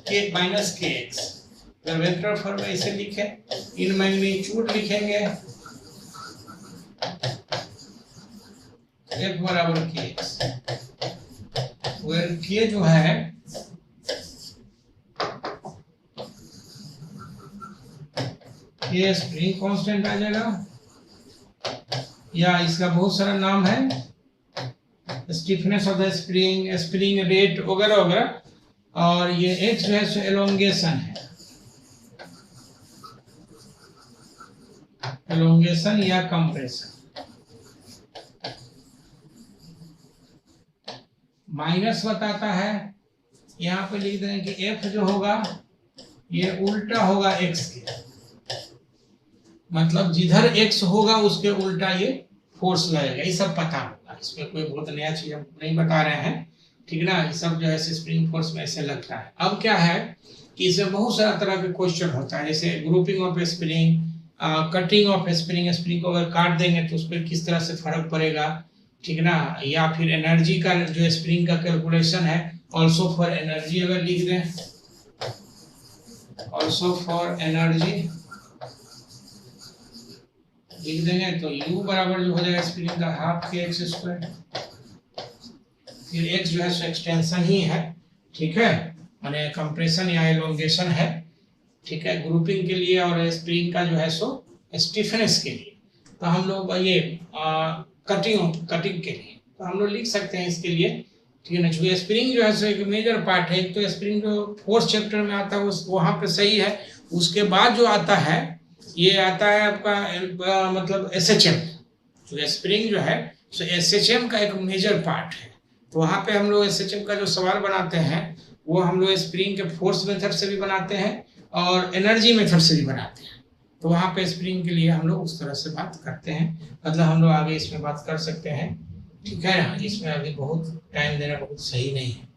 K माइनस के एक्स। अगर वेक्टर फॉर्म में इसे लिखे, इन मैग्नीट्यूड लिखेंगे F बराबर के एक्स, के जो है ये स्प्रिंग कांस्टेंट आ जाएगा, या इसका बहुत सारा नाम है, stiffness of the spring, spring rate वगैरह वगैरह, और ये एक्स जो है सो एलोंगेशन है, एलोंगेशन या कंप्रेशन। माइनस बताता है, यहाँ पे लिख देंगे कि एफ जो होगा ये उल्टा होगा एक्स के, मतलब जिधर एक्स होगा उसके उल्टा ये फोर्स लगेगा। ये सब पता होगा, इसमें कोई बहुत नया चीज हम नहीं बता रहे हैं, ठीक ना। ये सब जो है स्प्रिंग फोर्स में ऐसे लगता है। अब क्या है कि इसमें बहुत सारा तरह के क्वेश्चन होता है, जैसे grouping of spring, cutting of spring, spring को अगर काट देंगे तो उस पर किस तरह से फर्क पड़ेगा, ठीक ना। या फिर एनर्जी का जो स्प्रिंग का कैलकुलेशन है, ऑल्सो फॉर एनर्जी अगर लिख दें, ऑल्सो फॉर एनर्जी लिख देंगे तो u बराबर जो हो जाएगा स्प्रिंग का हाफ के एक्स स्क्वायर, फिर x जो है सो एक्सटेंशन ही है, ठीक है, माने कंप्रेशन या एलोंगेशन है, ठीक है, ग्रुपिंग के लिए, और स्प्रिंग का जो है सो स्टिफनेस के लिए। तो हम लोग ये कटिंग के लिए तो हम लोग लिख सकते हैं इसके लिए, ठीक है ना। जो स्प्रिंग जो है सो एक मेजर पार्ट है, एक तो स्प्रिंग जो फोर्थ चैप्टर में आता है वहाँ पे सही है, उसके बाद जो आता है ये आता है आपका मतलब SHM, तो स्प्रिंग जो है सो SHM का एक मेजर पार्ट है। तो वहाँ पे हम लोग SHM का जो सवाल बनाते हैं वो हम लोग स्प्रिंग के फोर्स मेथड से भी बनाते हैं और एनर्जी मेथड से भी बनाते हैं। तो वहाँ पे स्प्रिंग के लिए हम लोग उस तरह से बात करते हैं, मतलब हम लोग आगे इसमें बात कर सकते हैं, ठीक है। इसमें अभी बहुत टाइम देना बहुत सही नहीं है।